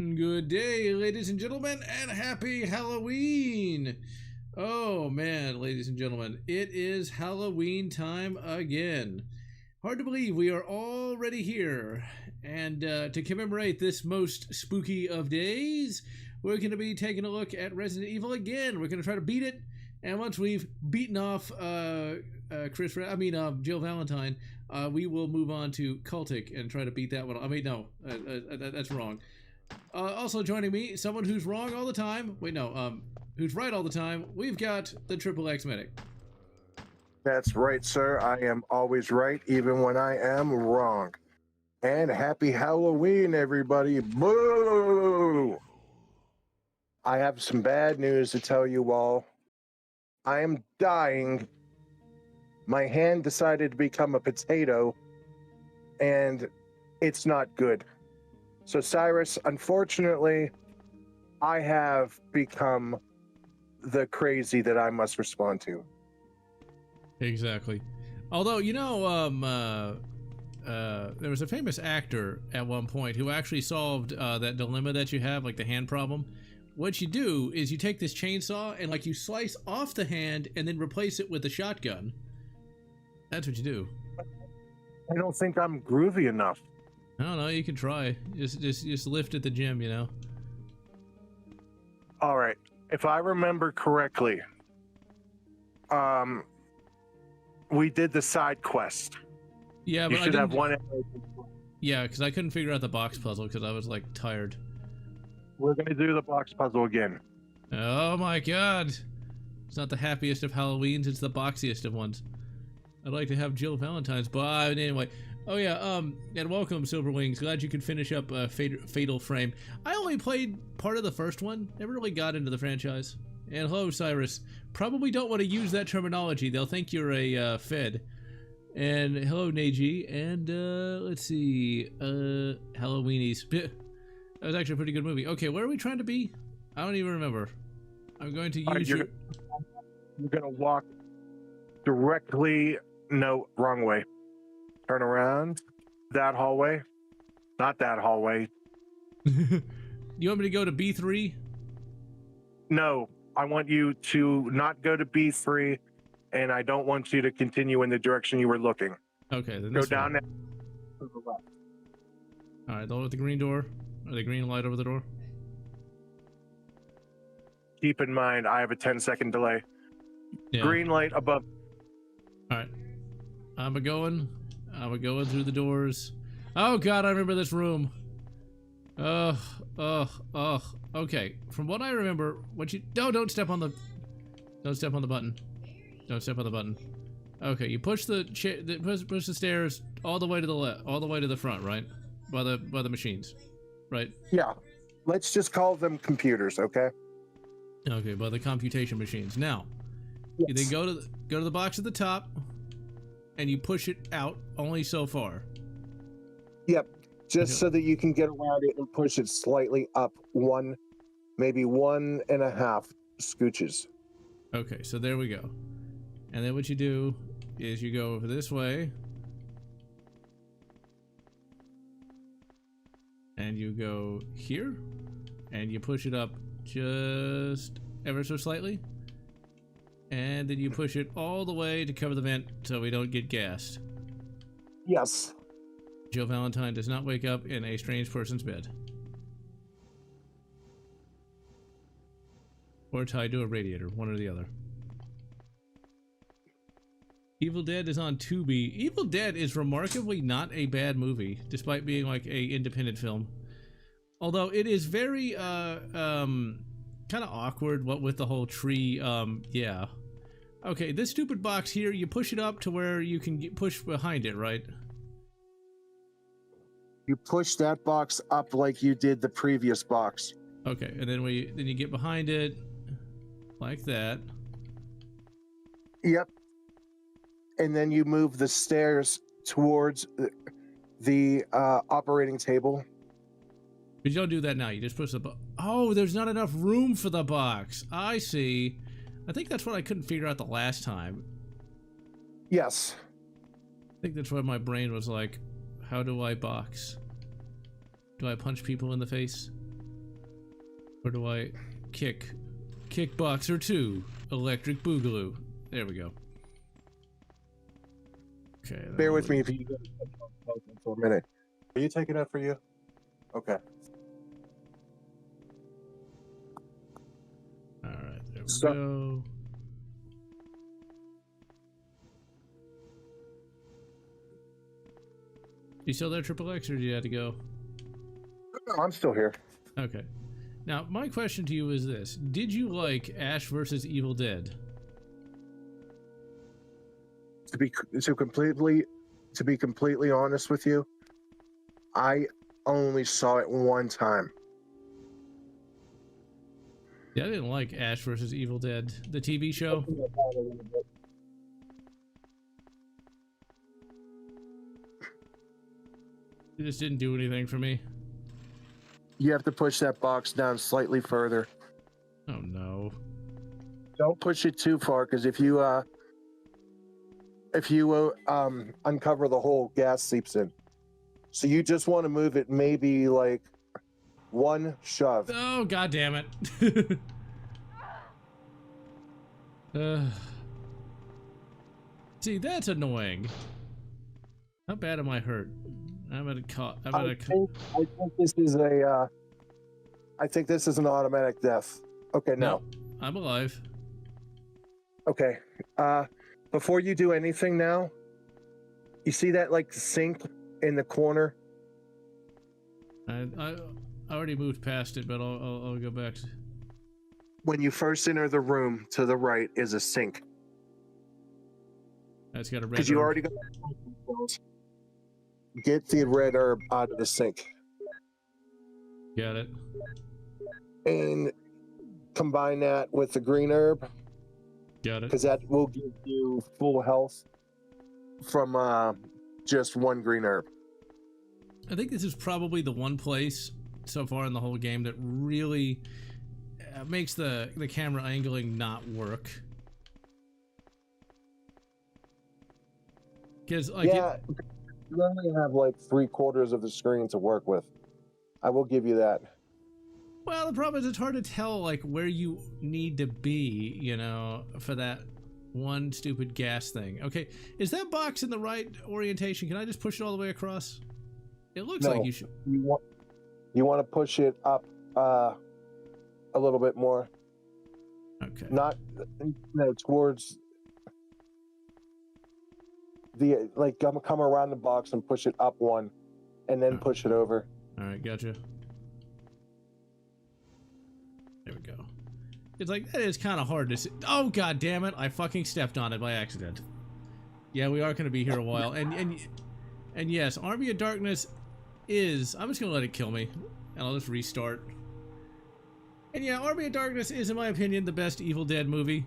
Good day, ladies and gentlemen, and happy Halloween! Oh man, ladies and gentlemen, it is Halloween time again. Hard to believe we are already here. And to commemorate this most spooky of days, we're going to be taking a look at Resident Evil again. We're going to try to beat it, and once we've beaten off Jill Valentine, we will move on to Cultic and try to beat that one. I mean, no, that's wrong. Also joining me, someone who's wrong all the time. Wait, no, who's right all the time. We've got the Triple X Medic. That's right, sir. I am always right, even when I am wrong. And happy Halloween, everybody. Boo! I have some bad news to tell you all. I am dying. My hand decided to become a potato, and it's not good. So, Cyrus, unfortunately, I have become the crazy that I must respond to. Exactly. Although, you know, there was a famous actor at one point who actually solved that dilemma that you have, like the hand problem. What you do is you take this chainsaw and, like, you slice off the hand and then replace it with a shotgun. That's what you do. I don't think I'm groovy enough. I don't know, you can try. Just lift at the gym, you know. All right. If I remember correctly, we did the side quest. Yeah, you but should have one. Yeah, because I couldn't figure out the box puzzle because I was, like, tired. We're going to do the box puzzle again. Oh my god. It's not the happiest of Halloweens, it's the boxiest of ones. I'd like to have Jill Valentine's, but anyway. Oh yeah, and welcome, Silver Wings. Glad you could finish up Fatal Frame. I only played part of the first one, never really got into the franchise. And hello, Cyrus. Probably don't want to use that terminology, they'll think you're a Fed. And hello, Neji, and let's see, Halloweenies. That was actually a pretty good movie. Okay, where are we trying to be? I don't even remember. I'm going to use you're gonna walk directly, no, wrong way. Turn around, that hallway, not that hallway. You want me to go to B3? No, I want you to not go to B3, and I don't want you to continue in the direction you were looking. Okay, then go down there to the left. All right, the one with the green door, or the green light over the door. Keep in mind, I have a 10-second delay. Yeah. Green light above. All right, I'm going through the doors. Oh god, I remember this room. Okay, from what I remember, don't step on the button. Don't step on the button. Okay, you push the push the stairs all the way to the left, all the way to the front, right? By the machines, right? Yeah, let's just call them computers, okay? Okay, by the computation machines. Now, yes. You then go to the box at the top, and you push it out only so far. Yep, just so that you can get around it and push it slightly up one, maybe 1.5 scooches. Okay, so there we go. And then what you do is you go over this way, and you go here, and you push it up just ever so slightly, and then you push it all the way to cover the vent so we don't get gassed. Yes. Jill Valentine does not wake up in a strange person's bed. Or tied to a radiator, one or the other. Evil Dead is on Tubi. Evil Dead is remarkably not a bad movie, despite being like a independent film. Although it is very, kind of awkward, what with the whole tree, yeah. Okay, this stupid box here, you push it up to where you can push behind it, right? You push that box up like you did the previous box. Okay, and then you get behind it, like that. Yep. And then you move the stairs towards the operating table. But you don't do that now. You just push the box. Oh, there's not enough room for the box. I see. I think that's what I couldn't figure out the last time. Yes. I think that's why my brain was like, how do I box? Do I punch people in the face? Or do I kick Kickboxer 2 Electric Boogaloo? There we go. Okay. Bear with me if you go for a minute. Are you taking that for you? Okay. All right, there we So- go. You still there, Triple X, or did you have to go? No, I'm still here. Okay. Now, my question to you is this: did you like Ash versus Evil Dead? To be completely honest with you, I only saw it one time. Yeah, I didn't like Ash versus Evil Dead, the TV show. It just didn't do anything for me. You have to push that box down slightly further. Oh no. Don't push it too far, because if you uncover the hole, gas seeps in. So you just want to move it maybe like one shove. Oh, god damn it. See, that's annoying. How bad am I hurt? I'm at a cut. I think this is a. I think this is an automatic death. Okay, no. I'm alive. Okay. Before you do anything now, you see that like sink in the corner? I already moved past it, but I'll go back. When you first enter the room, to the right is a sink. It's got a red. Because you already got. Get the red herb out of the sink. Got it. And combine that with the green herb. Got it. Because that will give you full health from just one green herb. I think this is probably the one place so far in the whole game that really makes the camera angling not work. Because like yeah, you only have like 3/4 of the screen to work with. I will give you that. Well, the problem is it's hard to tell like where you need to be, you know, for that one stupid gas thing. Okay, is that box in the right orientation? Can I just push it all the way across? It looks like you should. You want to push it up a little bit more. Okay. Not towards the come around the box and push it up one, and then push it over. All right, gotcha. There we go. It's like that is kind of hard to see. Oh god damn it! I fucking stepped on it by accident. Yeah, we are going to be here a while, and yes, Army of Darkness is. I'm just going to let it kill me, and I'll just restart. And yeah, Army of Darkness is, in my opinion, the best Evil Dead movie.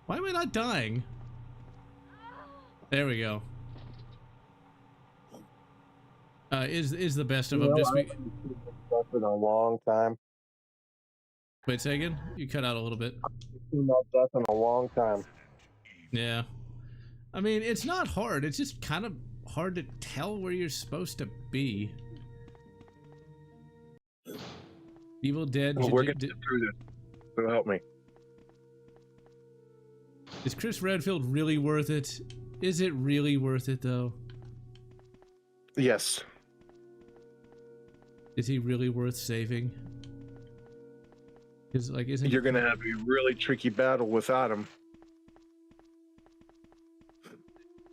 Why am I not dying? There we go. Is the best of them. Just I've been a long time. Wait, say again? You cut out a little bit. I've seen that death in a long time. Yeah. I mean, it's not hard. It's just kind of hard to tell where you're supposed to be. Evil Dead. Well, we're going to get through this. So help me. Is Chris Redfield really worth it? Is it really worth it, though? Yes. Is he really worth saving? Because, like, isn't You're going to have a really tricky battle without him.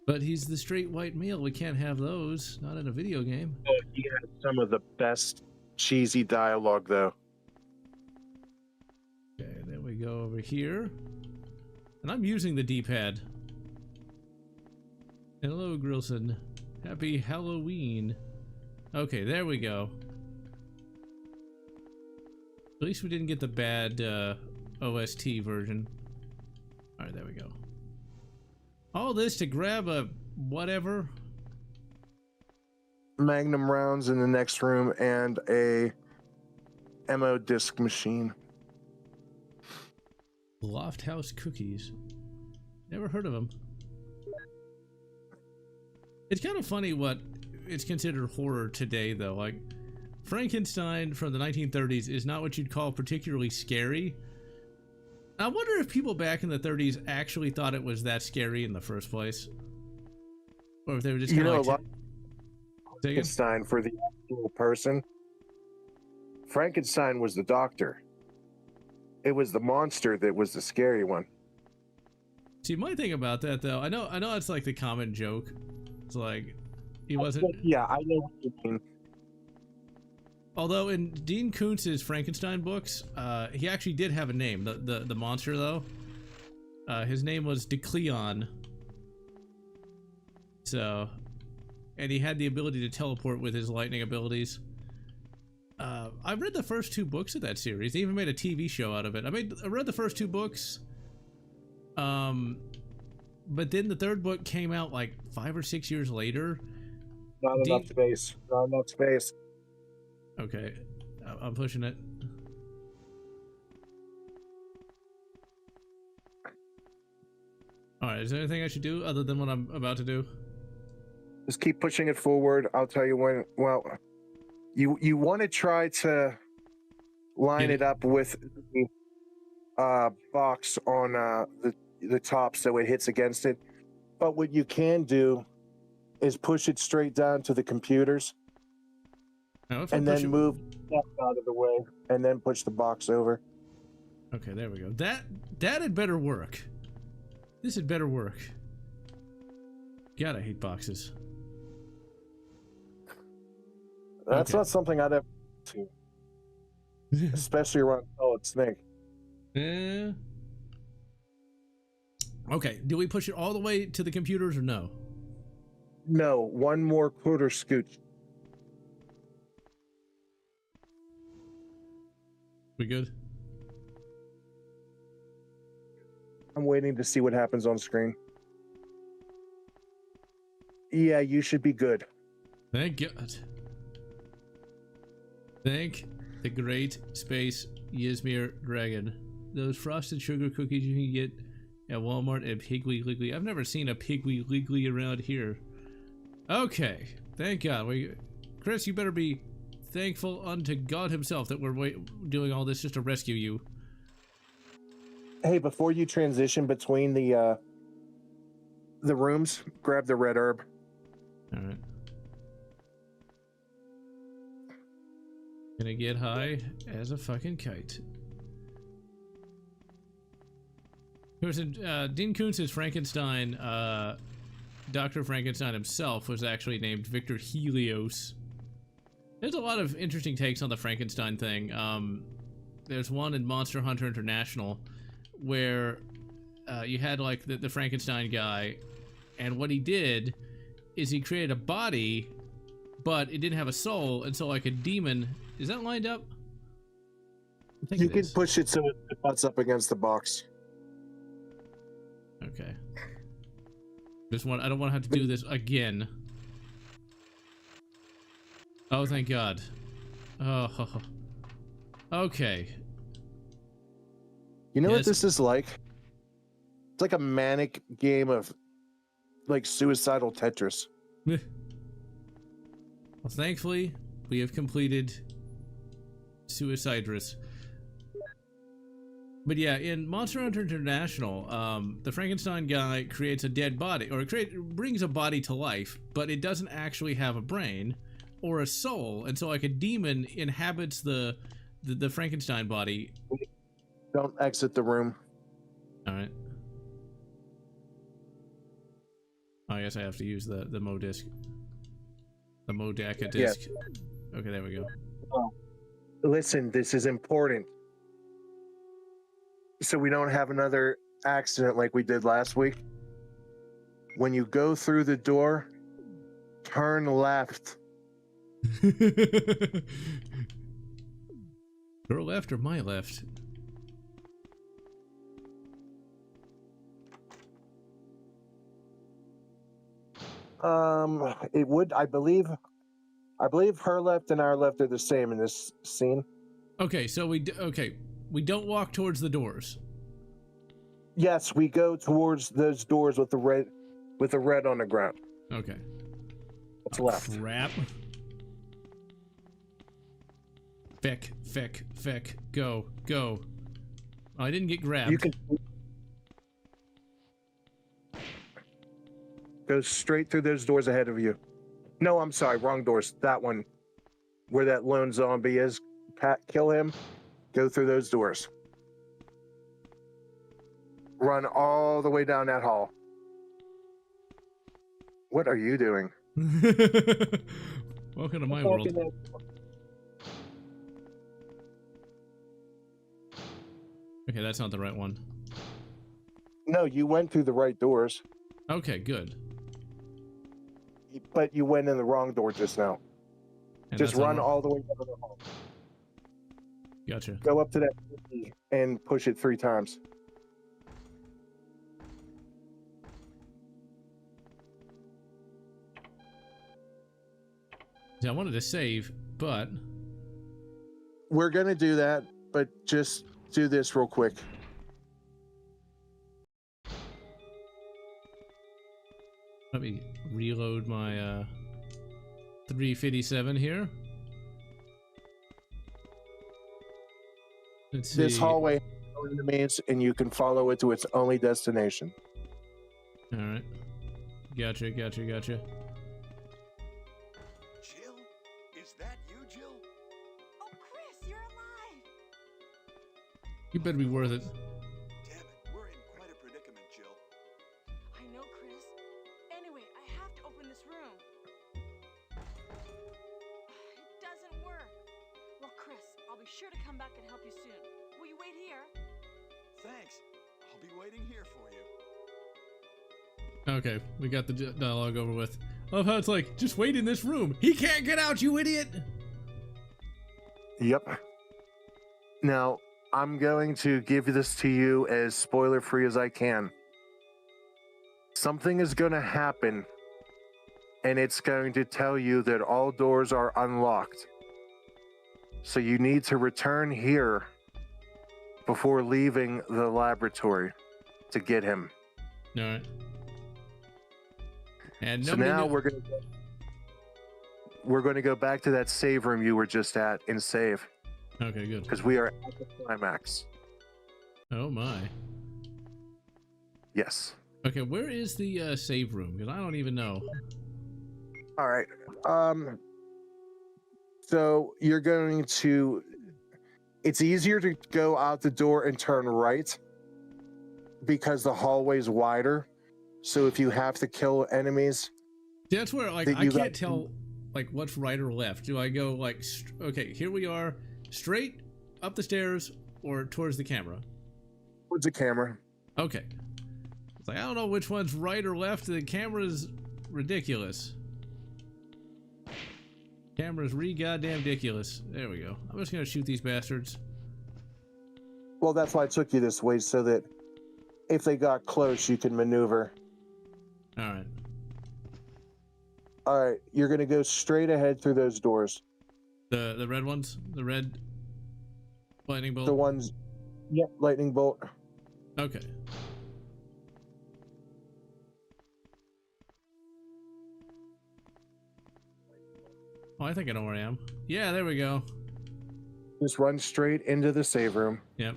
But he's the straight white male. We can't have those. Not in a video game. Oh, he has some of the best cheesy dialogue, though. Okay, then we go over here. And I'm using the D-pad. Hello, Grilson. Happy Halloween. Okay, there we go. At least we didn't get the bad OST version. Alright, there we go. All this to grab a whatever. Magnum rounds in the next room and a ammo disc machine. Loft House Cookies. Never heard of them. It's kind of funny what it's considered horror today, though. Like, Frankenstein from the 1930s is not what you'd call particularly scary. I wonder if people back in the 30s actually thought it was that scary in the first place. Or if they were just kind of like... Frankenstein for the actual person. Frankenstein was the doctor. It was the monster that was the scary one. See, my thing about that, though, I know it's like the common joke. It's like, he wasn't... Yeah, I know what you mean. Although in Dean Koontz's Frankenstein books, he actually did have a name. The monster, though, his name was Decleon. So, and he had the ability to teleport with his lightning abilities. I read the first 2 books of that series. They even made a TV show out of it. I read the first 2 books. But then the 3rd book came out like 5 or 6 years later. Not enough space. Not enough space. Okay, I'm pushing it. All right, is there anything I should do other than what I'm about to do? Just keep pushing it forward. I'll tell you when. Well, you want to try to line it up with the box on the top so it hits against it. But what you can do is push it straight down to the computers. And then move that out of the way, and then push the box over. Okay, there we go. That had better work. This had better work. God, I hate boxes. That's not something I'd ever do, especially around solid snake. Yeah. Okay, do we push it all the way to the computers or no? No, one more quarter scooch. We good? I'm waiting to see what happens on screen. Yeah, you should be good. Thank God. Thank the great space Ysmir dragon. Those frosted sugar cookies you can get at Walmart and Piggly Wiggly. I've never seen a Piggly Wiggly around here. Okay, thank God. Chris, you better be thankful unto God himself that we're doing all this just to rescue you. Hey, before you transition between the rooms, grab the red herb. All right. Gonna get high as a fucking kite. Dean Koontz's Frankenstein, Dr. Frankenstein himself was actually named Victor Helios. There's a lot of interesting takes on the Frankenstein thing. There's one in Monster Hunter International where you had like the Frankenstein guy, and what he did is he created a body, but it didn't have a soul, and so like a demon. Is that lined up? You can push it so it butts up against the box. Okay. I don't want to have to do this again. Oh, thank God. Oh. Okay. You know what this is like? It's like a manic game of like suicidal Tetris. Well, thankfully, we have completed Suicidress. But yeah, in Monster Hunter International, the Frankenstein guy creates a dead body, or brings a body to life, but it doesn't actually have a brain or a soul, and so like a demon inhabits the Frankenstein body. Don't exit the room. All right. I guess I have to use the Mo disc. The Modaka disc. Yeah. Okay, there we go. Listen, this is important. So we don't have another accident like we did last week. When you go through the door, turn left. Your left or my left? It would, I believe her left and our left are the same in this scene. Okay, so we don't walk towards the doors. Yes, we go towards those doors with the red on the ground. Okay. What's left? Crap. Feck. Go. Oh, I didn't get grabbed. You can go straight through those doors ahead of you. No, I'm sorry, wrong doors. That one, where that lone zombie is. Pat, kill him. Go through those doors. Run all the way down that hall. What are you doing? Welcome to my world. Okay, that's not the right one. No, you went through the right doors, Okay, good. but you went in the wrong door just now. And Just that's run all- all the way down the hall. Gotcha. Go up to that key and push it 3 times. Yeah, I wanted to save, but We're going to do that, but just do this real quick. let me reload my 357 here. Let's see. This hallway has no enemies, and you can follow it to its only destination. All right. Gotcha. Jill? Is that you, Jill? Oh, Chris, you're alive! You better be worth it. Damn it, we're in quite a predicament, Jill. I know, Chris. Anyway, I have to open this room. It doesn't work. Well, Chris, I'll be sure to come back and help you soon. Will you wait here? Thanks. I'll be waiting here for you. Okay, we got the dialogue over with. I love how it's like, just wait in this room. He can't get out, you idiot! Yep. Now, I'm going to give this to you as spoiler-free as I can. Something is going to happen, and it's going to tell you that all doors are unlocked. So you need to return here before leaving the laboratory to get him. All right. And So now we're going to go back to that save room you were just at and save, Okay, good. because we are at the climax. Oh my. Yes. Okay, where is the save room? Because I don't even know. All right. So you're going to. It's easier to go out the door and turn right because the hallway's wider. So if you have to kill enemies, That's where, like, That I you can't got- tell, like, what's right or left. Do I go, like, okay, here we are, straight up the stairs or towards the camera? towards the camera. Okay. It's like, I don't know which one's right or left. The camera's ridiculous. Camera's goddamn ridiculous. There we go. I'm just gonna shoot these bastards. Well, that's why I took you this way, so that if they got close, you can maneuver. Alright. All right, you're going to go straight ahead through those doors. The red ones? The red lightning bolt? The ones, yep, lightning bolt. Okay. Oh, I think I know where I am. Yeah, there we go. Just run straight into the save room. Yep.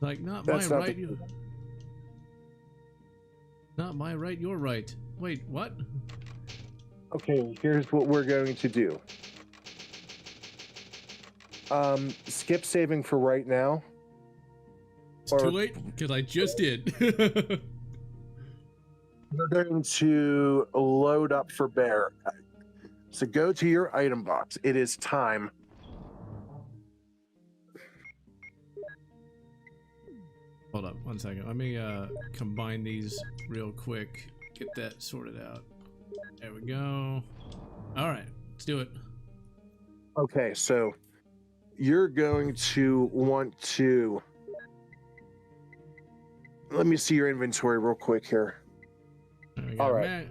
Like, not That's my not right, the- you... Not my right, you're right. Wait, what? Okay, here's what we're going to do. Skip saving for right now. It's Or- too late, because I just did. We're going to load up for bear. So go to your item box. It is time. Hold up, 1 second. Let me combine these real quick. Get that sorted out. There we go. All right, let's do it. Okay, so you're going to want to. Let me see your inventory real quick here. There we go. All right.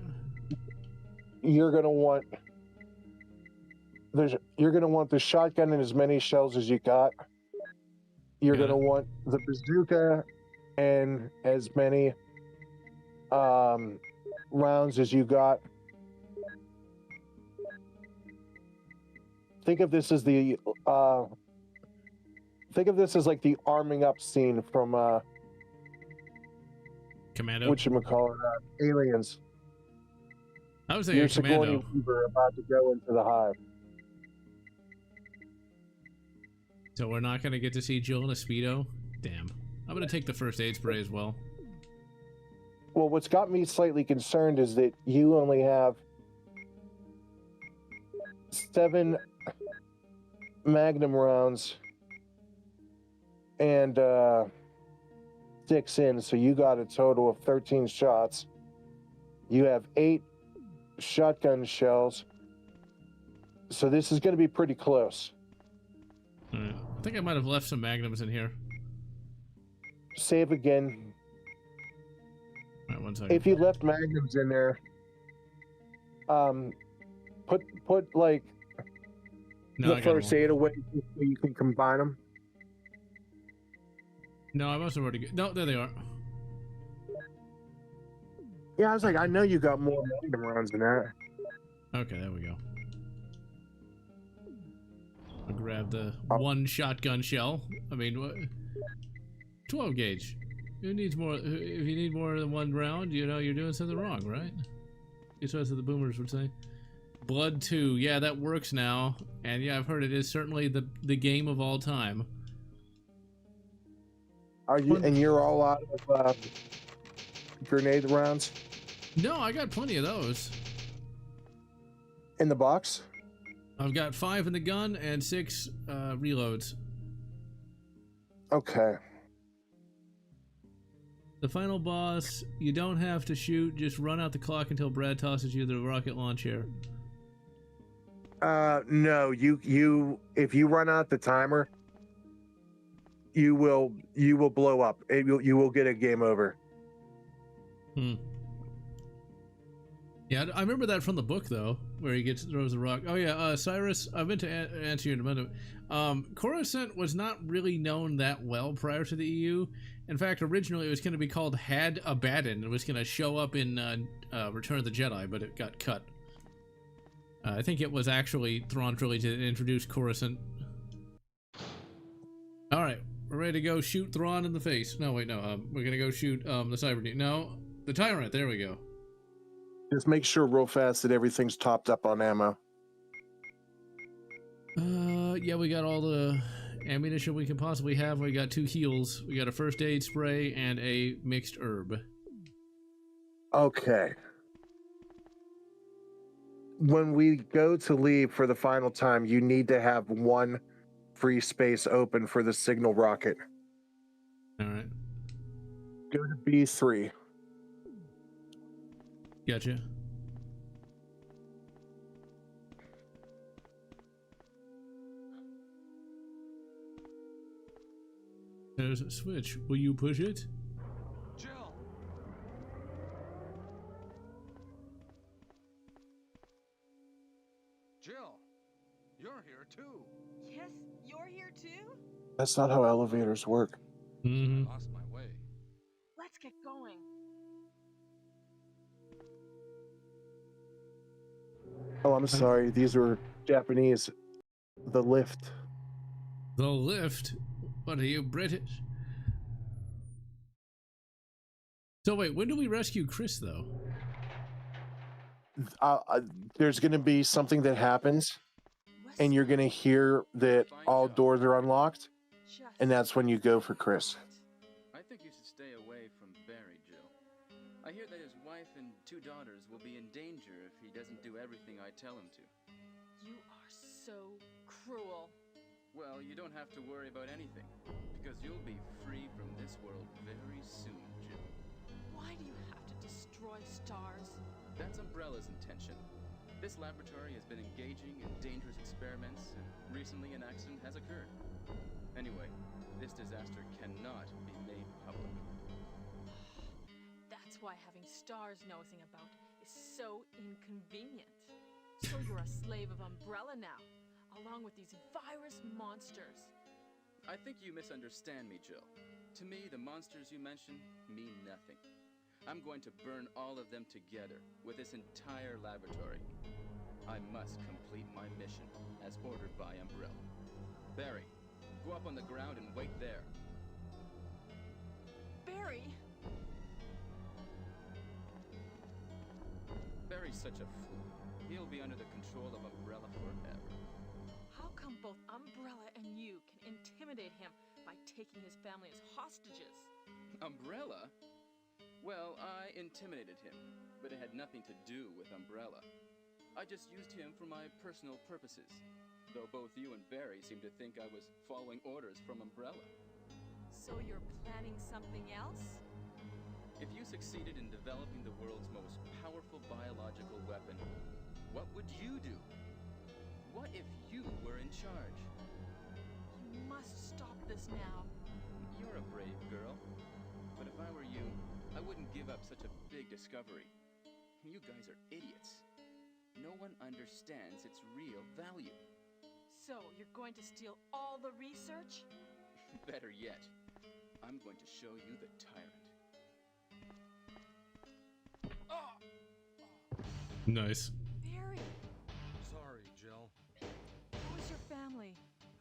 You're gonna want. You're gonna want the shotgun and as many shells as you got. You're Yeah. gonna want the bazooka and as many rounds as you got. think of this as the think of this as like the arming up scene from Commando. whatchamacallit, Aliens. I was You're thinking Sigourney Commando. Weaver about to go into the hive. So we're not gonna get to see Jill in a Speedo? Damn. I'm gonna take the first aid spray as well. Well, what's got me slightly concerned is that you only have 7 Magnum rounds and 6 in, so you got a total of 13 shots. You have 8 shotgun shells, so this is going to be pretty close. Alright. I think I might have left some magnums in here. Save again. Alright, 1 second. If you left magnums in there, put like No, I the got first them all. aid away so you can combine them. No, I must have already got... No, there they are. Yeah, I was like, I know you got more magnum rounds than that. Okay, there we go. I'll grab the 1 shotgun shell. I mean, what? 12 gauge. Who needs more? If you need more than 1 round, you know you're doing something wrong, right? That's what the boomers would say. Blood 2. Yeah, that works now. And yeah, I've heard it is certainly the game of all time. Are you? And you're all out of grenade rounds No, I got plenty of those. in the box? I've got 5 in the gun and 6 reloads. Okay. The final boss, you don't have to shoot, just run out the clock until Brad tosses you the rocket launcher. No, you if you run out the timer, you will blow up. You will get a game over. Yeah, I remember that from the book though, where he throws the rock. Oh yeah, Cyrus, I meant to answer you in a minute. Coruscant was not really known that well prior to the EU. In fact, originally it was going to be called Had Abaddon. It was going to show up in Return of the Jedi, but it got cut. I think it was actually Thrawn trilogy that introduced Coruscant. All right, we're ready to go shoot Thrawn in the face. No, wait, no. We're gonna go shoot the Cyber. No, the Tyrant. There we go. Just make sure real fast that everything's topped up on ammo. Yeah, we got all the ammunition we can possibly have. We got 2 heals. We got a first aid spray and a mixed herb. Okay. When we go to leave for the final time, you need to have 1 free space open for the signal rocket. All right. Go to B3. Gotcha. There's a switch. Will you push it? Jill! Jill! You're here too! Yes, you're here too? That's not how elevators work. Mm-hmm. I lost my way. Let's get going. Oh, I'm sorry. These are Japanese. The lift. The lift? What are you, British? So wait, when do we rescue Chris, though? There's going to be something that happens, and you're going to hear that all doors are unlocked, and that's when you go for Chris. I think you should stay away from Barry, Jill. I hear that his wife and 2 daughters will be in danger if he doesn't do everything I tell him to. You are so cruel. Well, you don't have to worry about anything, because you'll be free from this world very soon, Jill. Why do you have to destroy stars? That's Umbrella's intention. This laboratory has been engaging in dangerous experiments, and recently an accident has occurred. Anyway, this disaster cannot be made public. That's why having stars nosing about is so inconvenient. So you're a slave of Umbrella now, along with these virus monsters. I think you misunderstand me, Jill. To me, the monsters you mention mean nothing. I'm going to burn all of them together with this entire laboratory. I must complete my mission, as ordered by Umbrella. Barry, go up on the ground and wait there. Barry! Barry's such a fool. He'll be under the control of Umbrella forever. How come both Umbrella and you can intimidate him by taking his family as hostages? Umbrella? Well, I intimidated him, but it had nothing to do with Umbrella. I just used him for my personal purposes, though both you and Barry seem to think I was following orders from Umbrella. So you're planning something else? If you succeeded in developing the world's most powerful biological weapon, what would you do? What if you were in charge? You must stop this now. You're a brave girl, but if I were you, I wouldn't give up such a big discovery. You guys are idiots. No one understands its real value. So you're going to steal all the research? Better yet, I'm going to show you the tyrant. Nice. Barry, Sorry, Jill. how is your family?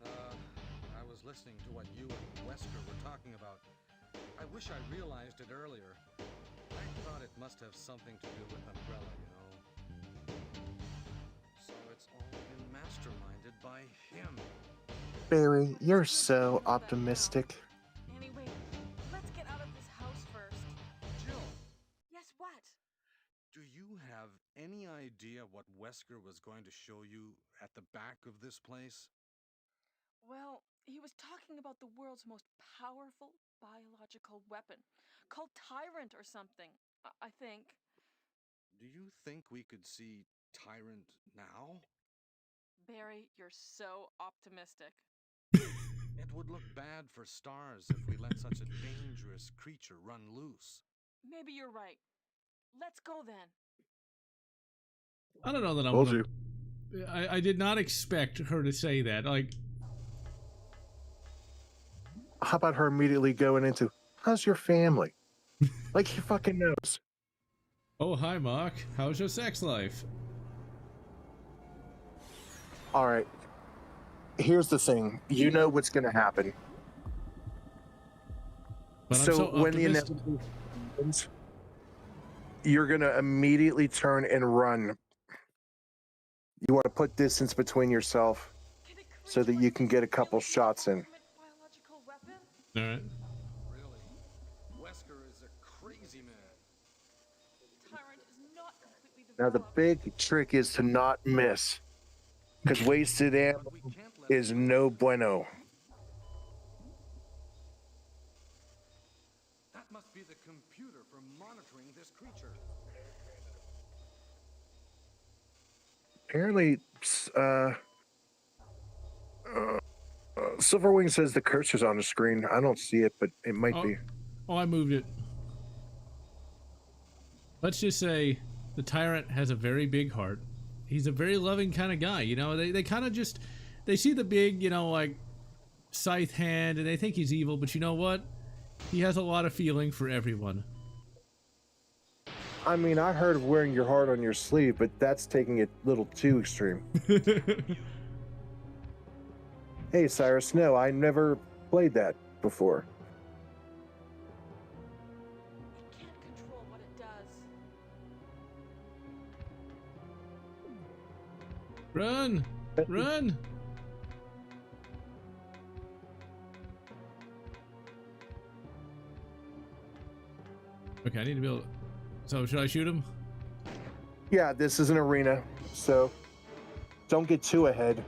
I was listening to what you and Wesker were talking about. I wish I realized it earlier. I thought it must have something to do with Umbrella, you know. So it's all been masterminded by him. Barry, you're so optimistic. Anyway, let's get out of this house first. Jill, Yes, what? do you have any idea what Wesker was going to show you at the back of this place? Well, he was talking about the world's most powerful biological weapon, called Tyrant or something, I think. Do you think we could see Tyrant now? Barry, you're so optimistic. It would look bad for stars if we let such a dangerous creature run loose. Maybe you're right. Let's go then. I don't know that I'm Told gonna- you. I did not expect her to say that. Like, How about her immediately going into, how's your family? Like he fucking knows. oh, hi, Mark. How's your sex life? All right. Here's the thing. You know what's going to happen. But I'm So so when the optimistic. inevitable happens, you're going to immediately turn and run. You want to put distance between yourself so that you can get a couple shots in. Biological weapon? All right. Really? Wesker is a crazy man. Tyrant is not completely Now the developed. big trick is to not miss. Because wasted ammo But we can't let is no bueno. That must be the computer for monitoring this creature. Apparently, Silverwing says the cursor's on the screen. I don't see it, but it might be. Oh, I moved it. Let's just say the tyrant has a very big heart. He's a very loving kind of guy. You know, they kind of just, they see the big, you know, like scythe hand and they think he's evil, but you know what? He has a lot of feeling for everyone. I mean, I heard of wearing your heart on your sleeve, but that's taking it a little too extreme. Hey, Cyrus, no, I never played that before. It can't control what it does. Run! Run! Okay, I need to be able. So should I shoot him? Yeah, this is an arena, so don't get too ahead.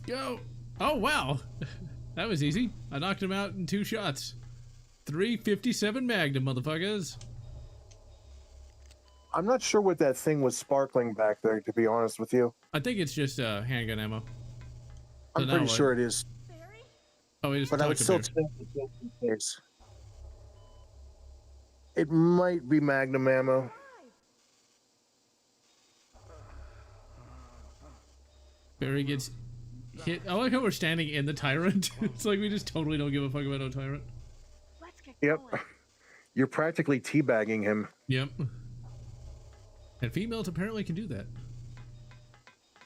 Go! Oh wow, that was easy. I knocked him out in 2 shots. 357 Magnum, motherfuckers. I'm not sure what that thing was sparkling back there, to be honest with you. I think it's just handgun ammo. I'm now pretty what? sure it is, Barry? Oh, he just but I would talked still to take it just in case. It might be Magnum ammo. Why? Barry gets hit. I like how we're standing in the tyrant. It's like we just totally don't give a fuck about no tyrant. Let's get Yep. going. You're practically teabagging him. Yep. And females apparently can do that.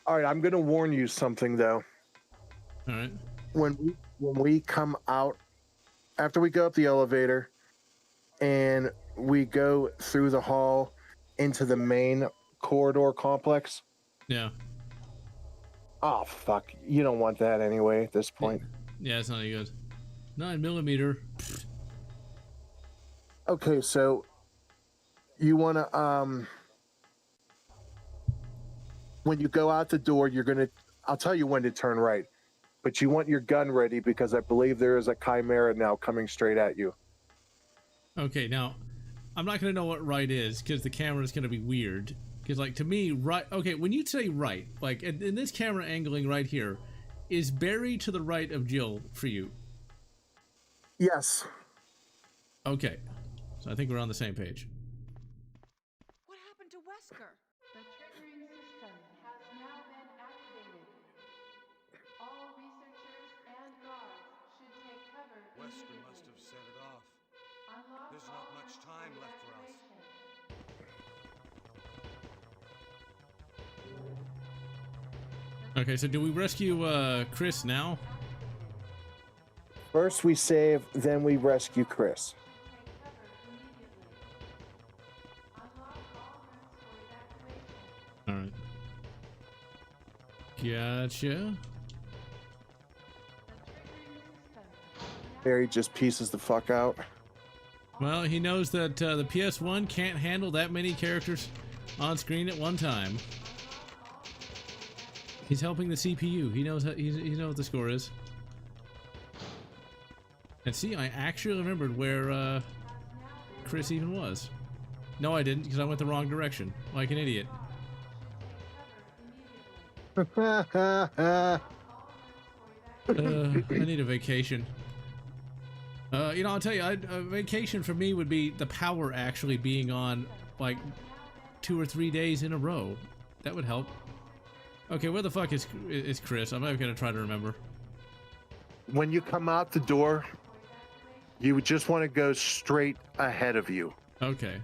All right, I'm going to warn you something though. All right. When we come out, after we go up the elevator and we go through the hall into the main corridor complex. Yeah. Oh fuck! You don't want that anyway at this point. Yeah, it's not any good. 9mm. Okay, so you want to when you go out the door, I'll tell you when to turn right, but you want your gun ready because I believe there is a chimera now coming straight at you. Okay, now I'm not gonna know what right is because the camera is gonna be weird. Because like to me, right. Okay, when you say right, like in this camera angling right here, is Barry to the right of Jill for you? Yes. Okay, so I think we're on the same page. What happened to Wesker? The triggering system has now been activated. All researchers and guards should take cover Wesker immediately. must have set it off. Unlock There's all not much rooms time for left for us. evacuation. Okay, so do we rescue Chris now? First we save, then we rescue Chris. Take cover immediately. Unlock all rooms for evacuation. All right. Gotcha. The triggering system has now Barry just pieces the fuck out. Well, he knows that the PS1 can't handle that many characters on screen at one time. He's helping the CPU. He knows he knows what the score is. And see, I actually remembered where Chris even was. No, I didn't, because I went the wrong direction, like an idiot. I need a vacation. You know, I'll tell you, a vacation for me would be the power actually being on like 2 or 3 days in a row. That would help. Okay, where the fuck is Chris? I'm not gonna try to remember. When you come out the door, you would just want to go straight ahead of you. Okay,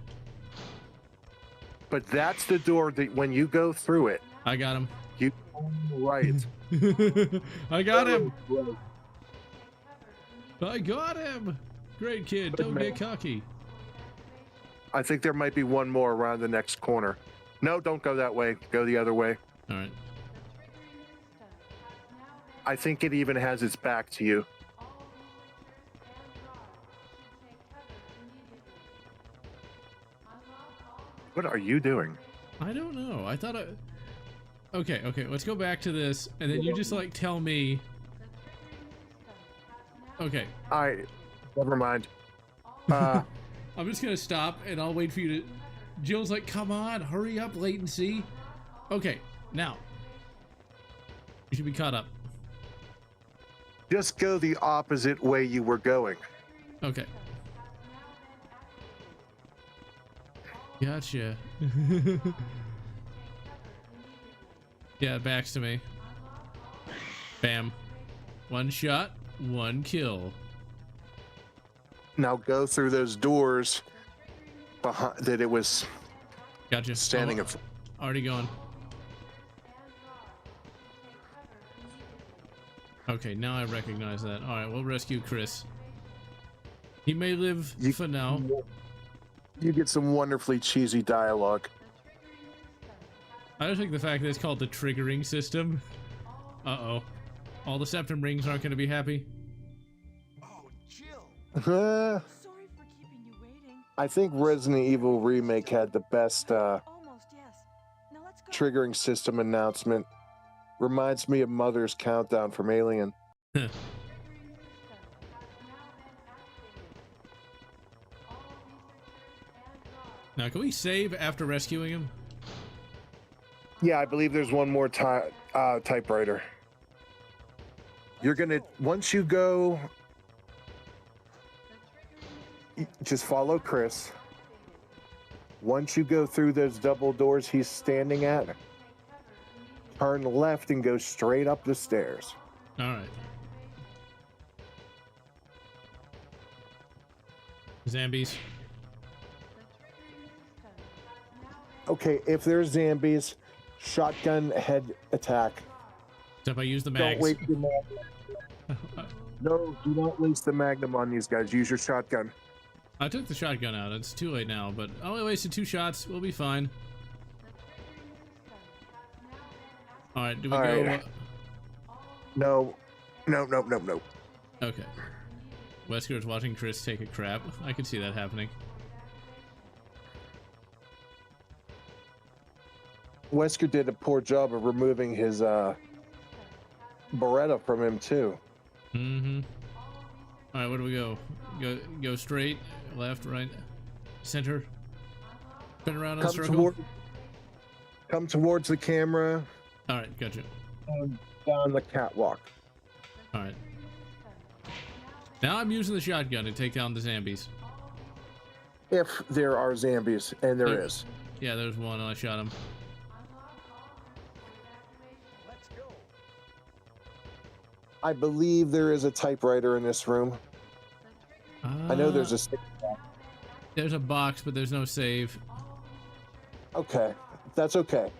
But that's the door that when you go through it, I got him. you turn right. I got him. I got him. Great kid. Don't get cocky. I think there might be one more around the next corner. No, don't go that way. Go the other way. All right. I think it even has its back to you. What are you doing? I don't know. I thought I. Okay, let's go back to this, and then you just like tell me. Okay, Never mind. I'm just gonna stop, and I'll wait for you to. Jill's like, come on, hurry up, latency. Okay, now you should be caught up. Just go the opposite way you were going. Okay. Gotcha. Yeah, backs to me. Bam. One shot, one kill. Now go through those doors behind that it was Gotcha. standing Oh, in front. already going. Okay, now I recognize that. All right, we'll rescue Chris. He may live for now. You get some wonderfully cheesy dialogue. I just like the fact that it's called the triggering system. Uh-oh. All the septum rings aren't going to be happy. Oh, Jill! I Sorry for keeping you waiting. think Resident Evil Remake had the best Almost, yes. Now let's go. triggering system announcement. Reminds me of Mother's Countdown from Alien. Now, can we save after rescuing him? Yeah, I believe there's one more typewriter. You're gonna, once you go, just follow Chris. Once you go through those double doors he's standing at, turn left and go straight up the stairs. All right. Zambies. Okay, if there's zombies, shotgun head attack. So if I use the Don't mags. waste your magnum. No, do not waste the magnum on these guys. Use your shotgun. I took the shotgun out. It's too late now, but I only wasted 2 shots. We'll be fine. All right, do we All go? right. No. Okay. Wesker is watching Chris take a crap. I can see that happening. Wesker did a poor job of removing his Beretta from him too. Mm-hmm. All right, where do we go? Go straight, left, right, center. Spin around in a circle. Come towards the camera. All right, gotcha. And down the catwalk. All right. Now I'm using the shotgun to take down the zombies. If there are zombies, and there is. Yeah, there's one. I shot him. Let's go. I believe there is a typewriter in this room. I know there's a. There's a box, but there's no save. Okay, that's okay.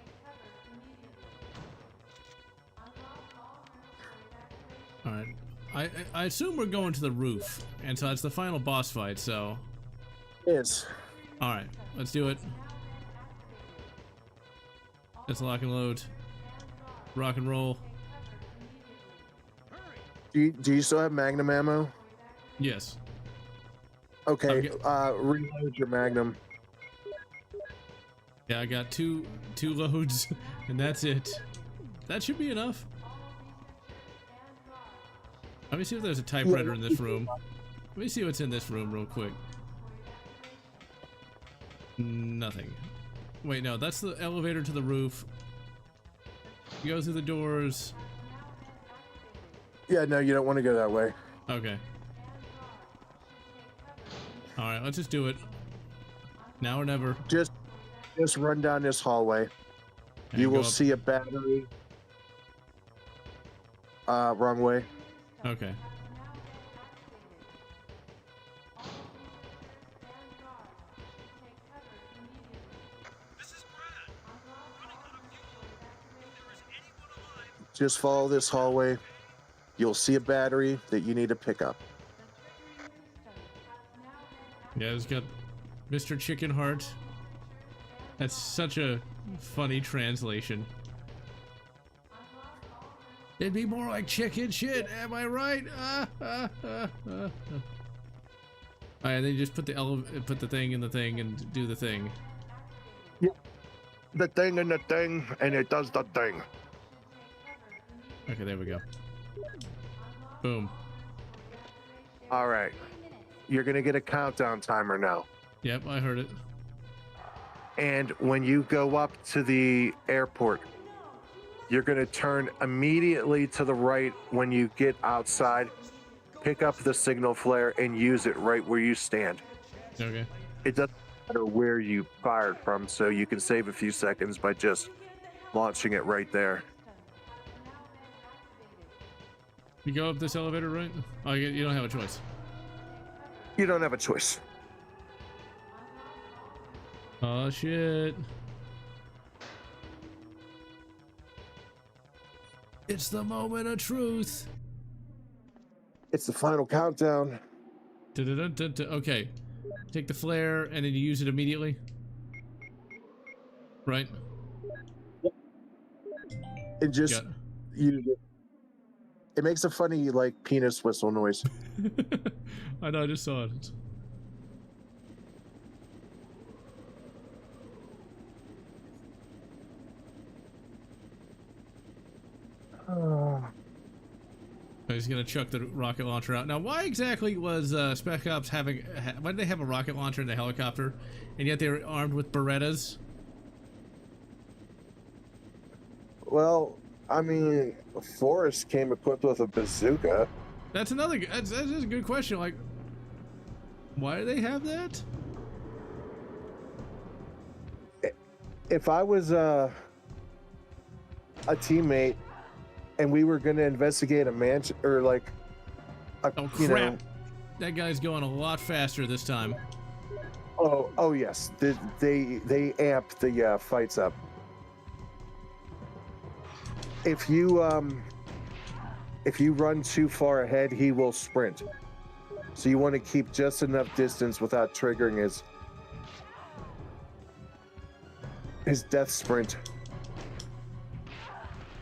All right. I assume we're going to the roof, and so it's the final boss fight. So. Is. All right, let's do it. Let's lock and load. Rock and roll. Do you still have magnum ammo? Yes. Okay, reload your magnum. Yeah, I got two loads, and that's it. That should be enough. Let me see if there's a typewriter in this room. Let me see what's in this room real quick. Nothing. Wait, no, that's the elevator to the roof. You go through the doors. Yeah, no, you don't want to go that way. Okay. All right, let's just do it. Now or never. Just run down this hallway. And You go will up. see a battery. Wrong way. Okay. Just follow this hallway. You'll see a battery that you need to pick up. Yeah, it's got Mr. Chicken Heart. That's such a funny translation. It'd be more like chicken shit, am I right? Alright, then you just put the thing in the thing and do the thing. The thing and the thing, and it does the thing. Okay, there we go. Boom. All right. You're going to get a countdown timer now. Yep, I heard it. And when you go up to the airport, you're going to turn immediately to the right when you get outside, pick up the signal flare, and use it right where you stand. Okay. It doesn't matter where you fired from, so you can save a few seconds by just launching it right there. You go up this elevator, right? Oh, you don't have a choice. You don't have a choice. Oh, shit. It's the moment of truth. It's the final countdown. Dun-dun-dun-dun-dun. Okay. Take the flare and then you use it immediately. Right? It just Got- use it. It makes a funny like penis whistle noise. I know, I just saw it. He's gonna chuck the rocket launcher out. Now, why exactly was Spec Ops having? Why did they have a rocket launcher in the helicopter, and yet they were armed with Berettas? Well, I mean, Forrest came equipped with a bazooka. That's another. That's a good question. Like, why do they have that? If I was a teammate and we were going to investigate a mansion or like a, Oh you crap! know, That guy's going a lot faster this time. Oh yes. They amp the fights up. If you run too far ahead, he will sprint. So you want to keep just enough distance without triggering his death sprint.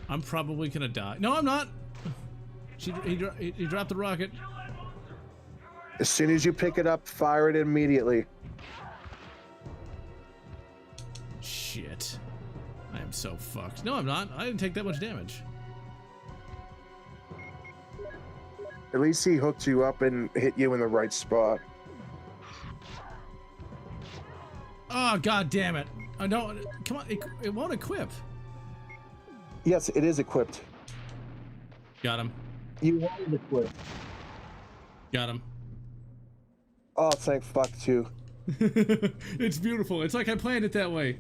I'm probably gonna die. No, I'm not. He dropped the rocket. As soon as you pick it up, fire it immediately. Shit. I am so fucked. No, I'm not. I didn't take that much damage. At least he hooked you up and hit you in the right spot. Oh, god damn it. Oh, no, come on. It won't equip. Yes, it is equipped. Got him. You want it equipped. Got him. Oh, thank fuck too. It's beautiful. It's like I planned it that way.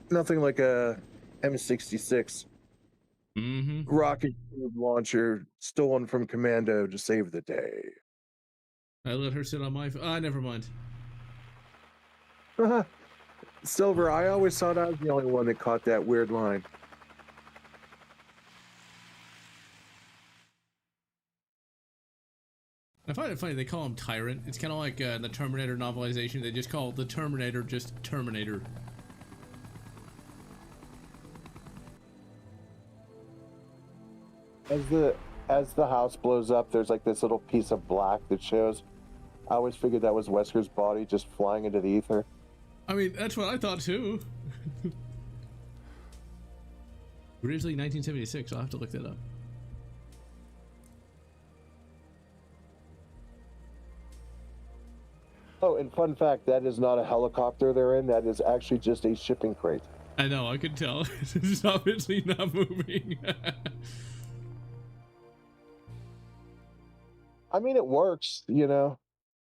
Nothing like a M66 rocket launcher stolen from Commando to save the day. I let her sit on my... Ah, never mind. Silver, I always thought I was the only one that caught that weird line. I find it funny they call him Tyrant. It's kind of like in the Terminator novelization, they just call the Terminator just Terminator. As the house blows up, there's like this little piece of black that shows. I always figured that was Wesker's body just flying into the ether. I mean, that's what I thought too. Originally 1976, I'll have to look that up. Oh, and fun fact, that is not a helicopter they're in. That is actually just a shipping crate. I know, I could tell. It's obviously not moving. I mean, it works, you know.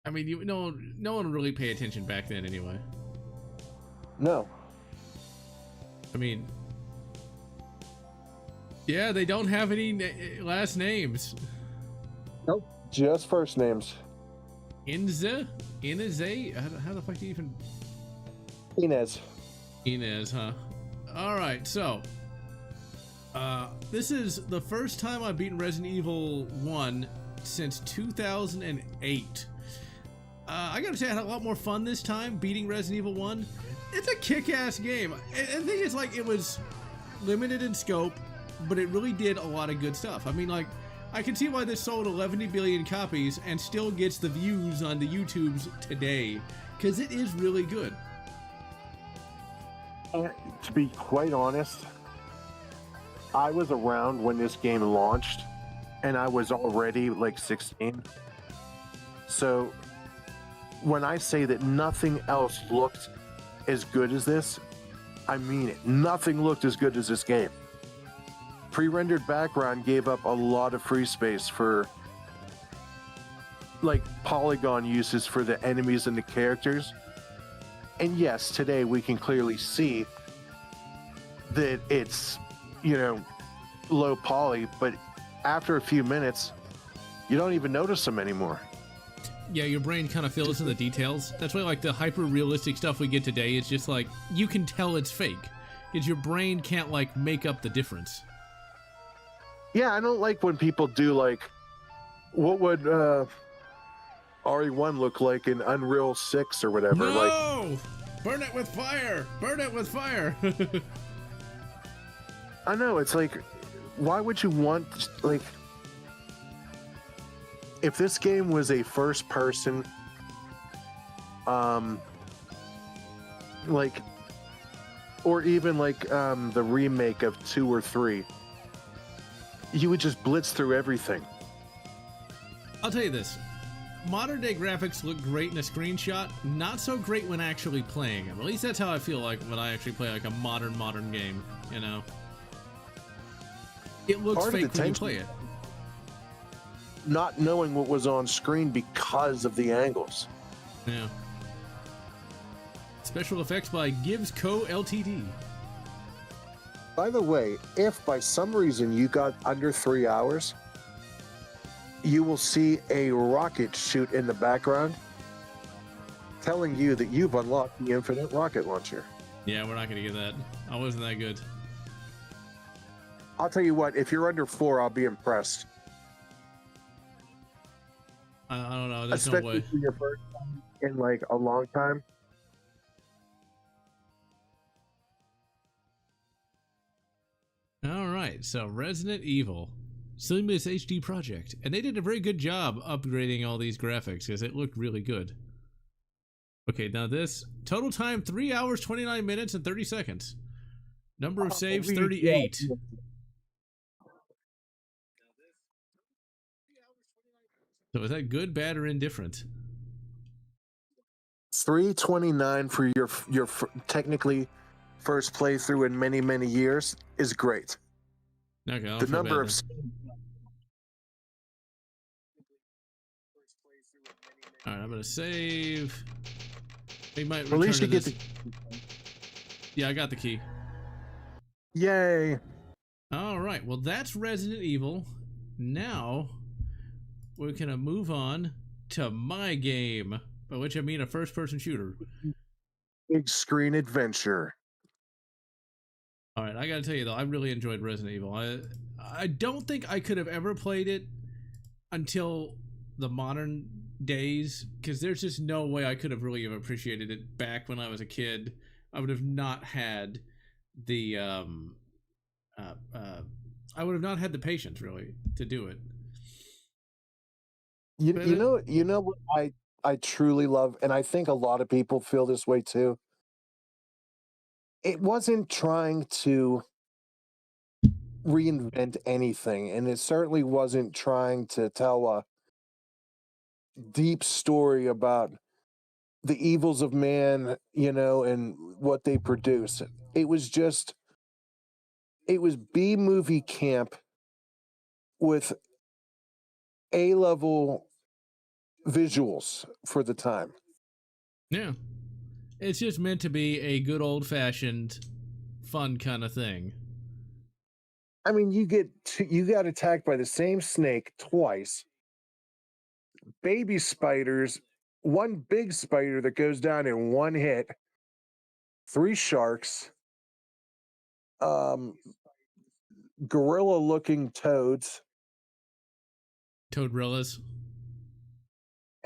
I mean, no one really paid attention back then anyway. No. I mean, yeah, they don't have any last names. Nope. Just first names. Inze? How the fuck do you even... Inez, huh? Alright, so... this is the first time I've beaten Resident Evil 1 since 2008. I gotta say, I had a lot more fun this time beating Resident Evil 1. It's a kick-ass game. And the thing is, like, it was limited in scope, but it really did a lot of good stuff. I mean, like, I can see why this sold 11 billion copies and still gets the views on the YouTubes today, because it is really good. to be quite honest, I was around when this game launched, and I was already like 16. So when I say that nothing else looked as good as this, I mean it. Nothing looked as good as this game. Pre-rendered background gave up a lot of free space for like polygon uses for the enemies and the characters. And yes, today we can clearly see that it's, you know, low poly, but after a few minutes, you don't even notice them anymore. Yeah, your brain kind of fills in the details. That's why, like, the hyper-realistic stuff we get today is just like, you can tell it's fake. Because your brain can't, like, make up the difference. Yeah, I don't like when people do, like, what would RE1 look like in Unreal 6 or whatever. No! Like, burn it with fire! Burn it with fire! I know, it's like, why would you want, like, if this game was a first person, like, or even like the remake of 2 or 3, you would just blitz through everything. I'll tell you this. Modern day graphics look great in a screenshot, not so great when actually playing them. At least that's how I feel like when I actually play like a modern game, you know? It looks Part of fake the when you tension, play it. Not knowing what was on screen because of the angles. Yeah. Special effects by Gibbs Co. Ltd. By the way, if by some reason you got under 3 hours, you will see a rocket shoot in the background telling you that you've unlocked the infinite rocket launcher. Yeah, we're not gonna get that. I wasn't that good. I'll tell you what, if you're under 4, I'll be impressed. I don't know. There's Especially no way. for your first time in like a long time. All right, so Resident Evil, Seamless HD project, and they did a very good job upgrading all these graphics because it looked really good. Okay, now this total time 3 hours 29 minutes and 30 seconds. Number of saves 38. So is that good, bad, or indifferent? 329 for your technically first playthrough in many, many years is great. Okay, I don't The feel number bad of then. All right, I'm gonna save. We might at return least to you get this. Yeah, I got the key. Yay. All right, well that's Resident Evil. Now we're gonna move on to my game, by which I mean a first-person shooter. Big screen adventure. All right, I gotta tell you though, I really enjoyed Resident Evil. I don't think I could have ever played it until the modern days, because there's just no way I could have really have appreciated it back when I was a kid. I would have not had the I would have not had the patience really to do it. You know what I truly love, and I think a lot of people feel this way too. It wasn't trying to reinvent anything, and it certainly wasn't trying to tell a deep story about the evils of man, you know, and what they produce. It was B movie camp with A-level visuals for the time. Yeah. It's just meant to be a good old-fashioned fun kind of thing. I mean, you got attacked by the same snake twice. Baby spiders, one big spider that goes down in one hit, 3 sharks, gorilla-looking toads, Toadrillas.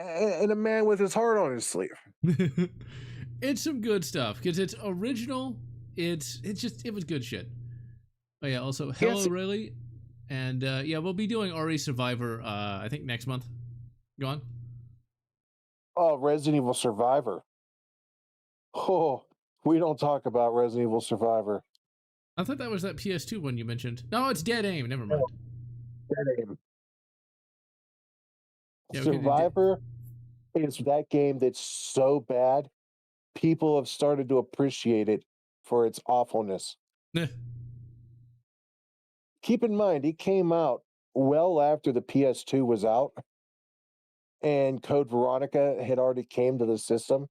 and a man with his heart on his sleeve. It's some good stuff because it's original. It was good shit. Oh yeah, also hello really, and yeah, we'll be doing RE Survivor. I think next month. Go on. Oh, Resident Evil Survivor. Oh, we don't talk about Resident Evil Survivor. I thought that was that PS2 one you mentioned. No, it's Dead Aim. Never mind. Dead Aim. Yeah, Survivor is that game that's so bad, people have started to appreciate it for its awfulness. Keep in mind, it came out well after the PS2 was out, and Code Veronica had already came to the system,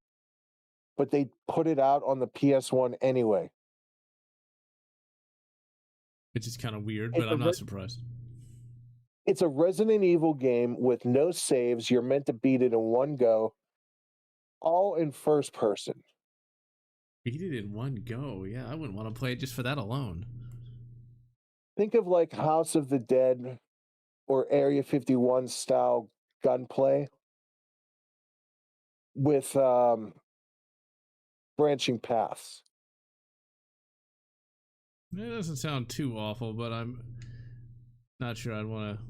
but they put it out on the PS1 anyway. Which is kind of weird, but I'm not surprised. It's a Resident Evil game with no saves. You're meant to beat it in one go, all in first person. Beat it in one go. Yeah, I wouldn't want to play it just for that alone. Think of like House of the Dead or Area 51 style gunplay with branching paths. It doesn't sound too awful, but I'm not sure I'd want to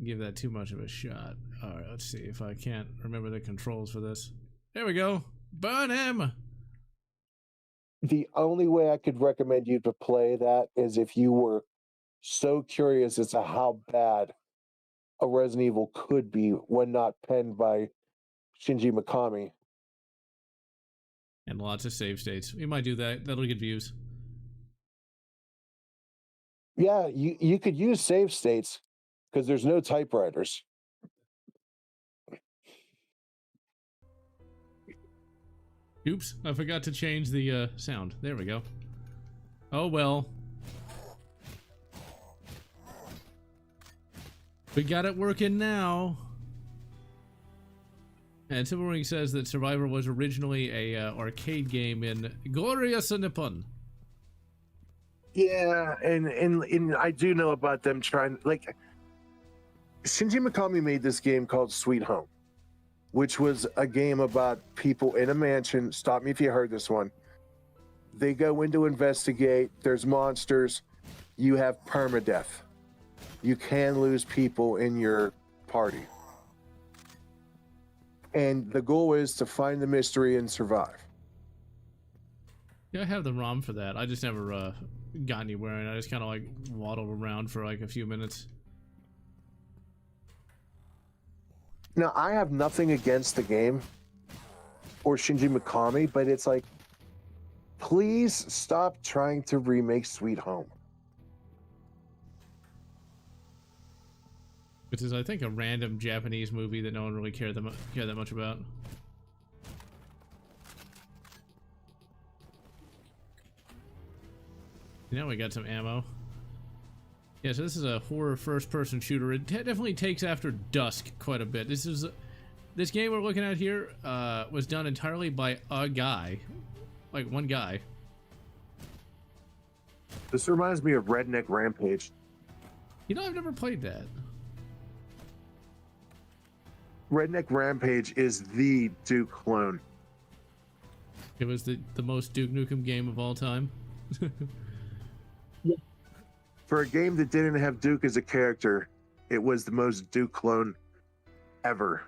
give that too much of a shot. All right, let's see if I can't remember the controls for this. There we go. Burn him! The only way I could recommend you to play that is if you were so curious as to how bad a Resident Evil could be when not penned by Shinji Mikami. And lots of save states. We might do that. That'll get views. Yeah, you could use save states because there's no typewriters. Oops, I forgot to change the sound. There we go. Oh well. We got it working now. And Silverwing says that Survivor was originally a arcade game in glorious Nippon. Yeah, and I do know about them trying, like, Shinji Mikami made this game called Sweet Home, which was a game about people in a mansion. Stop me if you heard this one. They go in to investigate. There's monsters. You have permadeath. You can lose people in your party. And the goal is to find the mystery and survive. Yeah, I have the ROM for that. I just never got anywhere, and I just kind of like waddled around for like a few minutes. Now, I have nothing against the game or Shinji Mikami, but it's like, please stop trying to remake Sweet Home. Which is, I think, a random Japanese movie that no one really cared that much about. Now we got some ammo. Yeah, so this is a horror first-person shooter. It definitely takes after Dusk quite a bit. This game we're looking at here was done entirely by a guy, like one guy. This reminds me of Redneck Rampage. You know, I've never played that. Redneck Rampage is the Duke clone. It was the most Duke Nukem game of all time. For a game that didn't have Duke as a character, it was the most Duke clone ever.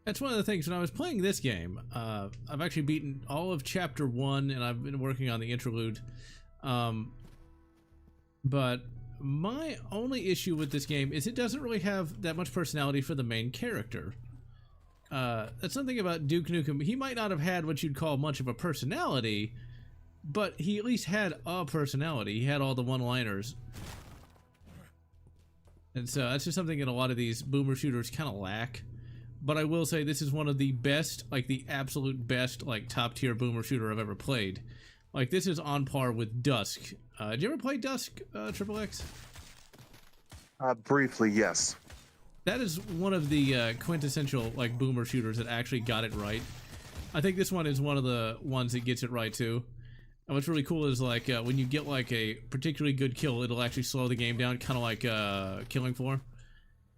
That's one of the things when I was playing this game. I've actually beaten all of Chapter 1, and I've been working on the interlude. But my only issue with this game is it doesn't really have that much personality for the main character. That's something about Duke Nukem. He might not have had what you'd call much of a personality, but he at least had a personality. He had all the one-liners. And so that's just something that a lot of these boomer shooters kind of lack. But I will say this is one of the best, like the absolute best, like top-tier boomer shooter I've ever played. Like, this is on par with Dusk. Did you ever play Dusk, Triple X? Briefly, yes. That is one of the quintessential, like, boomer shooters that actually got it right. I think this one is one of the ones that gets it right, too. And what's really cool is, like, when you get, like, a particularly good kill, it'll actually slow the game down, kind of like Killing Floor.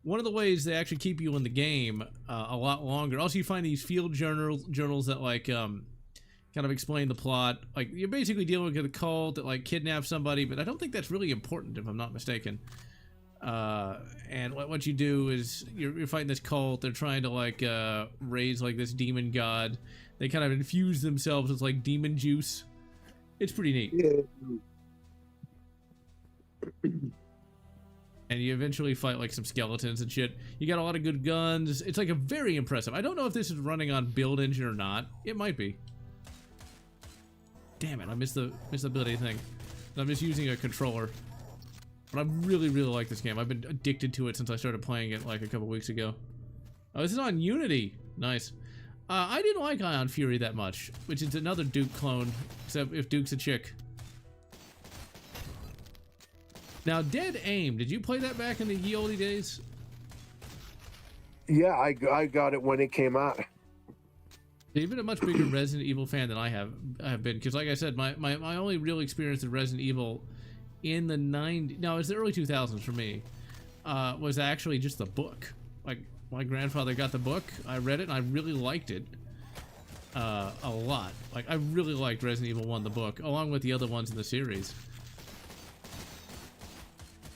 One of the ways they actually keep you in the game a lot longer. Also, you find these field journals that, like, kind of explain the plot. Like, you're basically dealing with a cult that, like, kidnaps somebody, but I don't think that's really important, if I'm not mistaken. And what you do is you're fighting this cult. They're trying to, like, raise, like, this demon god. They kind of infuse themselves with, like, demon juice. It's pretty neat. Yeah. And you eventually fight, like, some skeletons and shit. You got a lot of good guns. It's, like, a very impressive. I don't know if this is running on build engine or not. It might be. Damn it, I missed the ability thing. I'm just using a controller. But I really, really like this game. I've been addicted to it since I started playing it, like, a couple weeks ago. Oh, this is on Unity. Nice. I didn't like Ion Fury that much, which is another Duke clone, except if Duke's a chick. Now, Dead Aim, did you play that back in the ye olde days? Yeah, I got it when it came out. You've been a much bigger Resident Evil fan than I have been, because like I said, my only real experience with Resident Evil in the 90s, no, it was the early 2000s for me, was actually just the book. Like, my grandfather got the book, I read it, and I really liked it a lot. Like, I really liked Resident Evil 1, the book, along with the other ones in the series.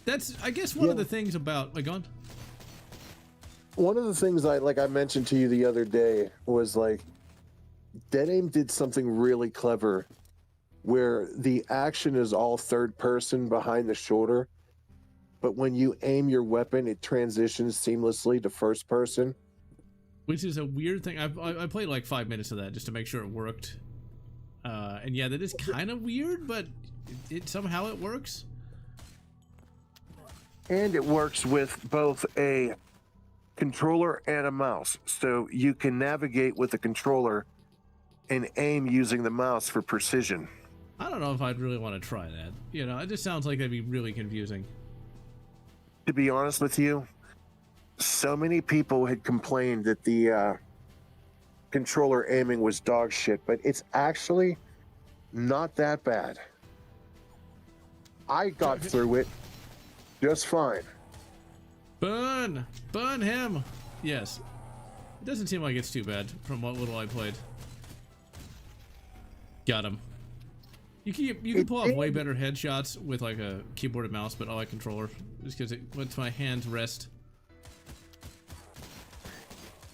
That's, I guess, one of the things about, like, go on. One of the things I mentioned to you the other day was, like, Dead Aim did something really clever where the action is all third person behind the shoulder, but when you aim your weapon, it transitions seamlessly to first person. Which is a weird thing. I played like 5 minutes of that just to make sure it worked. And yeah, that is kind of weird, but somehow it works. And it works with both a controller and a mouse, so you can navigate with the controller and aim using the mouse for precision. I don't know if I'd really want to try that. You know, it just sounds like that'd be really confusing. To be honest with you, so many people had complained that the controller aiming was dog shit, but it's actually not that bad. I got through it just fine. Burn! Burn him! Yes. It doesn't seem like it's too bad from what little I played. Got him. You can pull off way better headshots with like a keyboard and mouse, but I like controller just because it lets my hands rest.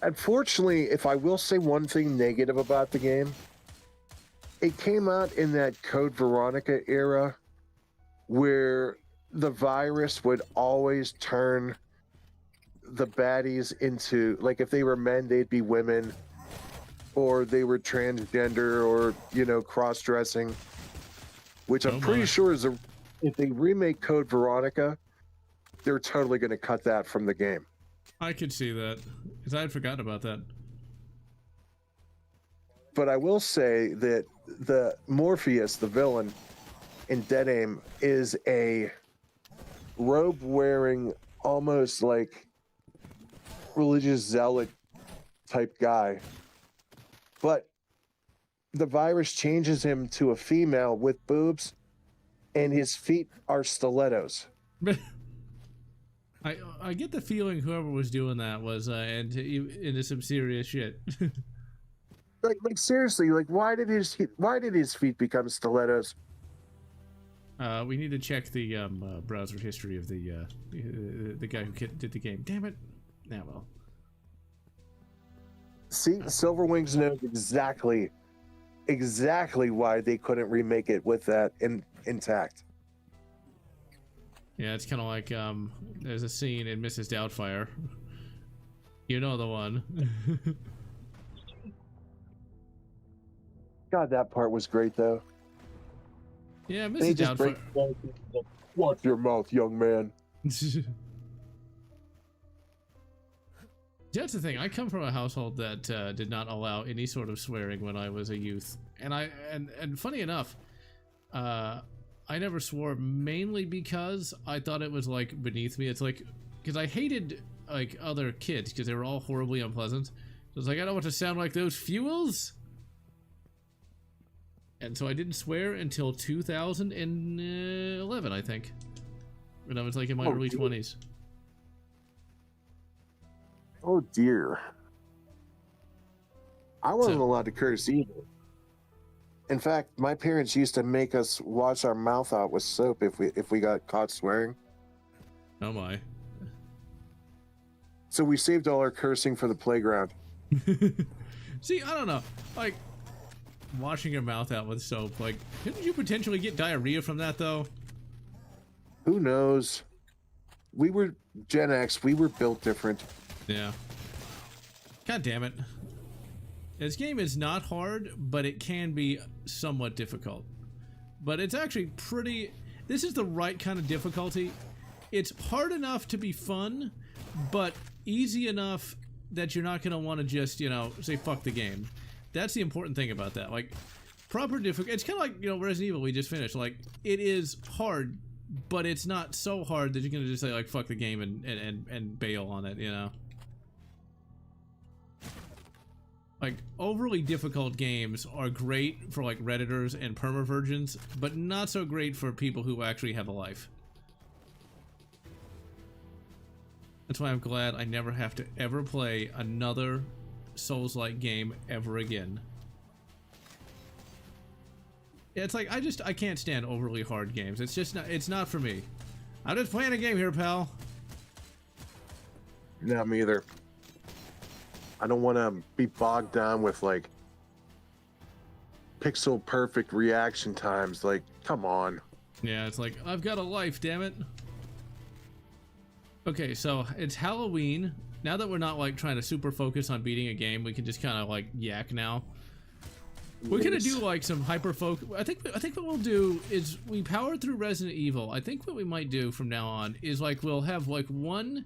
Unfortunately, if I will say one thing negative about the game, it came out in that Code Veronica era where the virus would always turn the baddies into, like, if they were men, they'd be women, or they were transgender, or, you know, cross-dressing, which I'm pretty sure is if they remake Code Veronica, they're totally going to cut that from the game. I could see that, because I had forgotten about that. But I will say that the Morpheus, the villain in Dead Aim, is a robe-wearing, almost like religious zealot type guy. But the virus changes him to a female with boobs, and his feet are stilettos. I get the feeling whoever was doing that was into some serious shit. like seriously, like why did his feet become stilettos? We need to check the browser history of the guy who did the game. Damn it! Now well. See, Silverwings knows exactly why they couldn't remake it with that intact. Yeah, it's kind of like there's a scene in Mrs. Doubtfire. You know the one. God, that part was great though. Yeah, Mrs. Doubtfire. Watch your mouth, young man. That's the thing. I come from a household that did not allow any sort of swearing when I was a youth, and funny enough, I never swore mainly because I thought it was like beneath me. It's like because I hated like other kids because they were all horribly unpleasant. So it's like I don't want to sound like those fuels. And so I didn't swear until 2011, I think, when I was like in my early 20s. Oh dear. I wasn't allowed to curse either. In fact, my parents used to make us wash our mouth out with soap if we got caught swearing. Oh my. So we saved all our cursing for the playground. See, I don't know. Like, washing your mouth out with soap, like, couldn't you potentially get diarrhea from that, though? Who knows? We were Gen X. We were built different. Yeah. God damn it. This game is not hard, but it can be somewhat difficult. But it's actually pretty... This is the right kind of difficulty. It's hard enough to be fun, but easy enough that you're not going to want to just, you know, say fuck the game. That's the important thing about that. Like, proper difficulty... It's kind of like, you know, Resident Evil we just finished. Like, it is hard, but it's not so hard that you're going to just say, like, fuck the game and bail on it, you know? Like, overly difficult games are great for, like, Redditors and permavirgins, but not so great for people who actually have a life. That's why I'm glad I never have to ever play another Souls-like game ever again. Yeah, it's like, I can't stand overly hard games. It's just not, it's not for me. I'm just playing a game here, pal. Not me either. I don't want to be bogged down with like pixel perfect reaction times. Like, come on. Yeah, it's like, I've got a life, damn it. Okay, so it's Halloween. Now that we're not like trying to super focus on beating a game, we can just kind of like yak now. We're gonna do like some hyper focus. I think what we'll do is we power through Resident Evil. I think what we might do from now on is like we'll have like one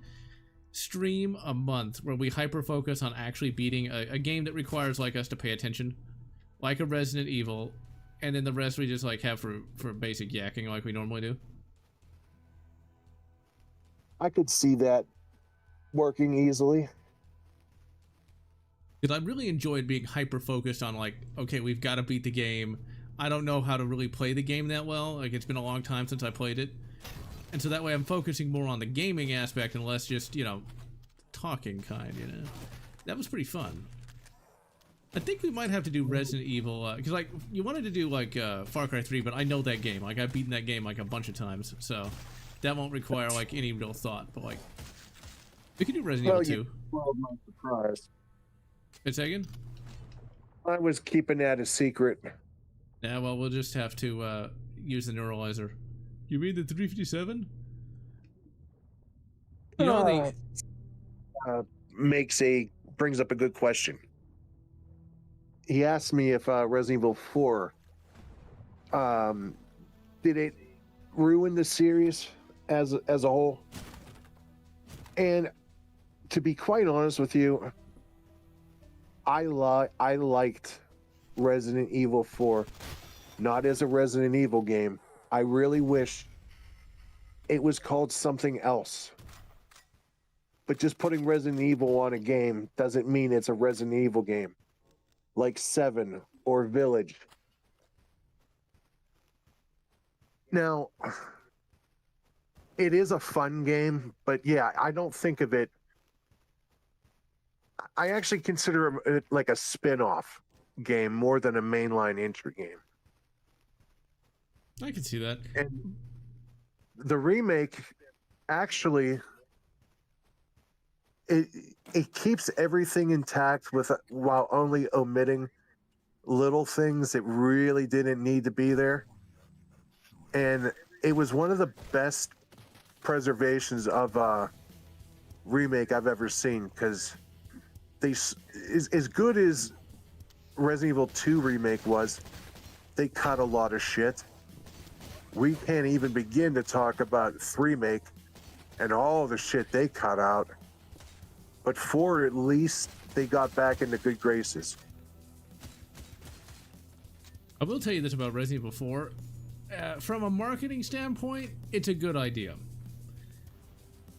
stream a month where we hyper focus on actually beating a game that requires like us to pay attention, like a Resident Evil, and then the rest we just like have for basic yakking like we normally do. I could see that. working easily. Because I really enjoyed being hyper focused on like, okay, we've got to beat the game. I don't know how to really play the game that well. Like, it's been a long time since I played it. And so that way I'm focusing more on the gaming aspect and less just, you know, talking kind, you know. That was pretty fun. I think we might have to do Resident Evil, because like, you wanted to do like Far Cry 3, but I know that game. Like, I've beaten that game like a bunch of times, so that won't require like any real thought. But like, we could do Resident Evil 2. Well, my surprise. Wait a second. I was keeping that a secret. Yeah, well, we'll just have to use the neuralizer. You mean the 357? You know, brings up a good question. He asked me if Resident Evil 4 did it ruin the series as a whole? And to be quite honest with you, I liked Resident Evil 4 not as a Resident Evil game. I really wish it was called something else. But just putting Resident Evil on a game doesn't mean it's a Resident Evil game. Like 7 or Village. Now, it is a fun game, but yeah, I don't think of it. I actually consider it like a spin-off game more than a mainline entry game. I can see that. And the remake actually it keeps everything intact while only omitting little things that really didn't need to be there. And it was one of the best preservations of remake I've ever seen, because as good as Resident Evil 2 remake was, they cut a lot of shit. We can't even begin to talk about 3 remake and all the shit they cut out. But 4, at least, they got back into good graces. I will tell you this about Resident Evil 4. From a marketing standpoint, it's a good idea.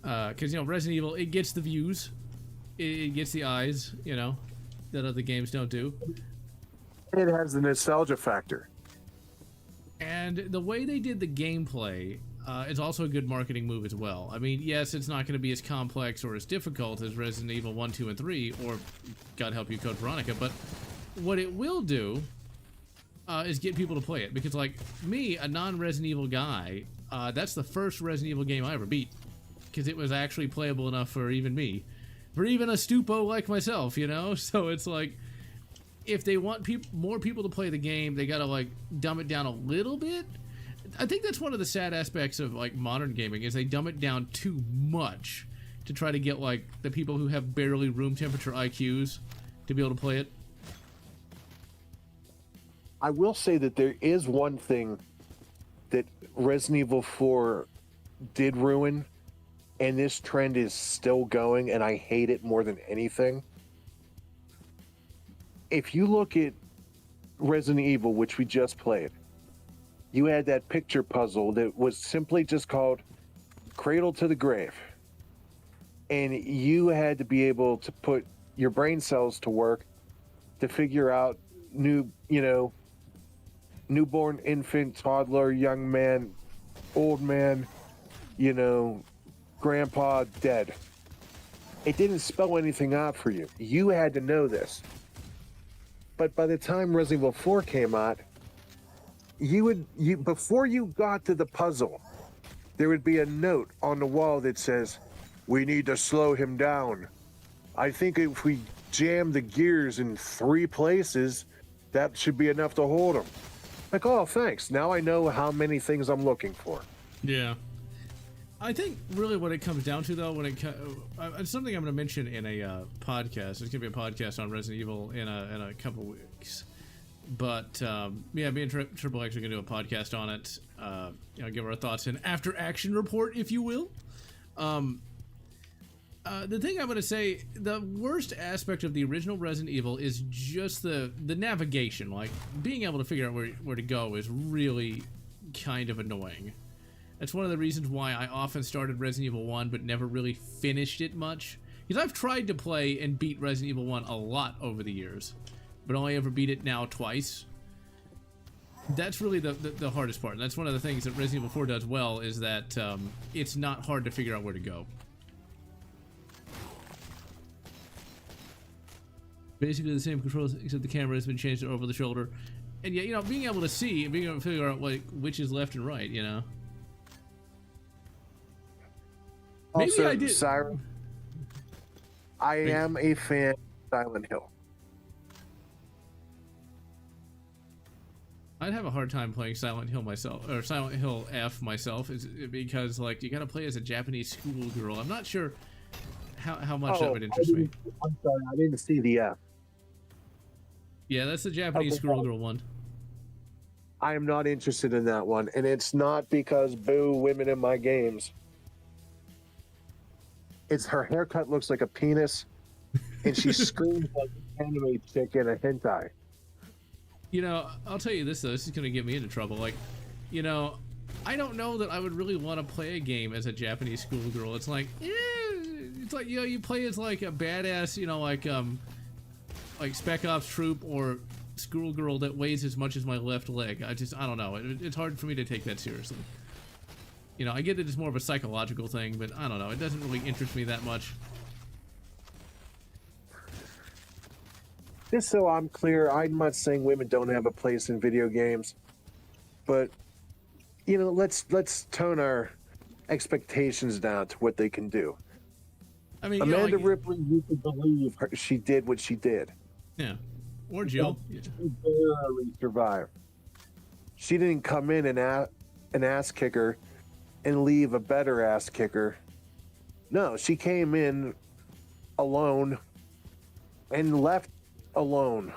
Because, you know, Resident Evil, it gets the views. It gets the eyes, you know, that other games don't do. It has the nostalgia factor. And the way they did the gameplay is also a good marketing move as well. I mean, yes, it's not going to be as complex or as difficult as Resident Evil 1, 2, and 3, or, God help you, Code Veronica, but what it will do is get people to play it. Because, like, me, a non-Resident Evil guy, that's the first Resident Evil game I ever beat. Because it was actually playable enough for even me. For even a stupo like myself, you know? So it's like, if they want more people to play the game, they gotta, like, dumb it down a little bit. I think that's one of the sad aspects of, like, modern gaming, is they dumb it down too much to try to get, like, the people who have barely room temperature IQs to be able to play it. I will say that there is one thing that Resident Evil 4 did ruin, and this trend is still going, and I hate it more than anything. If you look at Resident Evil, which we just played, you had that picture puzzle that was simply just called Cradle to the Grave. And you had to be able to put your brain cells to work to figure out newborn infant, toddler, young man, old man, grandpa, dead. It didn't spell anything out for you. You had to know this. But by the time Resident Evil 4 came out, before you got to the puzzle, there would be a note on the wall that says, "We need to slow him down. I think if we jam the gears in 3 places, that should be enough to hold him." Like, oh, thanks. Now I know how many things I'm looking for. Yeah. I think really what it comes down to, though, it's something I'm going to mention in a podcast. There's going to be a podcast on Resident Evil in a couple weeks. But, yeah, me and Triple X are going to do a podcast on it. Give our thoughts, an after-action report, if you will. The thing I'm going to say, the worst aspect of the original Resident Evil is just the navigation. Like, being able to figure out where to go is really kind of annoying. That's one of the reasons why I often started Resident Evil 1 but never really finished it much. Because I've tried to play and beat Resident Evil 1 a lot over the years, but only ever beat it now twice. That's really the hardest part. And that's one of the things that Resident Evil 4 does well, is that it's not hard to figure out where to go. Basically the same controls, except the camera has been changed to over the shoulder. And yeah, you know, being able to see and being able to figure out like which is left and right, you know. Maybe Also, I did. Siren, I am a fan of Silent Hill. I'd have a hard time playing Silent Hill myself, or Silent Hill F myself, because like you gotta play as a Japanese schoolgirl. I'm not sure how much that would interest me. I'm sorry, I didn't see the F. Yeah, that's the Japanese schoolgirl one. I am not interested in that one, and it's not because boo women in my games. It's her haircut looks like a penis, and she screams like an anime chick in a hentai. You know, I'll tell you this though, this is gonna get me into trouble. Like, you know, I don't know that I would really want to play a game as a Japanese schoolgirl. It's like, it's like, you know, you play as like a badass, you know, like Spec Ops troop or schoolgirl that weighs as much as my left leg. I don't know. It's hard for me to take that seriously. You know, I get it as more of a psychological thing, but I don't know. It doesn't really interest me that much. Just so I'm clear, I'm not saying women don't have a place in video games, but you know, let's tone our expectations down to what they can do. I mean, Amanda you know, like, Ripley, you could believe she did what she did. yeah, or Jill. She barely survived. She didn't come in an ass kicker and leave a better ass kicker. No, she came in alone and left alone.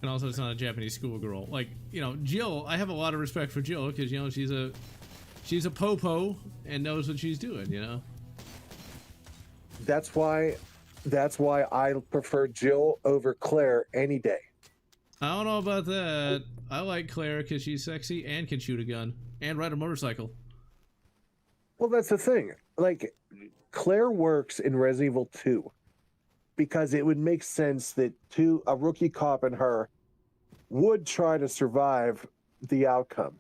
And also, it's not a Japanese schoolgirl. Like, you know, Jill, I have a lot of respect for Jill because, you know, she's a popo and knows what she's doing, you know. That's why I prefer Jill over Claire any day. I don't know about that. I like Claire because she's sexy and can shoot a gun and ride a motorcycle. Well, that's the thing. Like, Claire works in Resident Evil 2 because it would make sense that a rookie cop and her would try to survive the outcome.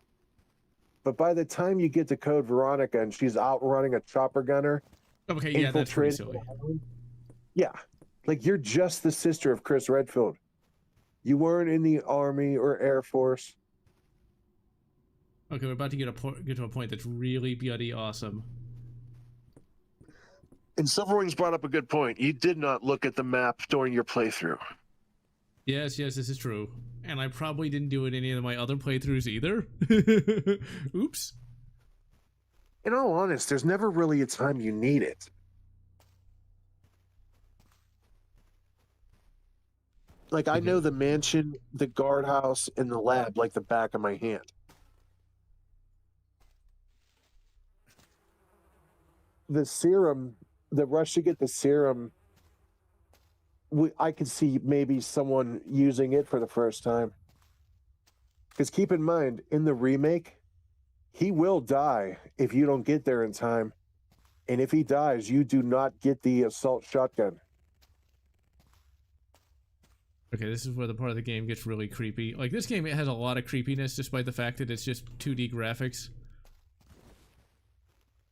But by the time you get to Code Veronica and she's outrunning a chopper gunner, Okay, yeah, that's pretty silly. Yeah, like you're just the sister of Chris Redfield. You weren't in the Army or Air Force. Okay, we're about to get to a point that's really bloody awesome. And Silverwings brought up a good point. You did not look at the map during your playthrough. Yes, this is true. And I probably didn't do it in any of my other playthroughs either. Oops. In all honesty, there's never really a time you need it. Like, I know the mansion, the guardhouse, and the lab like the back of my hand. The serum, the rush to get the serum, I could see maybe someone using it for the first time. Because keep in mind, in the remake, he will die if you don't get there in time. And if he dies, you do not get the assault shotgun. Okay, this is where the part of the game gets really creepy. Like, this game, it has a lot of creepiness despite the fact that it's just 2D graphics.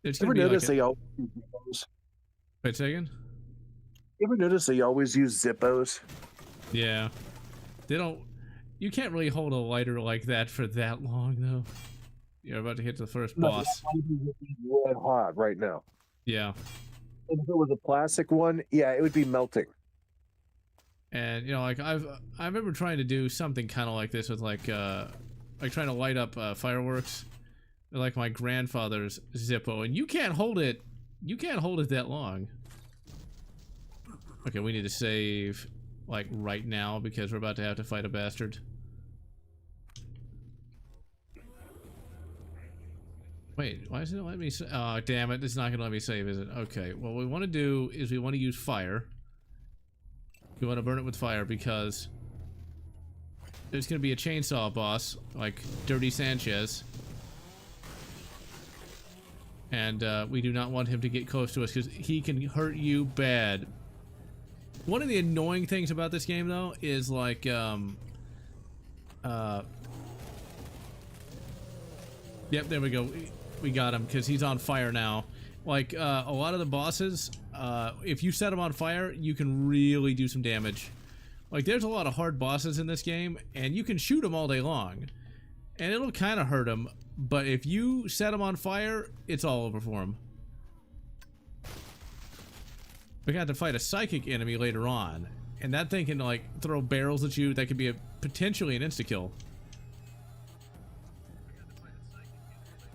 It's gonna Ever be notice like they always use Zippos? Wait a second. You ever notice they always use Zippos? Yeah. They don't... You can't really hold a lighter like that for that long, though. You're about to hit the first boss. Red hot right now. Yeah. And if it was a plastic one, yeah, it would be melting. And, you know, like, I remember trying to do something kind of like this with, like trying to light up fireworks. Like my grandfather's Zippo, and you can't hold it that long. Okay, we need to save like right now because we're about to have to fight a bastard. Wait, why isn't it letting me oh damn it, it's not gonna let me save, is it? Okay, what we want to do is we want to use fire. We want to burn it with fire because There's gonna be a chainsaw boss, like Dirty Sanchez. And we do not want him to get close to us because he can hurt you bad. One of the annoying things about this game, though, is like, yep, there we go. We got him because he's on fire now. Like, a lot of the bosses, if you set them on fire, you can really do some damage. Like, there's a lot of hard bosses in this game, and you can shoot them all day long. And it'll kind of hurt them, but if you set them on fire, it's all over for them. We got to fight a psychic enemy later on, and that thing can, like, throw barrels at you. That could be potentially an insta-kill.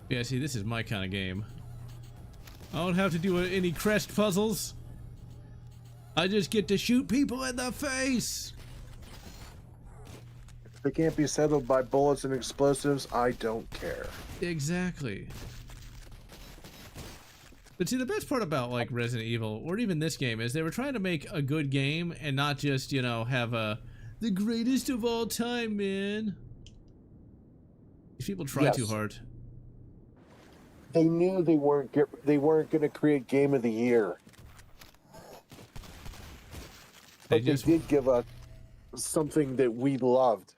Yeah, see, this is my kind of game. I don't have to do any crest puzzles. I just get to shoot people in the face. If they can't be settled by bullets and explosives, I don't care. Exactly. But see, the best part about, like, Resident Evil, or even this game, is they were trying to make a good game and not just, you know, have the greatest of all time, man. These people try too hard. They knew they weren't going to create Game of the Year. But they did give us something that we loved.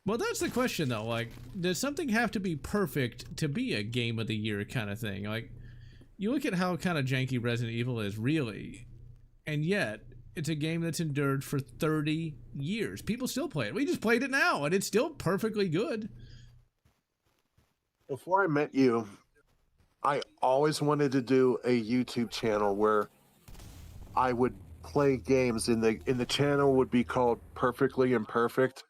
Well, that's the question, though. Like, does something have to be perfect to be a Game of the Year kind of thing? Like, you look at how kind of janky Resident Evil is, really, and yet it's a game that's endured for 30 years. People still play it. We just played it now, and it's still perfectly good. Before I met you, I always wanted to do a YouTube channel where I would play games, and the channel would be called Perfectly Imperfect.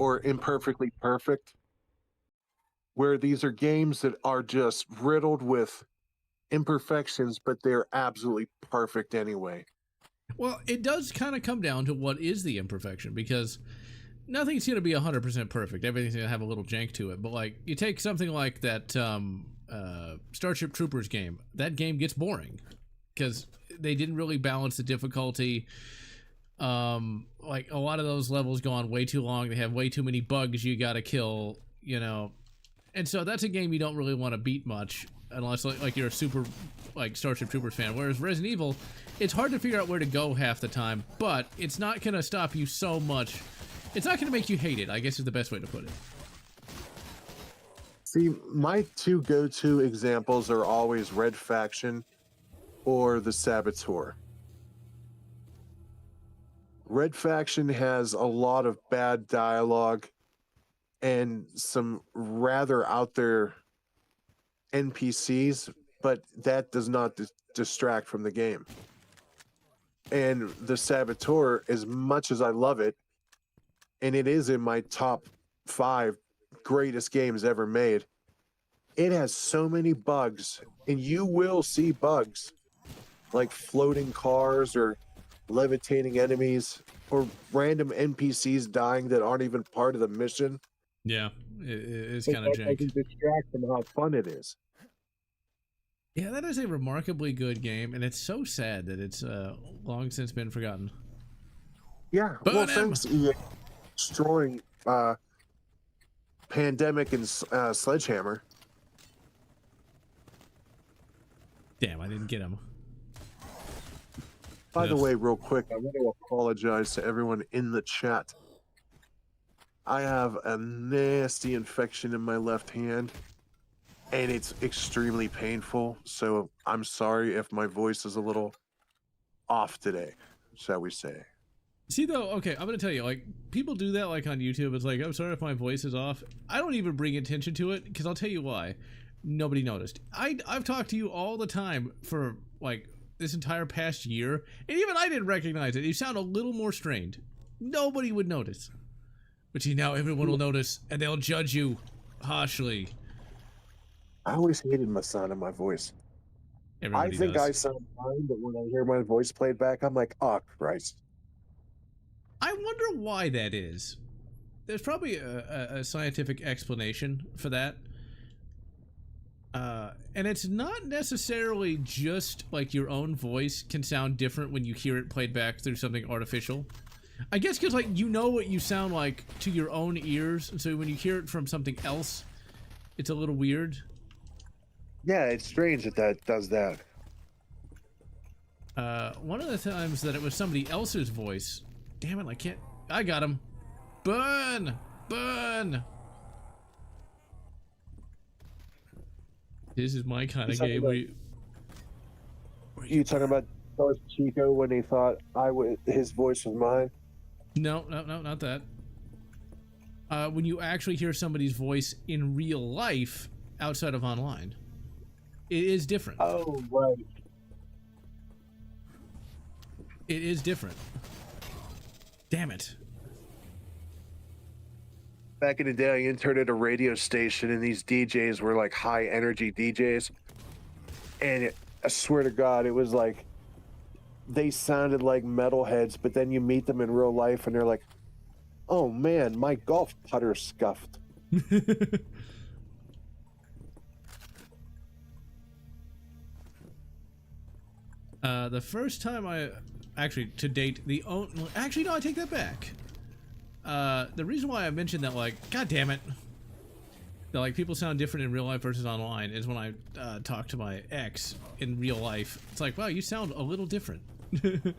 Or Imperfectly Perfect, where these are games that are just riddled with imperfections, but they're absolutely perfect anyway. Well, it does kind of come down to what is the imperfection, because nothing's going to be 100% perfect. Everything's going to have a little jank to it. But, like, you take something like that Starship Troopers game. That game gets boring because they didn't really balance the difficulty. Like, a lot of those levels go on way too long. They have way too many bugs you gotta kill, you know. And so that's a game you don't really want to beat much unless, like you're a super, like, Starship Troopers fan. Whereas Resident Evil, it's hard to figure out where to go half the time, but it's not gonna stop you so much. It's not gonna make you hate it, I guess is the best way to put it. See, my two go-to examples are always Red Faction or The Saboteur. Red Faction has a lot of bad dialogue and some rather out there NPCs, but that does not distract from the game. And The Saboteur, as much as I love it, and it is in my top 5 greatest games ever made, it has so many bugs, and you will see bugs like floating cars or levitating enemies or random NPCs dying that aren't even part of the mission. Yeah, it's kind of jank. I can distract from how fun it is. Yeah, that is a remarkably good game, and it's so sad that it's long since been forgotten. Yeah, well, thanks EA destroying Pandemic and Sledgehammer. Damn, I didn't get him. By the way, real quick, I want to apologize to everyone in the chat. I have a nasty infection in my left hand, and it's extremely painful, so I'm sorry if my voice is a little off today, shall we say. See, though, okay, I'm going to tell you, like, people do that, like, on YouTube. It's like, I'm sorry if my voice is off. I don't even bring attention to it, because I'll tell you why. Nobody noticed. I've talked to you all the time for, like, this entire past year, and even I didn't recognize it. You sound a little more strained. Nobody would notice. But see, now everyone will notice, and they'll judge you harshly. I always hated my sound of my voice. Everybody I think does. I sound fine, but when I hear my voice played back, I'm like, oh, Christ. I wonder why that is. There's probably a scientific explanation for that. And it's not necessarily just like your own voice can sound different when you hear it played back through something artificial. I guess because, like, you know what you sound like to your own ears, and so when you hear it from something else, it's a little weird. Yeah, it's strange that that does that. One of the times that it was somebody else's voice. Damn it, I can't. I got him. Burn! Burn! This is my kind of game where You talking about Darth Chico when he thought his voice was mine? No, not that. When you actually hear somebody's voice in real life outside of online, it is different. Oh, right. It is different. Damn it. Back in the day, I interned at a radio station, and these DJs were like high energy DJs. And I swear to God, it was like they sounded like metalheads, but then you meet them in real life, and they're like, "Oh man, my golf putter scuffed." The first time to date, actually, no, I take that back. The reason why I mentioned that, like, god damn it, that, like, people sound different in real life versus online is when I talk to my ex in real life. It's like, wow, you sound a little different. And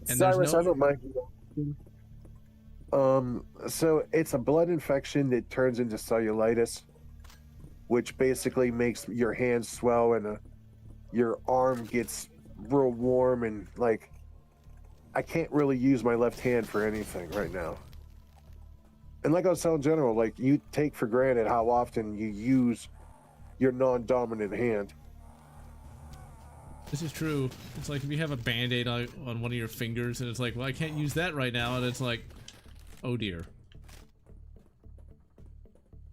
Cyrus, Cyrus, I don't mind. So it's a blood infection that turns into cellulitis, which basically makes your hands swell and your arm gets real warm, and like I can't really use my left hand for anything right now. And like I was telling General, like you take for granted how often you use your non-dominant hand. This is true. It's like if you have a band-aid on one of your fingers and it's like, well, I can't use that right now, and it's like, oh dear.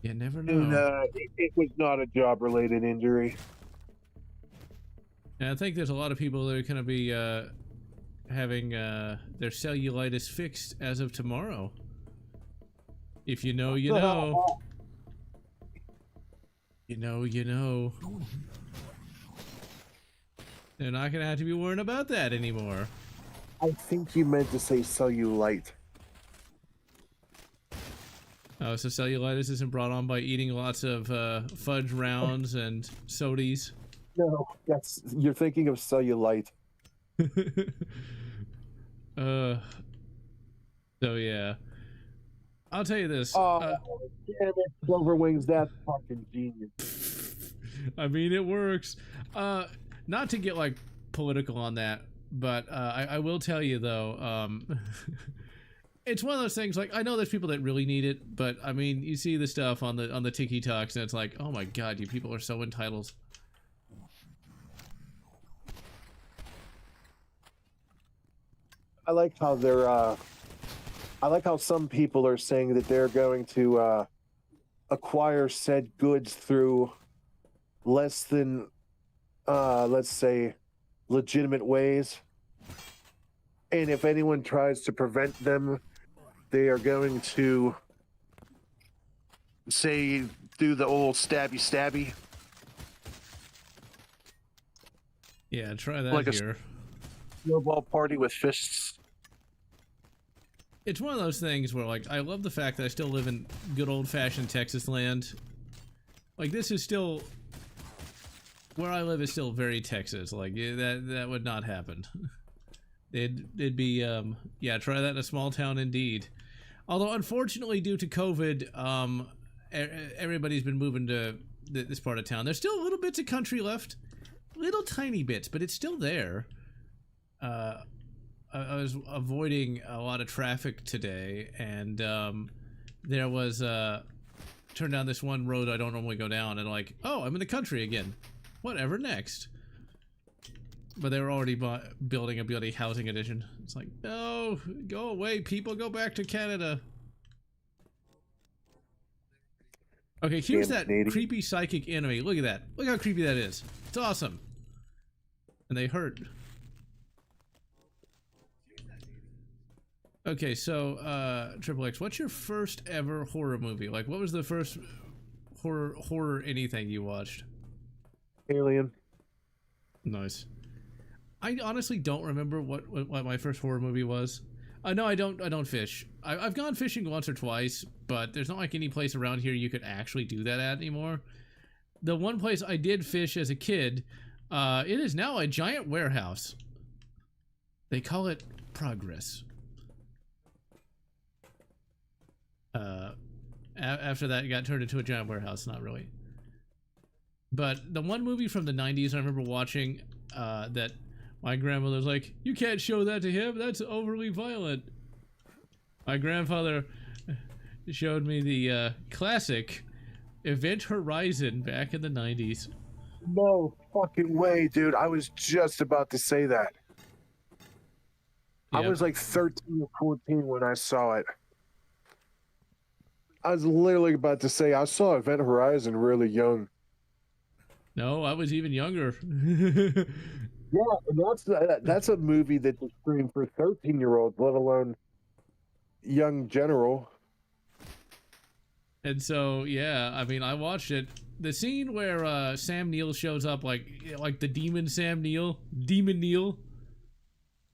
You never know. And it was not a job-related injury. And I think there's a lot of people that are going to be having their cellulitis fixed as of tomorrow. If you know, you know. You know, you know. They're not going to have to be worrying about that anymore. I think you meant to say cellulite. Oh, so cellulitis isn't brought on by eating lots of fudge rounds and sodies? No, you're thinking of cellulite. So yeah. I'll tell you this. Oh, damn it, Silverwings, that's fucking genius. I mean, it works. Not to get like political on that, but I will tell you though, it's one of those things. Like I know there's people that really need it, but I mean, you see the stuff on the TikToks, and it's like, oh my god, you people are so entitled. I like how I like how some people are saying that they're going to acquire said goods through less than, let's say, legitimate ways. And if anyone tries to prevent them, they are going to, say, do the old stabby. Yeah, try that Like here. A snowball party with fists. It's one of those things where, like, I love the fact that I still live in good old-fashioned Texas land. Like, this is still... Where I live is still very Texas. Like, that would not happen. It'd be, yeah, try that in a small town indeed. Although, unfortunately, due to COVID, everybody's been moving to this part of town. There's still little bits of country left. Little tiny bits, but it's still there. I was avoiding a lot of traffic today, and there was turned down this one road I don't normally go down, and like, oh, I'm in the country again. Whatever next. But they were already building a bloody housing addition. It's like, no, go away, people, go back to Canada. Okay, here's that creepy psychic enemy. Look at that. Look how creepy that is. It's awesome. And they hurt. Okay, so Triple X, what's your first ever horror movie? Like, what was the first horror anything you watched? Alien. Nice. I honestly don't remember what my first horror movie was. No, I don't fish. I've gone fishing once or twice, but there's not like any place around here you could actually do that at anymore. The one place I did fish as a kid, it is now a giant warehouse. They call it Progress. After that, it got turned into a giant warehouse. Not really. But the one movie from the 90s I remember watching, that my grandmother was like, "You can't show that to him. That's overly violent." My grandfather showed me the classic Event Horizon back in the 90s. No fucking way, dude. I was just about to say that. I Yep. was like 13 or 14 when I saw it. I was literally about to say I saw Event Horizon really young. No, I was even younger. Yeah, and that's a movie that's a screen for 13-year-olds, let alone young general. And so, yeah, I mean, I watched it. The scene where Sam Neill shows up, like the demon Sam Neill, Demon Neill.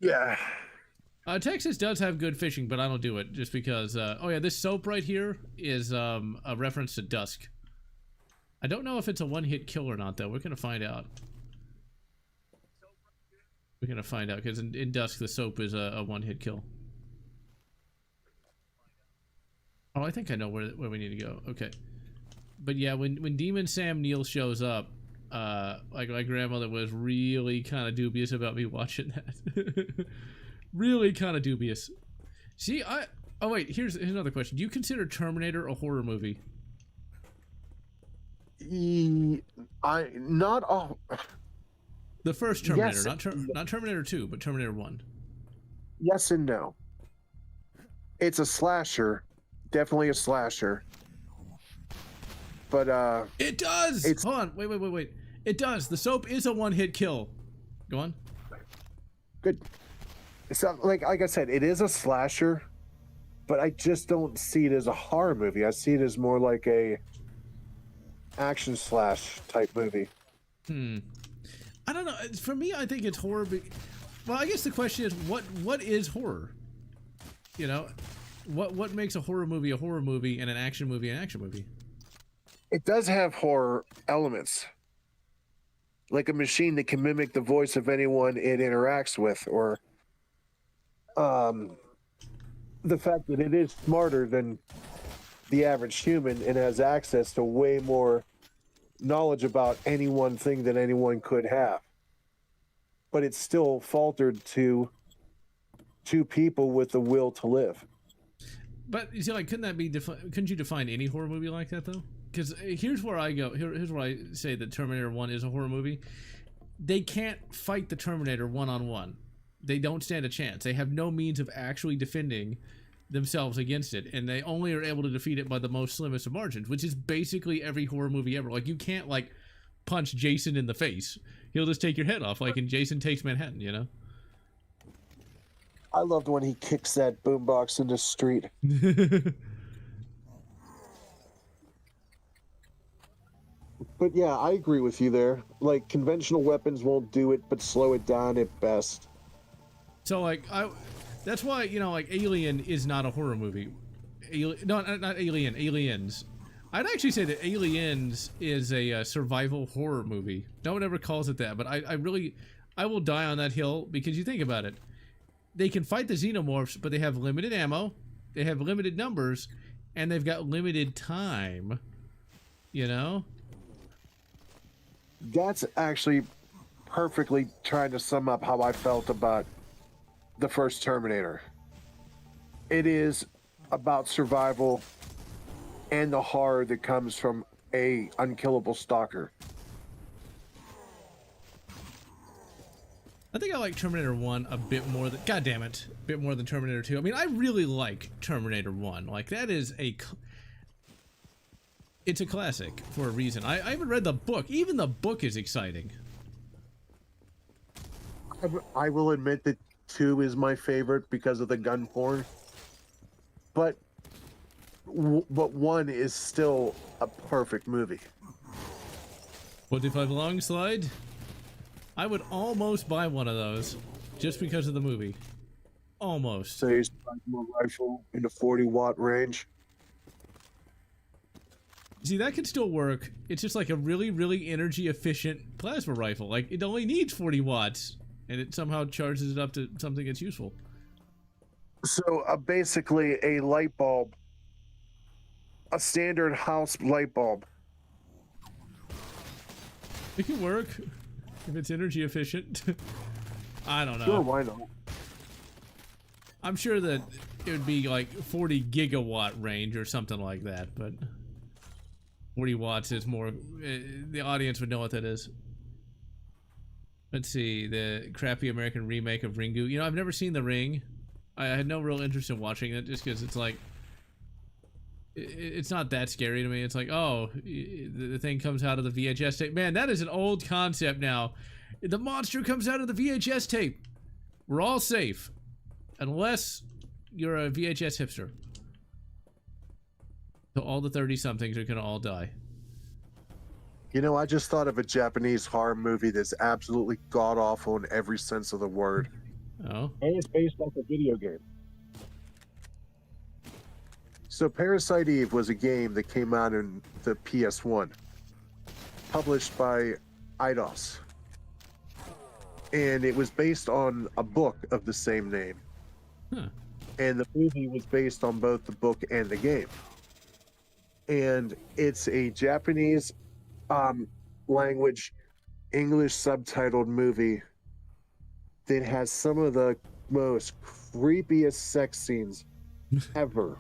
Yeah. Texas does have good fishing, but I don't do it just because. Oh yeah, this soap right here is a reference to Dusk. I don't know if it's a one-hit kill or not, though. We're gonna find out. We're gonna find out because in Dusk the soap is a one-hit kill. Oh, I think I know where we need to go. Okay, but yeah, when Demon Sam Neill shows up, like my grandmother was really kind of dubious about me watching that. Really kind of dubious. See, oh wait, here's another question. Do you consider Terminator a horror movie? Not all. The first Terminator, Yes. not Terminator 2, but Terminator 1. Yes and no. It's a slasher, definitely a slasher. But It does. It's- Hold on, wait. It does. The soap is a one-hit kill. Go on. good. It's not, like I said, it is a slasher, but I just don't see it as a horror movie. I see it as more like a action slash type movie. I don't know. For me, I think it's horror. Well, I guess the question is, what is horror? You know, what makes a horror movie and an action movie an action movie? It does have horror elements, like a machine that can mimic the voice of anyone it interacts with, or the fact that it is smarter than the average human and has access to way more knowledge about any one thing than anyone could have. But it's still faltered to two people with the will to live. But you see, like, couldn't you define any horror movie like that though? Because here's where I go. Here's where I say that Terminator 1 is a horror movie. They can't fight the Terminator one-on-one. They don't stand a chance. They have no means of actually defending themselves against it, and they only are able to defeat it by the most slimmest of margins, which is basically every horror movie ever. Like, you can't, like, punch Jason in the face. He'll just take your head off, like in Jason Takes Manhattan, you know? I loved when he kicks that boombox in the street. But yeah, I agree with you there. Like, conventional weapons won't do it, but slow it down at best. So, like, that's why, you know, like, Alien is not a horror movie. No, not Alien, Aliens. I'd actually say that Aliens is a survival horror movie. No one ever calls it that, but I will die on that hill, because you think about it. They can fight the xenomorphs, but they have limited ammo, they have limited numbers, and they've got limited time. You know? That's actually perfectly trying to sum up how I felt about the first Terminator. It is about survival and the horror that comes from a unkillable stalker. I think I like Terminator 1 a bit more than, God damn it, a bit more than Terminator 2. I mean, I really like Terminator 1. Like, that is it's a classic for a reason. I haven't read the book. Even the book is exciting. I will admit that 2 is my favorite because of the gun porn. But 1 is still a perfect movie. 45 long slide. I would almost buy one of those just because of the movie. Almost. So he's a rifle in the 40-watt range. See, that could still work. It's just like a really, really energy efficient plasma rifle. Like, it only needs 40 watts, and it somehow charges it up to something that's useful. So basically a light bulb, a standard house light bulb. It could work if it's energy efficient. I don't know. Sure, why not? I'm sure that it would be like 40 gigawatt range or something like that, but 40 watts is more, the audience would know what that is. Let's see, the crappy American remake of Ringu. You know, I've never seen The Ring. I had no real interest in watching it just because it's like, it's not that scary to me. It's like, oh, the thing comes out of the VHS tape. Man, that is an old concept now. The monster comes out of the VHS tape. We're all safe. Unless you're a VHS hipster. So all the 30-somethings are gonna all die. You know, I just thought of a Japanese horror movie that's absolutely god-awful in every sense of the word. Oh? And it's based off a video game. So Parasite Eve was a game that came out in the PS1, published by Eidos. And it was based on a book of the same name. Huh. And the movie was based on both the book and the game. And it's a Japanese language, English subtitled movie that has some of the most creepiest sex scenes ever.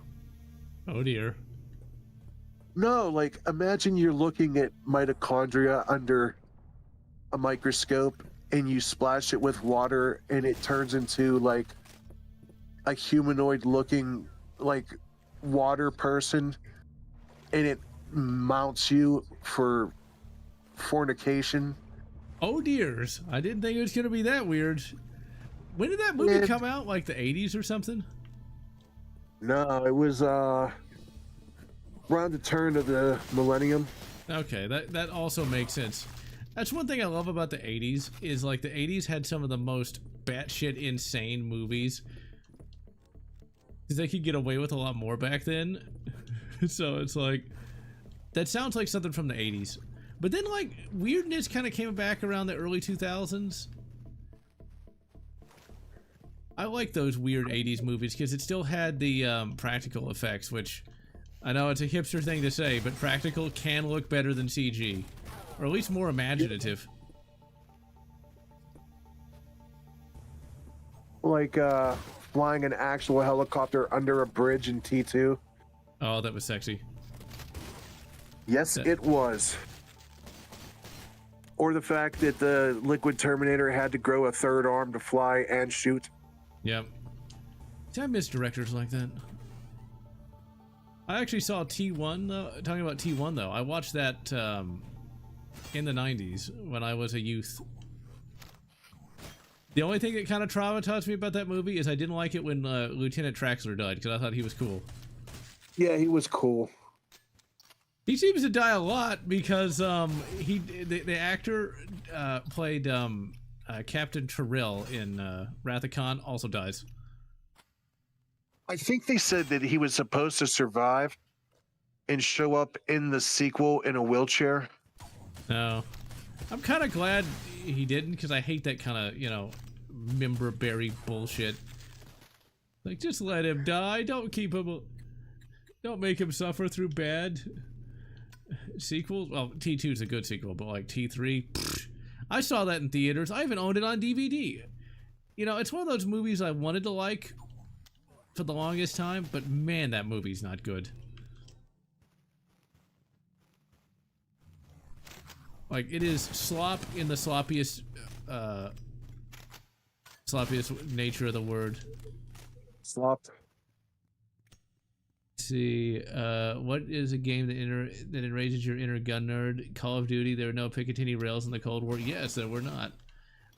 Oh dear. No, like imagine you're looking at mitochondria under a microscope and you splash it with water and it turns into like a humanoid looking like water person and it mounts you for fornication. Oh dears. I didn't think it was gonna be that weird. When did that movie come out? Like the 80s or something? No, it was around the turn of the millennium. Okay, that also makes sense. That's one thing I love about the 80s, is like the 80s had some of the most batshit insane movies. Because they could get away with a lot more back then. So it's like, that sounds like something from the 80s. But then like, weirdness kind of came back around the early 2000s. I like those weird 80s movies because it still had the practical effects, which I know it's a hipster thing to say, but practical can look better than CG. Or at least more imaginative. Like flying an actual helicopter under a bridge in T2. Oh, that was sexy. Yes, it was. Or the fact that the Liquid Terminator had to grow a third arm to fly and shoot. Yep. See, I miss directors like that. I actually saw T1 though. Talking about T1 though, I watched that in the 90s when I was a youth. The only thing that kind of traumatized me about that movie is I didn't like it when Lieutenant Traxler died because I thought he was cool. Yeah, he was cool. He seems to die a lot because the actor played Captain Terrell in Wrath of Khan also dies. I think they said that he was supposed to survive and show up in the sequel in a wheelchair. No. I'm kind of glad he didn't because I hate that kind of, you know, member berry bullshit. Like, just let him die. Don't keep him... Don't make him suffer through bad sequels. Well, T2 is a good sequel, but like T3... Pfft. I saw that in theaters. I even owned it on DVD. You know, it's one of those movies I wanted to like for the longest time, but man, that movie's not good. Like, it is slop in the sloppiest nature of the word. Slopped. Let's see, what is a game that enrages your inner gun nerd? Call of Duty. There were no Picatinny rails in the Cold War. Yes, there were not.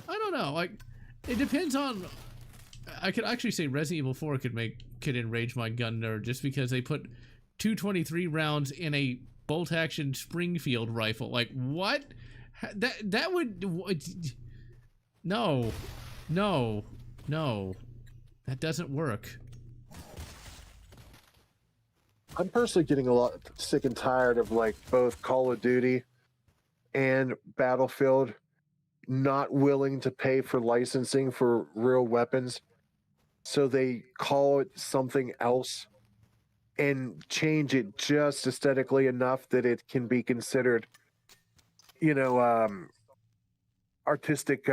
I don't know. Like, it depends on. I could actually say Resident Evil 4 could enrage my gun nerd just because they put 223 rounds in a bolt action Springfield rifle. Like, what? That would. No. No. No. That doesn't work. I'm personally getting a lot sick and tired of like both Call of Duty and Battlefield not willing to pay for licensing for real weapons. So they call it something else and change it just aesthetically enough that it can be considered, artistic.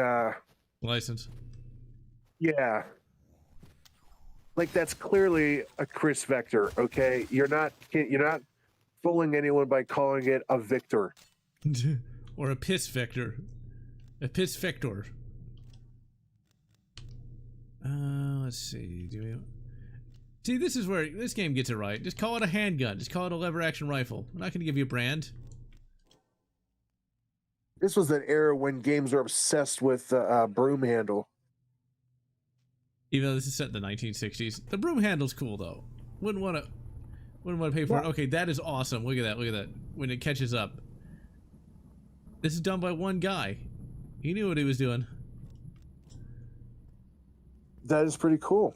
License. Yeah. Like that's clearly a Chris Vector, okay? You're not fooling anyone by calling it a Victor. Or a piss vector. A piss vector. Let's see. See, this is where this game gets it right. Just call it a handgun. Just call it a lever action rifle. I'm not going to give you a brand. This was an era when games were obsessed with broom handle. Even though this is set in the 1960s, the broom handle's cool though. Wouldn't want to pay for it. Okay, that is awesome. Look at that. Look at that. When it catches up. This is done by one guy. He knew what he was doing. That is pretty cool.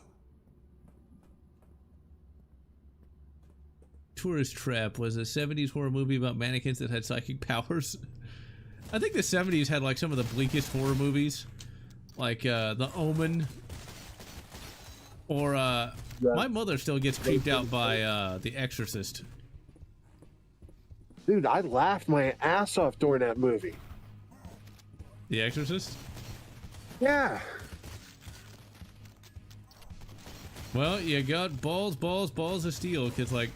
Tourist Trap was a 70s horror movie about mannequins that had psychic powers. I think the 70s had like some of the bleakest horror movies. Like The Omen. Or my mother still gets creeped out by The Exorcist. Dude, I laughed my ass off during that movie. The Exorcist? Yeah. Well, you got balls of steel, because, like,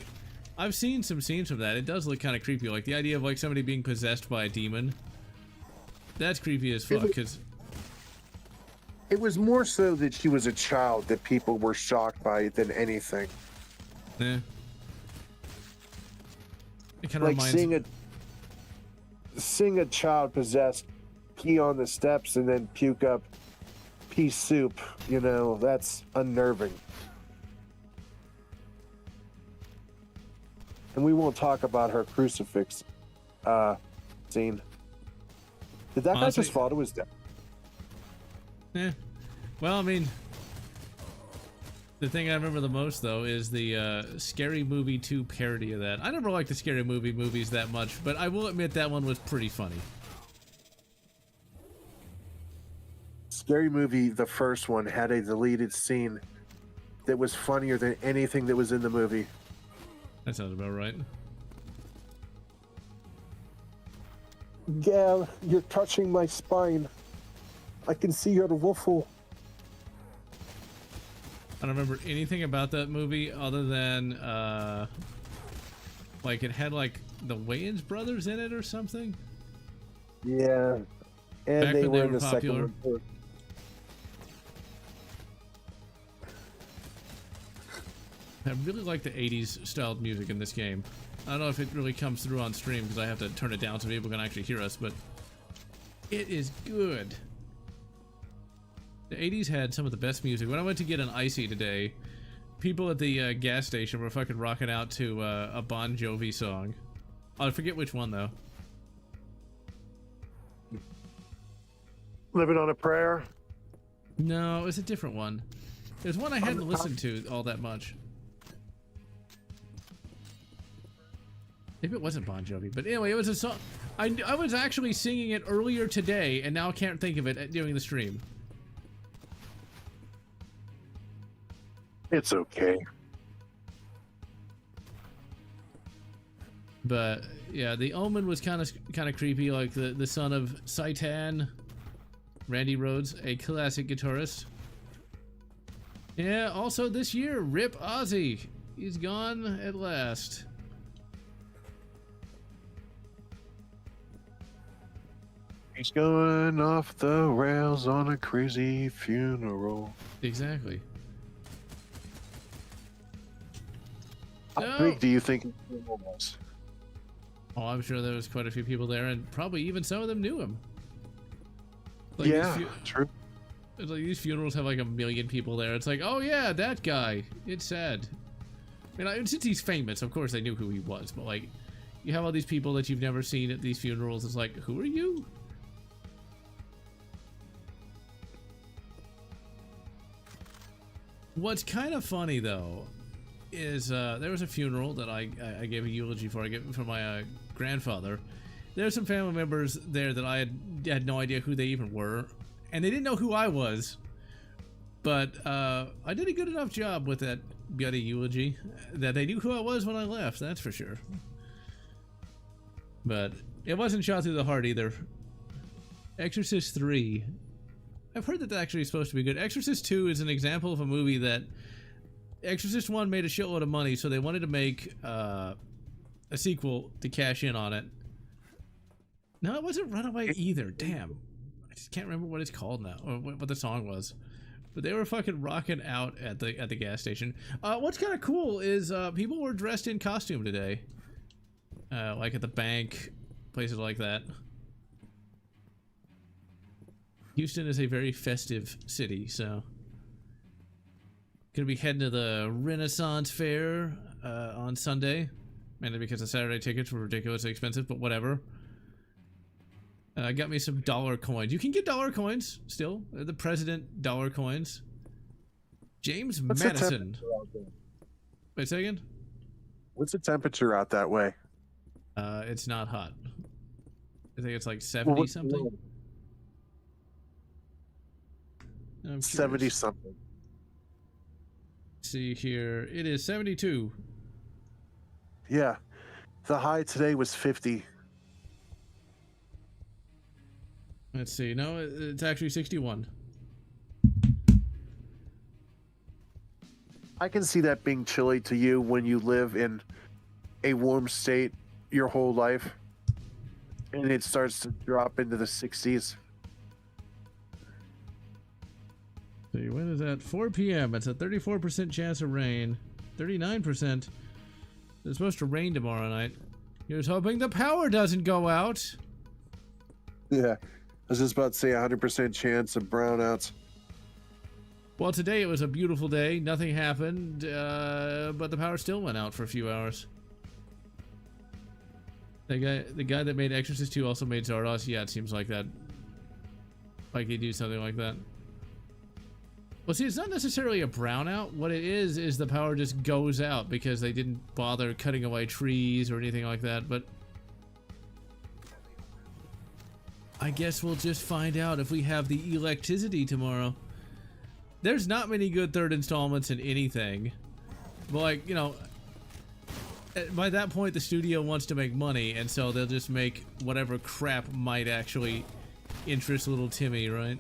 I've seen some scenes from that. It does look kind of creepy. Like, the idea of, like, somebody being possessed by a demon. That's creepy as fuck, because... It was more so that she was a child that people were shocked by than anything. Yeah. It kind of Like reminds... seeing a child possessed pee on the steps and then puke up pea soup, that's unnerving. And we won't talk about her crucifix scene. Did that guy just fall to his death? Yeah. Well, I mean, the thing I remember the most, though, is the Scary Movie 2 parody of that. I never liked the Scary Movie movies that much, but I will admit that one was pretty funny. Scary Movie, the first one, had a deleted scene that was funnier than anything that was in the movie. That sounds about right. Gal, you're touching my spine. I can see your waffle. I don't remember anything about that movie other than, like, it had, like, the Wayans brothers in it or something? Yeah. And Back they when were they in were the popular. second one. I really like the 80s styled music in this game. I don't know if it really comes through on stream because I have to turn it down so people can actually hear us, but it is good. The 80s had some of the best music. When I went to get an icy today, people at the gas station were fucking rocking out to a Bon Jovi song. I forget which one though. Living on a Prayer. No, it was a different one. There's one I hadn't listened to all that much. Maybe it wasn't Bon Jovi, but anyway, it was a song. I was actually singing it earlier today, and now I can't think of it during the stream. It's okay. But yeah, the Omen was kind of creepy, like the son of Saitan, Randy Rhoads, a classic guitarist. Yeah, also this year, Rip Ozzy. He's gone at last. He's going off the rails on a crazy funeral. Exactly. How big do you think his funeral was? Oh, I'm sure there was quite a few people there, and probably even some of them knew him. Like Yeah, true. It's like these funerals have like 1 million people there. It's like, oh yeah, that guy. It's sad. I mean, since he's famous, of course they knew who he was. But like, you have all these people that you've never seen at these funerals. It's like, who are you? What's kind of funny though is there was a funeral that I gave a eulogy for. I gave it for my grandfather. There's some family members there that I had no idea who they even were, and they didn't know who I was. But I did a good enough job with that gutty eulogy that they knew who I was when I left. That's for sure. But it wasn't shot through the heart either. Exorcist 3. I've heard that that's actually supposed to be good. Exorcist 2 is an example of a movie that Exorcist 1 made a shitload of money, so they wanted to make a sequel to cash in on it. No, it wasn't Runaway either. Damn. I just can't remember what it's called now, or what the song was. But they were fucking rocking out at the gas station. What's kind of cool is people were dressed in costume today. Like at the bank, places like that. Houston is a very festive city, so gonna be heading to the Renaissance Fair on Sunday, mainly because the Saturday tickets were ridiculously expensive, but whatever. I got me some dollar coins. You can get dollar coins still. They're the president dollar coins. James Madison. Wait a second. What's the temperature out that way? It's not hot. I think it's like 70 something. 70 something. See here, it is 72. Yeah, the high today was 50. Let's see. No, it's actually 61. I can see that being chilly to you when you live in a warm state your whole life, and it starts to drop into the 60s. See, when is that? 4 p.m. It's a 34% chance of rain. 39%. It's supposed to rain tomorrow night. Here's hoping the power doesn't go out. Yeah, I was just about to say 100% chance of brownouts. Well, today it was a beautiful day. Nothing happened, but the power still went out for a few hours. The guy that made Exorcist 2 also made Zardos. Yeah, it seems like that. Like he'd do something like that. Well, see, it's not necessarily a brownout. What it is the power just goes out because they didn't bother cutting away trees or anything like that, but I guess we'll just find out if we have the electricity tomorrow. There's not many good third installments in anything. But, like, you know, by that point the studio wants to make money, and so they'll just make whatever crap might actually interest little Timmy, right?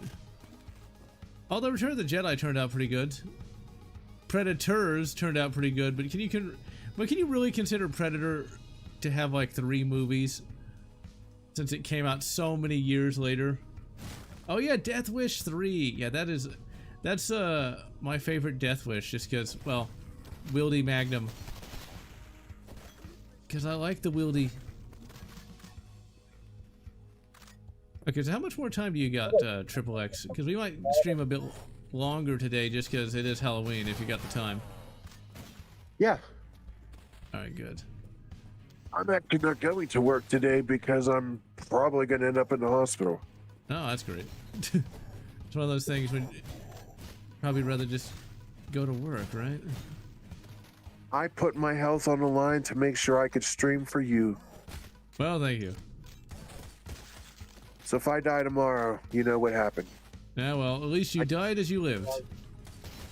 Although Return of the Jedi turned out pretty good. Predators turned out pretty good, but can you really consider Predator to have like 3 movies since it came out so many years later? Oh yeah, Death Wish 3. Yeah, that's my favorite Death Wish, just because, well, Wieldy Magnum. Because I like the Wieldy. Okay, so how much more time do you got, Triple X? Because we might stream a bit longer today just because it is Halloween, if you got the time. Yeah. Alright, good. I'm actually not going to work today because I'm probably going to end up in the hospital. Oh, that's great. It's one of those things when you'd probably rather just go to work, right? I put my health on the line to make sure I could stream for you. Well, thank you. So if I die tomorrow, you know what happened. Yeah, well, at least you died as you lived.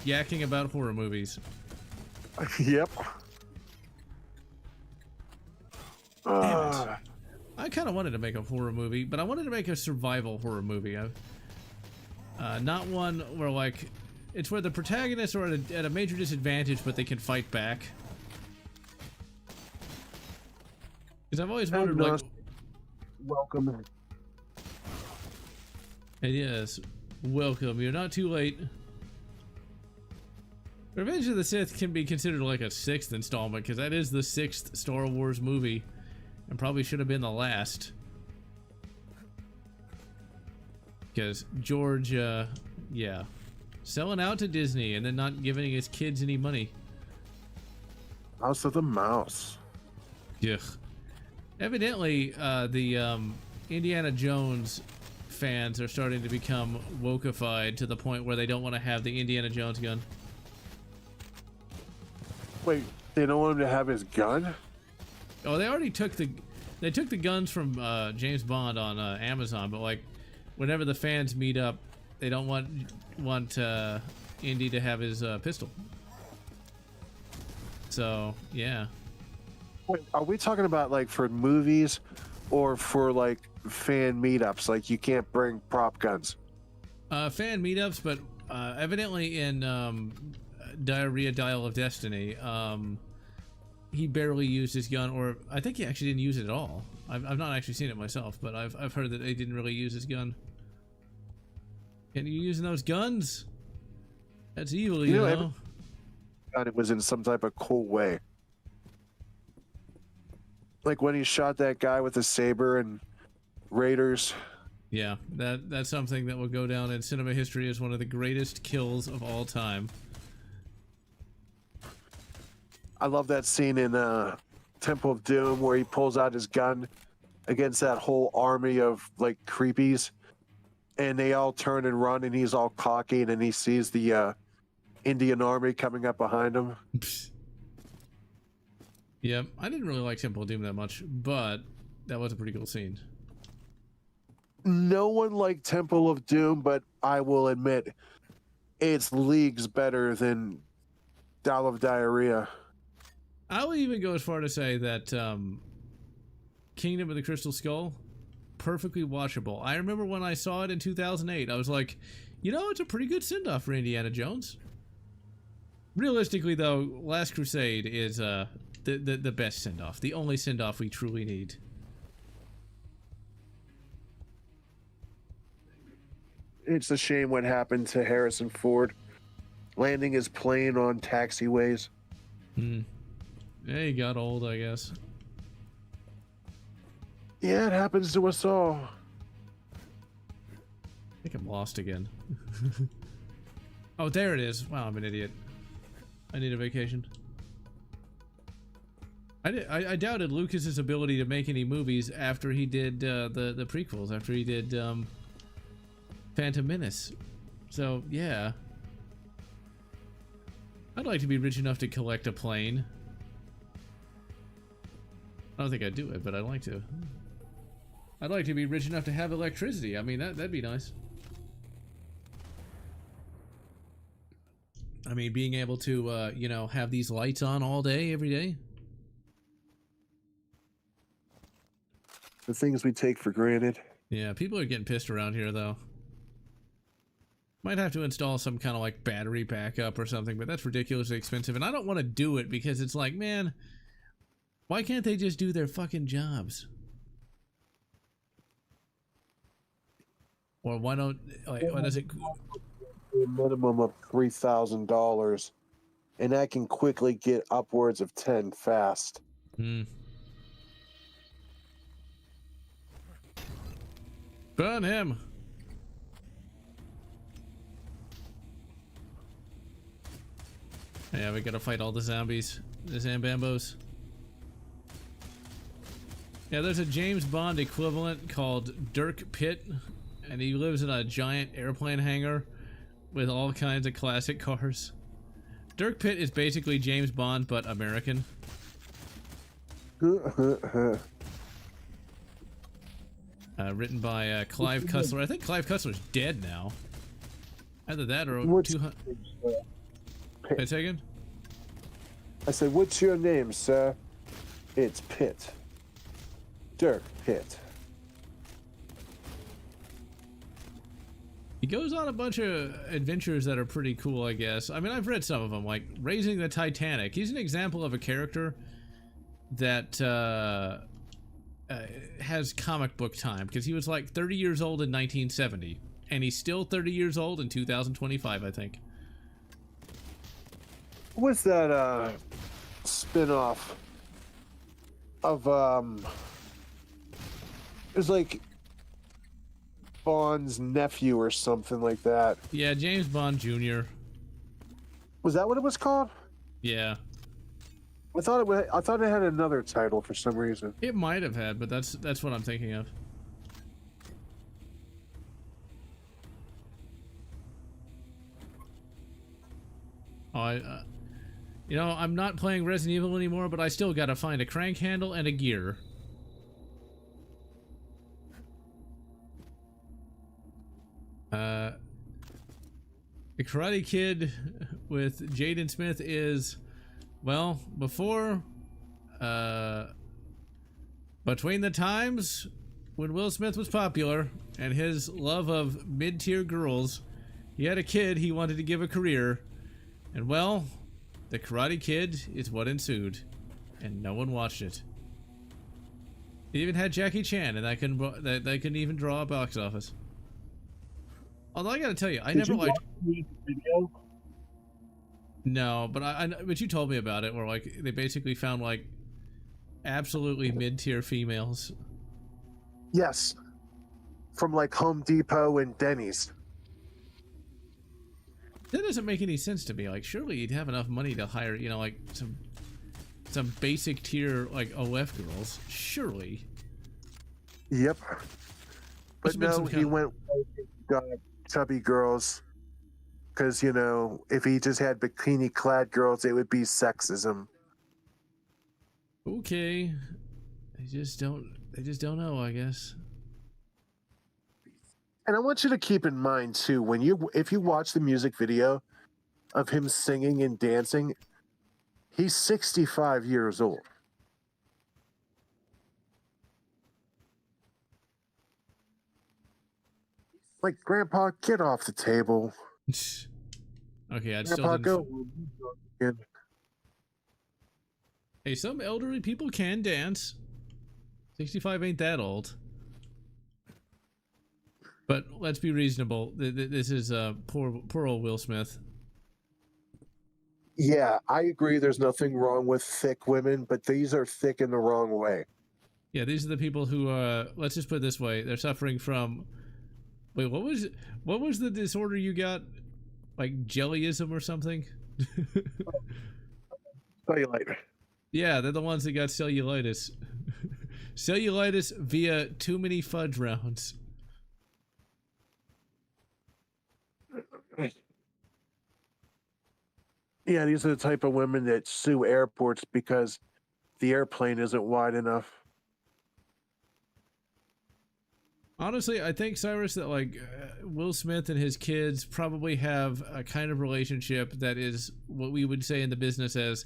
Yakking about horror movies. Yep. Damn it. I kind of wanted to make a horror movie, but I wanted to make a survival horror movie. Not one where, like, it's where the protagonists are at a major disadvantage, but they can fight back. Because I've always wondered, like... Welcome. And yes, welcome. You're not too late. Revenge of the Sith can be considered like a 6th installment, because that is the 6th Star Wars movie, and probably should have been the last. Because George, yeah, selling out to Disney and then not giving his kids any money. House of the Mouse. Ugh. Evidently, the Indiana Jones fans are starting to become wokeified to the point where they don't want to have the Indiana Jones gun. Wait, they don't want him to have his gun? Oh, they already took the guns from James Bond on Amazon, but like whenever the fans meet up, they don't want Indy to have his pistol. So yeah. Wait, are we talking about like for movies or for like fan meetups? Like you can't bring prop guns. Fan meetups, but evidently in Diarrhea Dial of Destiny, he barely used his gun, or I think he actually didn't use it at all. I've not actually seen it myself, but I've heard that he didn't really use his gun. And you using those guns? That's evil, you know. God, it was in some type of cool way. Like when he shot that guy with the saber and Raiders. Yeah, that's something that will go down in cinema history as one of the greatest kills of all time. I love that scene in Temple of Doom where he pulls out his gun against that whole army of like creepies, and they all turn and run, and he's all cocky, and he sees the Indian army coming up behind him. Yep, I didn't really like Temple of Doom that much, but that was a pretty cool scene. No one liked Temple of Doom, but I will admit it's leagues better than Dial of Diarrhea. I'll even go as far to say that Kingdom of the Crystal Skull, perfectly watchable. I remember when I saw it in 2008, I was like, you know, it's a pretty good send-off for Indiana Jones. Realistically, though, Last Crusade is the best send-off, the only send-off we truly need. It's a shame what happened to Harrison Ford, landing his plane on taxiways. Yeah, he got old, I guess. Yeah, it happens to us all. I think I'm lost again. Oh, there it is. Wow, I'm an idiot. I need a vacation. I doubted Lucas's ability to make any movies after he did the prequels, after he did Phantom Menace. So, yeah. I'd like to be rich enough to collect a plane. I don't think I'd do it, but I'd like to. I'd like to be rich enough to have electricity. I mean, that'd be nice. I mean, being able to, you know, have these lights on all day, every day. The things we take for granted. Yeah, people are getting pissed around here, though. Might have to install some kind of, like, battery backup or something, but that's ridiculously expensive, and I don't want to do it because it's like, man, why can't they just do their fucking jobs? Or why don't, like, why does it... A minimum of $3,000, and that can quickly get upwards of 10 fast. Burn him! Yeah, we gotta fight all the zombies, the Zambambos. Yeah, there's a James Bond equivalent called Dirk Pitt, and he lives in a giant airplane hangar with all kinds of classic cars. Dirk Pitt is basically James Bond, but American. Written by Clive Cussler. I think Clive Cussler's dead now. Either that or 200. Wait a second. I said, what's your name, sir? It's Pitt. Dirk Pitt. He goes on a bunch of adventures that are pretty cool, I guess. I mean, I've read some of them, like Raising the Titanic. He's an example of a character that has comic book time, because he was like 30 years old in 1970, and he's still 30 years old in 2025, I think. What's that spin-off of it was like Bond's nephew or something like that. Yeah, James Bond Jr. Was that what it was called? Yeah. I thought it had another title for some reason. It might have had, but that's what I'm thinking of. Oh, You know, I'm not playing Resident Evil anymore, but I still gotta find a crank handle and a gear. The Karate Kid with Jaden Smith is, well, between the times when Will Smith was popular and his love of mid-tier girls, he had a kid he wanted to give a career, and well, The Karate Kid is what ensued, and no one watched it. It even had Jackie Chan, and that couldn't even draw a box office. Although I gotta tell you, I never liked the video. No, but but you told me about it, where like they basically found like absolutely mid-tier females. Yes, from like Home Depot and Denny's. That doesn't make any sense to me. Like, surely you'd have enough money to hire, you know, like some basic tier like OF girls. Surely. Yep. But Must've been no, some he kind of- went got chubby girls because, you know, if he just had bikini clad girls, it would be sexism. Okay. They just don't know, I guess. And I want you to keep in mind too, if you watch the music video of him singing and dancing, he's 65 years old. Like, Grandpa, get off the table. Okay, I still Grandpa, didn't... go. Hey, some elderly people can dance. 65 ain't that old. But let's be reasonable. This is poor old Will Smith. Yeah, I agree. There's nothing wrong with thick women, but these are thick in the wrong way. Yeah, these are the people who let's just put it this way, they're suffering from... Wait, what was the disorder you got? Like jellyism or something? Cellulite. Yeah, they're the ones that got cellulitis. Cellulitis via too many fudge rounds. Yeah, these are the type of women that sue airports because the airplane isn't wide enough. Honestly, I think, Cyrus, that like Will Smith and his kids probably have a kind of relationship that is what we would say in the business as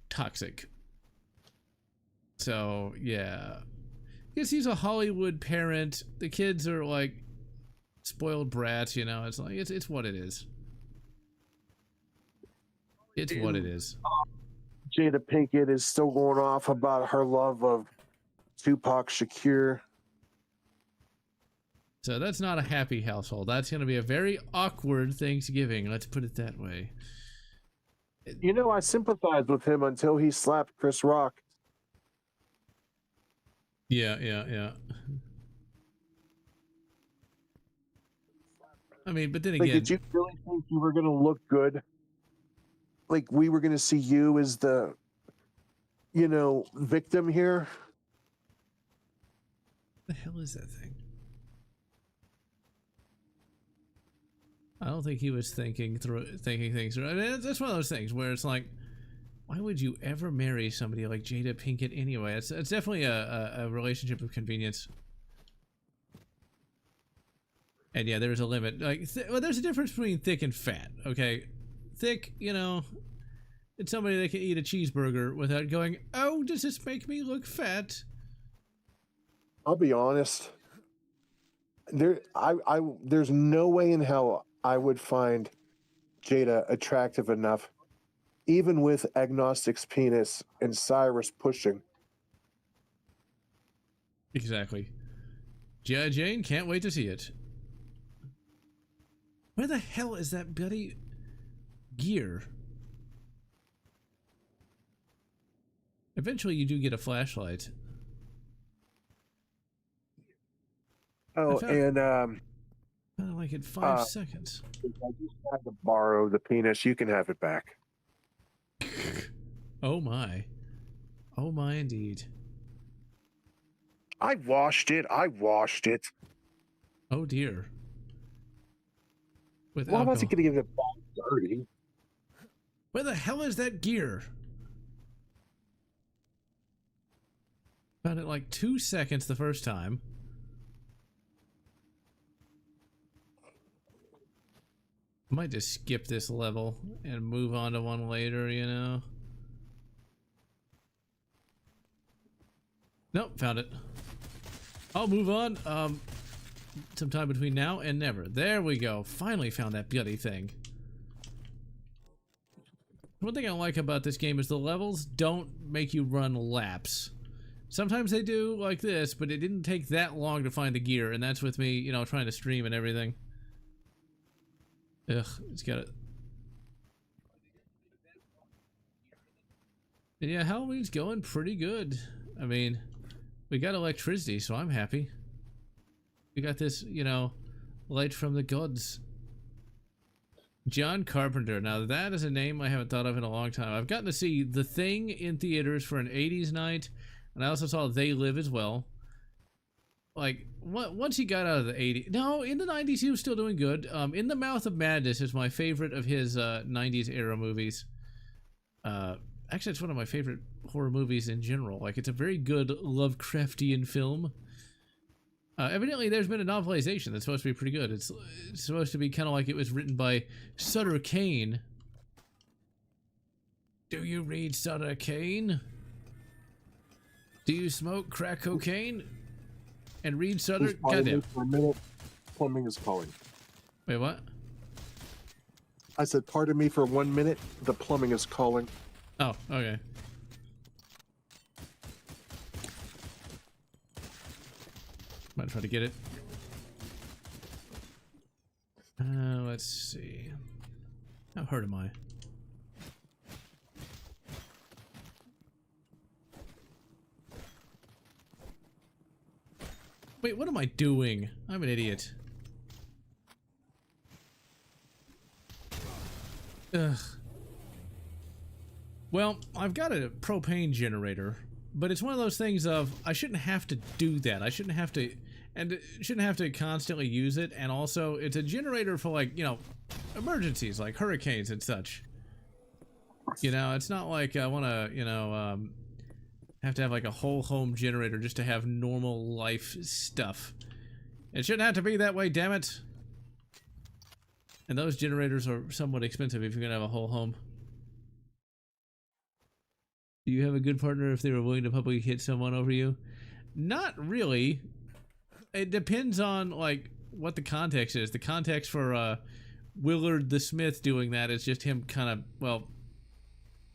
toxic. So, yeah. Because he's a Hollywood parent. The kids are like spoiled brats, you know. It's like it's what it is. It's what it is. Jada Pinkett is still going off about her love of Tupac Shakur. So that's not a happy household. That's going to be a very awkward Thanksgiving. Let's put it that way. You know, I sympathized with him until he slapped Chris Rock. Yeah. I mean, but then Like, again... did you really think you were going to look good? Like, we were going to see you as the, you know, victim here? What the hell is that thing? I don't think he was thinking things through. I mean, that's one of those things where it's like, why would you ever marry somebody like Jada Pinkett anyway? It's definitely a relationship of convenience. And yeah, there's a limit. Like, well, there's a difference between thick and fat. Okay, thick, you know, it's somebody that can eat a cheeseburger without going, "Oh, does this make me look fat?" I'll be honest. There's no way in hell I would find Jada attractive enough, even with Agnostic's penis and Cyrus pushing. Exactly. G.I. Jane, can't wait to see it. Where the hell is that bloody gear? Eventually you do get a flashlight. Oh, and Kind of like in 5 seconds. I just had to borrow the penis. You can have it back. Oh my. Oh my indeed. I washed it. Oh dear. With Well, I alcohol. wasn't going to give it back dirty. Where the hell is that gear? Found it like 2 seconds the first time. Might just skip this level and move on to one later, you know? Nope, found it. I'll move on. Sometime between now and never. There we go. Finally found that bloody thing. One thing I like about this game is the levels don't make you run laps. Sometimes they do, like this, but it didn't take that long to find the gear, and that's with me, you know, trying to stream and everything. Ugh, it's got it. Yeah, Halloween's going pretty good. I mean, we got electricity, so I'm happy. We got this, you know, light from the gods. John Carpenter. Now that is a name I haven't thought of in a long time. I've gotten to see The Thing in theaters for an 80s night, and I also saw They Live as well. Like, once he got out of the 80s... No, in the 90s he was still doing good. In the Mouth of Madness is my favorite of his 90s era movies. Actually, it's one of my favorite horror movies in general. Like, it's a very good Lovecraftian film. Evidently, there's been a novelization that's supposed to be pretty good. It's supposed to be kind of like it was written by Sutter Kane. Do you read Sutter Kane? Do you smoke crack cocaine? And read Sutter? Goddamn. For a minute, plumbing is calling. Wait, what? I said, pardon me for 1 minute, the plumbing is calling. Oh, okay. Might try to get it. Let's see. How hurt am I? Wait, what am I doing? I'm an idiot. Ugh. Well, I've got a propane generator, but it's one of those things of I shouldn't have to do that. I shouldn't have to, and shouldn't have to constantly use it. And also, it's a generator for, like, you know, emergencies like hurricanes and such. You know, it's not like I want to, you know, have to have like a whole home generator just to have normal life stuff. It shouldn't have to be that way, damn it. And those generators are somewhat expensive if you're gonna have a whole home. Do you have a good partner if they were willing to publicly hit someone over you? Not really. It depends on, like, what the context is. The context for Willard the Smith doing that is just him kind of, well,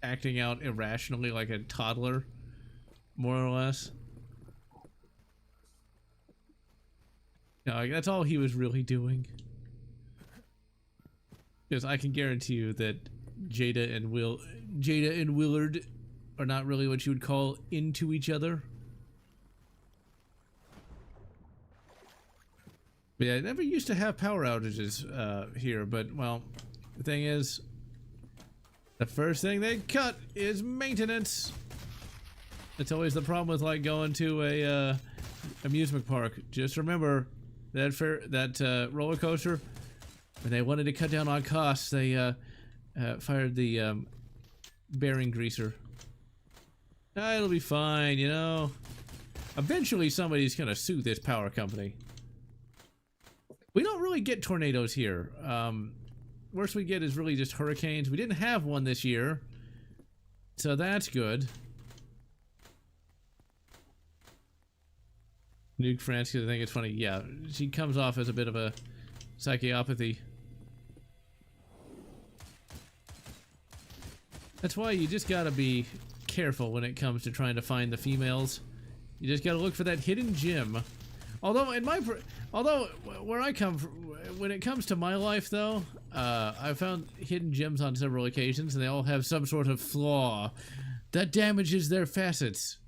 acting out irrationally like a toddler, more or less. No, like, that's all he was really doing. Because I can guarantee you that Jada and Willard are not really what you would call into each other. But yeah, I never used to have power outages here, but, well, the thing is, the first thing they cut is maintenance. It's always the problem with, like, going to a amusement park. Just remember that roller coaster, when they wanted to cut down on costs, they fired the bearing greaser. It'll be fine, you know. Eventually somebody's gonna sue this power company. We don't really get tornadoes here. Worst we get is really just hurricanes. We didn't have one this year, so that's good. Nuke France, because I think it's funny. Yeah, she comes off as a bit of a psychopathy. That's why you just gotta be careful when it comes to trying to find the females. You just gotta look for that hidden gem. Although where I come from, when it comes to my life though, I've found hidden gems on several occasions, and they all have some sort of flaw that damages their facets.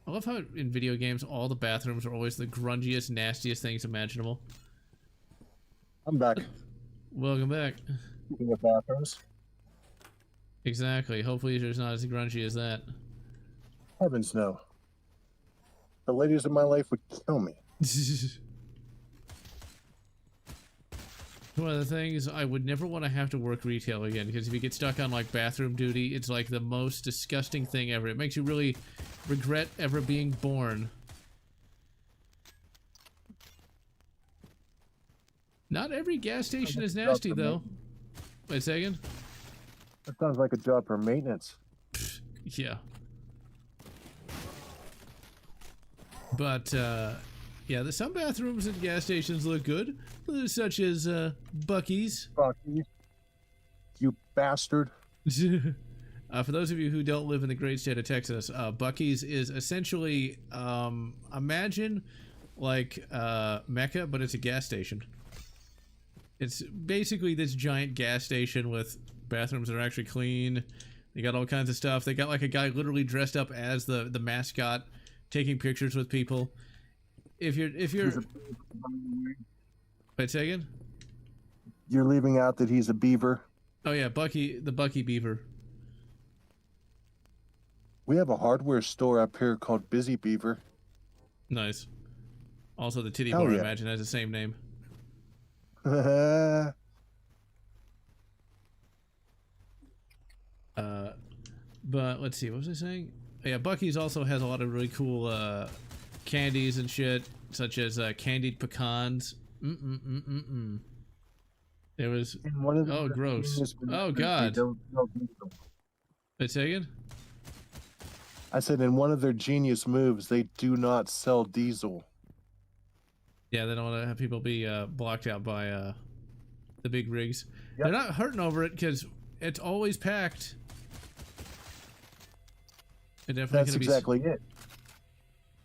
I love how in video games all the bathrooms are always the grungiest, nastiest things imaginable. I'm back. Welcome back. Speaking of bathrooms. Exactly. Hopefully it's not as grungy as that. Heavens no. The ladies in my life would kill me. One of the things I would never want to have to work retail again, because if you get stuck on like bathroom duty, it's like the most disgusting thing ever. It makes you really regret ever being born. Not every gas station is nasty though. Wait a second. That sounds like a job for maintenance. Yeah. But yeah, some bathrooms at gas stations look good, such as Buc-ee's. Buc-ee's. You bastard. For those of you who don't live in the great state of Texas, Buc-ee's is essentially, imagine like Mecca, but it's a gas station. It's basically this giant gas station with bathrooms that are actually clean. They got all kinds of stuff. They got like a guy literally dressed up as the mascot, taking pictures with people. If you're wait a second. You're leaving out that he's a beaver. Oh yeah, the Buc-ee Beaver. We have a hardware store up here called Busy Beaver. Nice. Also, the titty Hell bar, yeah. I imagine, has the same name. But let's see, what was I saying? Yeah, Buc-ee's also has a lot of really cool candies and shit, such as candied pecans. There was oh gross. Oh god. Wait a second. I said in one of their genius moves, they do not sell diesel. Yeah, they don't want to have people be blocked out by the big rigs. Yep. They're not hurting over it because it's always packed. That's exactly it.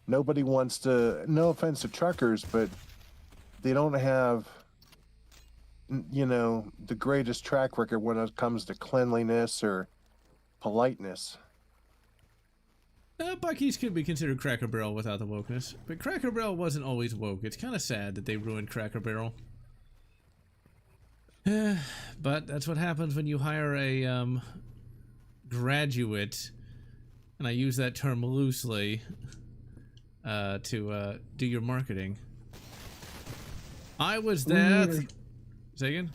Nobody wants to, no offense to truckers, but they don't have, you know, the greatest track record when it comes to cleanliness or politeness. Buc-ee's could be considered Cracker Barrel without the wokeness, but Cracker Barrel wasn't always woke. It's kind of sad that they ruined Cracker Barrel. But that's what happens when you hire a graduate, and I use that term loosely, to do your marketing. I was that. Say again?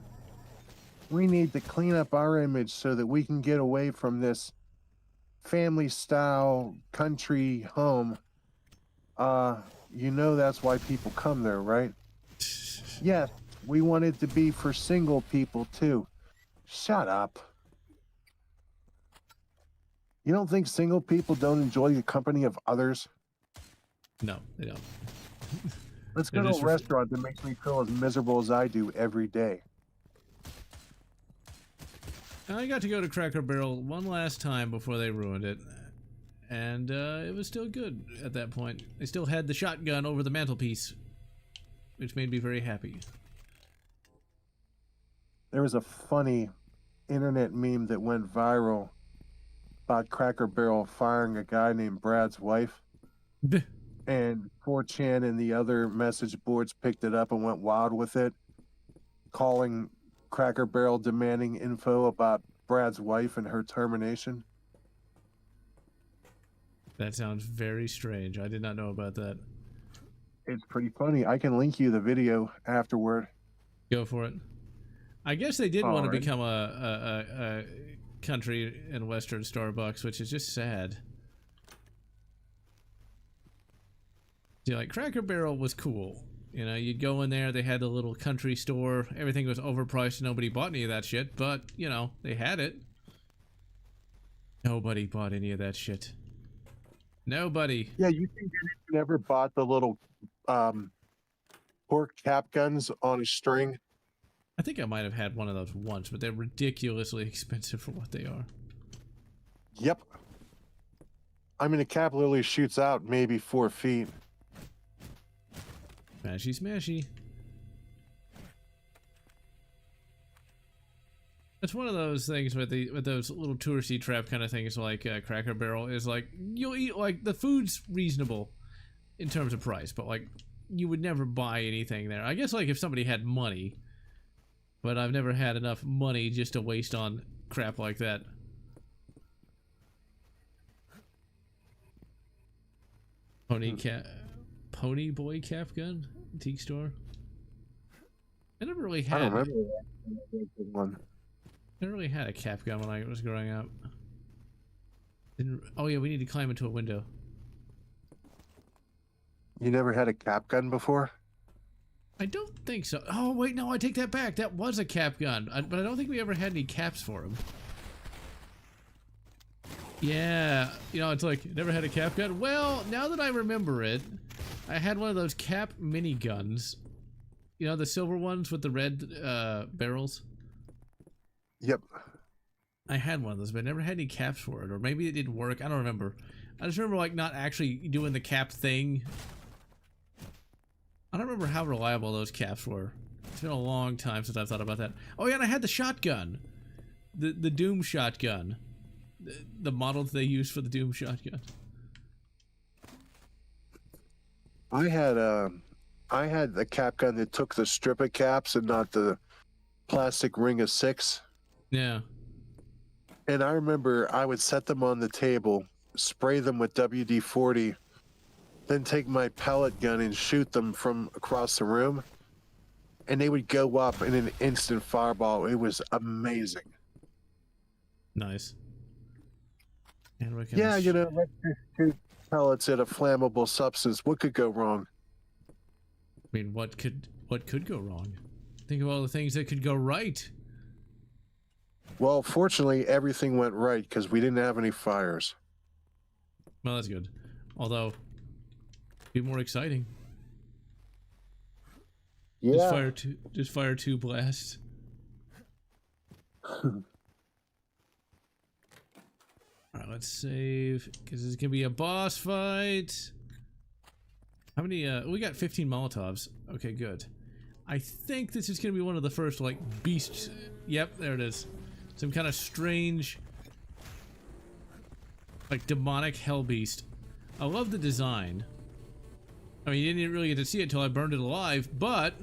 We need to clean up our image so that we can get away from this family style country home. You know that's why people come there, right? Yes, we want it to be for single people too. Shut up. You don't think single people don't enjoy the company of others? No, they don't. Let's go to a restaurant that makes me feel as miserable as I do every day. I got to go to Cracker Barrel one last time before they ruined it, and it was still good at that point. They still had the shotgun over the mantelpiece, which made me very happy. There was a funny internet meme that went viral about Cracker Barrel firing a guy named Brad's wife. And 4chan and the other message boards picked it up and went wild with it, calling Cracker Barrel demanding info about Brad's wife and her termination. That sounds very strange. I did not know about that. It's pretty funny. I can link you the video afterward. Go for it. I guess they did want to Alright. become a country and western Starbucks, which is just sad. See, like Cracker Barrel was cool. You know, you'd go in there, they had the little country store, everything was overpriced, nobody bought any of that shit, but, you know, they had it. Nobody bought any of that shit. Nobody. Yeah, you think I never bought the little pork cap guns on a string? I think I might have had one of those once, but they're ridiculously expensive for what they are. Yep. I mean, a cap literally shoots out maybe 4 feet. Smashy, smashy. It's one of those things with those little touristy trap kind of things like Cracker Barrel is like you'll eat like the food's reasonable in terms of price, but like you would never buy anything there. I guess like if somebody had money, but I've never had enough money just to waste on crap like that. Pony boy cap gun antique store. I never really I had. don't remember that one. I never really had a cap gun when I was growing up. Oh yeah, we need to climb into a window. You never had a cap gun before? I don't think so. Oh wait, no, I take that back. That was a cap gun, but I don't think we ever had any caps for him. Yeah, you know, it's like, never had a cap gun? Well, now that I remember it, I had one of those cap mini guns. You know, the silver ones with the red barrels? Yep. I had one of those, but I never had any caps for it. Or maybe it didn't work. I don't remember. I just remember, like, not actually doing the cap thing. I don't remember how reliable those caps were. It's been a long time since I've thought about that. Oh, yeah, and I had the shotgun. The Doom shotgun. The model that they used for the Doom shotgun. I had the cap gun that took the strip of caps and not the plastic ring of 6. Yeah. And I remember I would set them on the table, spray them with WD-40, then take my pellet gun and shoot them from across the room. And they would go up in an instant fireball. It was amazing. Nice. And we can Yeah, you know, let's just shoot pellets at a flammable substance. What could go wrong? I mean, what could go wrong? Think of all the things that could go right. Well, fortunately, everything went right because we didn't have any fires. Well, that's good. Although, be more exciting. Yeah. Just fire two blasts. Alright, let's save, because this is gonna be a boss fight. How many, we got 15 Molotovs. Okay, good. I think this is gonna be one of the first, like, beasts. Yep, there it is. Some kind of strange, like, demonic hell beast. I love the design. I mean, you didn't really get to see it until I burned it alive, but...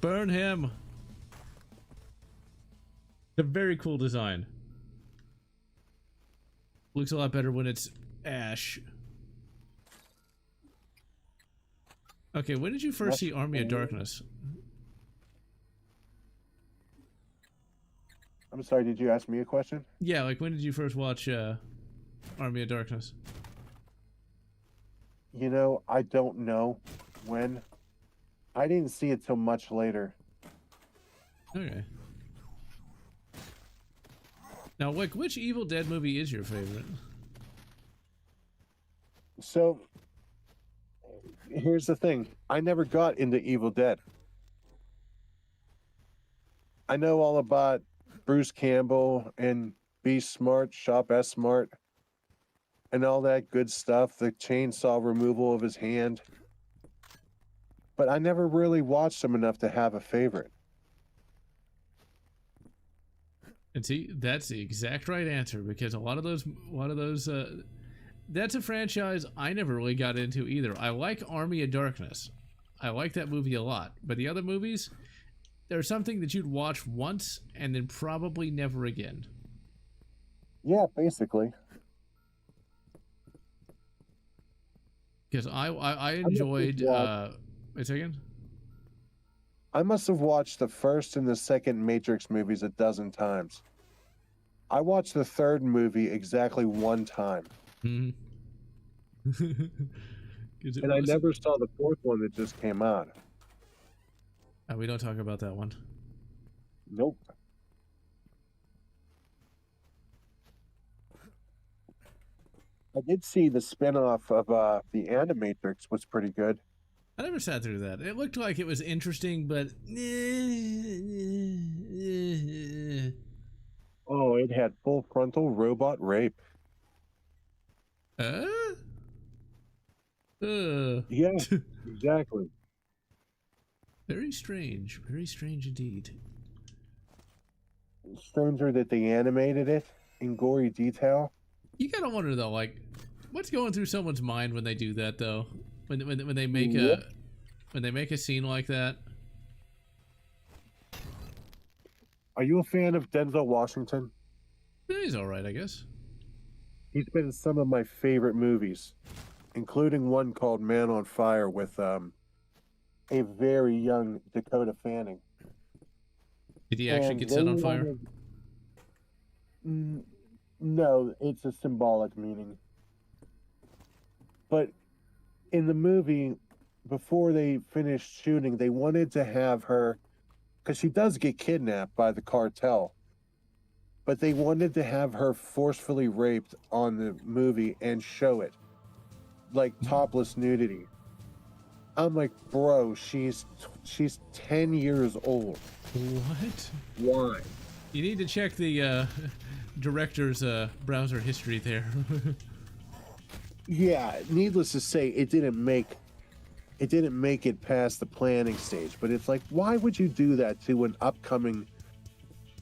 burn him! A very cool design. Looks a lot better when it's ash. Okay, when did you first see Army of Darkness? I'm sorry, did you ask me a question? Yeah, like when did you first watch Army of Darkness? You know, I don't know when. I didn't see it till much later. Okay. Now, like, which Evil Dead movie is your favorite? So, here's the thing. I never got into Evil Dead. I know all about Bruce Campbell and Be Smart, Shop S Smart, and all that good stuff, the chainsaw removal of his hand. But I never really watched them enough to have a favorite. And see, that's the exact right answer, because a lot of those, that's a franchise I never really got into either. I like Army of Darkness. I like that movie a lot, but the other movies, they're something that you'd watch once and then probably never again. Yeah, basically. Because I enjoyed, wait a second. I must have watched the first and the second Matrix movies a dozen times. I watched the third movie exactly one time. Mm-hmm. And I never saw the fourth one that just came out. We don't talk about that one. Nope. I did see the spin-off of the Animatrix was pretty good. I never sat through that. It looked like it was interesting, but... Oh, it had full frontal robot rape. Yeah, exactly. Very strange indeed. Stranger that they animated it in gory detail. You gotta wonder though, like, what's going through someone's mind when they do that though? When they make a scene like that. Are you a fan of Denzel Washington? He's all right, I guess. He's been in some of my favorite movies, including one called Man on Fire with a very young Dakota Fanning. Did he actually And get they set on fire? wanted- No, it's a symbolic meaning. But in the movie, before they finished shooting, they wanted to have her, because she does get kidnapped by the cartel, but they wanted to have her forcefully raped on the movie and show it, like topless nudity. I'm like, bro, she's 10 years old. What? Why? You need to check the director's browser history there. Yeah, needless to say, it didn't make it past the planning stage. But it's like, why would you do that to an upcoming,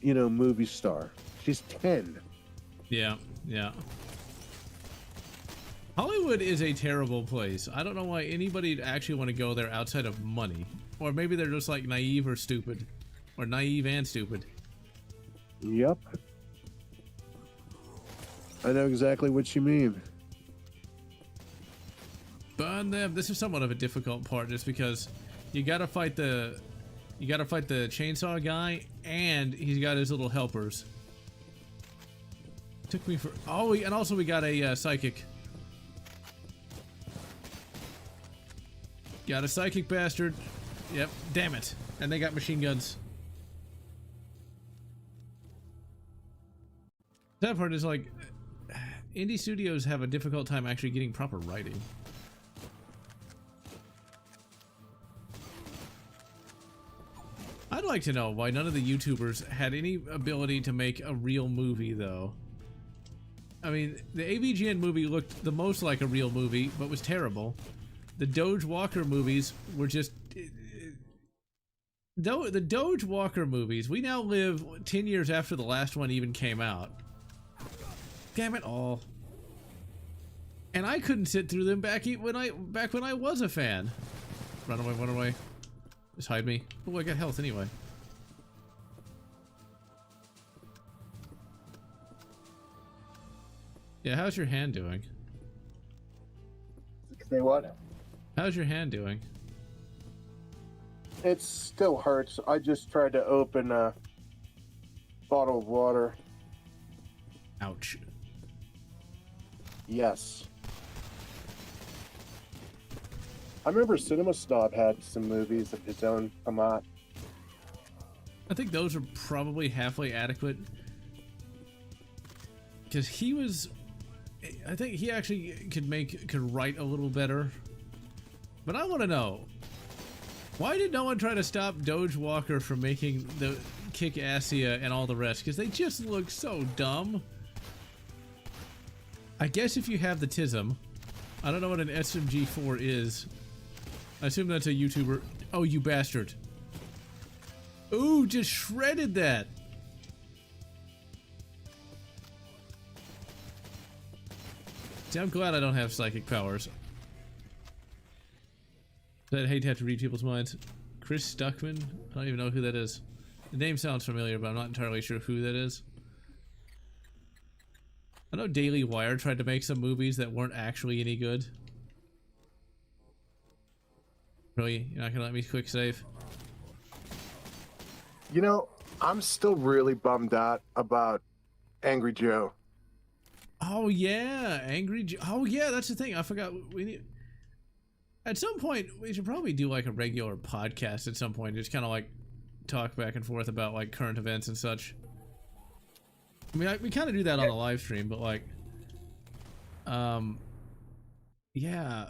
movie star? She's 10. Yeah, yeah. Hollywood is a terrible place. I don't know why anybody would actually want to go there outside of money. Or maybe they're just like naive or stupid. Or naive and stupid. Yep. I know exactly what you mean. Burn them. This is somewhat of a difficult part just because you gotta fight the chainsaw guy and he's got his little helpers. Took me for and also we got a psychic. Got a psychic bastard. Yep, damn it. And they got machine guns. That part is like indie studios have a difficult time actually getting proper writing. I'd like to know why none of the YouTubers had any ability to make a real movie, though. I mean, the AVGN movie looked the most like a real movie, but was terrible. The Doge Walker movies were just... The Doge Walker movies, we now live 10 years after the last one even came out. Damn it all. And I couldn't sit through them back when I was a fan. Run away, run away. Just hide me. Oh, I got health anyway. Yeah, how's your hand doing? Say what? How's your hand doing? It still hurts. I just tried to open a bottle of water. Ouch. Yes. I remember Cinema Snob had some movies of his own come out. I think those are probably halfway adequate. Because he was... I think he actually could write a little better. But I want to know, why did no one try to stop Doge Walker from making the Kick-Assia and all the rest? Because they just look so dumb. I guess if you have the TISM, I don't know what an SMG4 is. I assume that's a YouTuber. Oh, you bastard. Ooh, just shredded that. See, I'm glad I don't have psychic powers. I'd hate to have to read people's minds. Chris Stuckman? I don't even know who that is. The name sounds familiar, but I'm not entirely sure who that is. I know Daily Wire tried to make some movies that weren't actually any good. Really? You're not gonna let me quick save? I'm still really bummed out about Angry Joe. Oh yeah, Angry Joe. Oh yeah, that's the thing. I forgot. We need. At some point, we should probably do like a regular podcast. At some point, just kind of like talk back and forth about like current events and such. I mean, we kind of do that on the live stream, but like, yeah,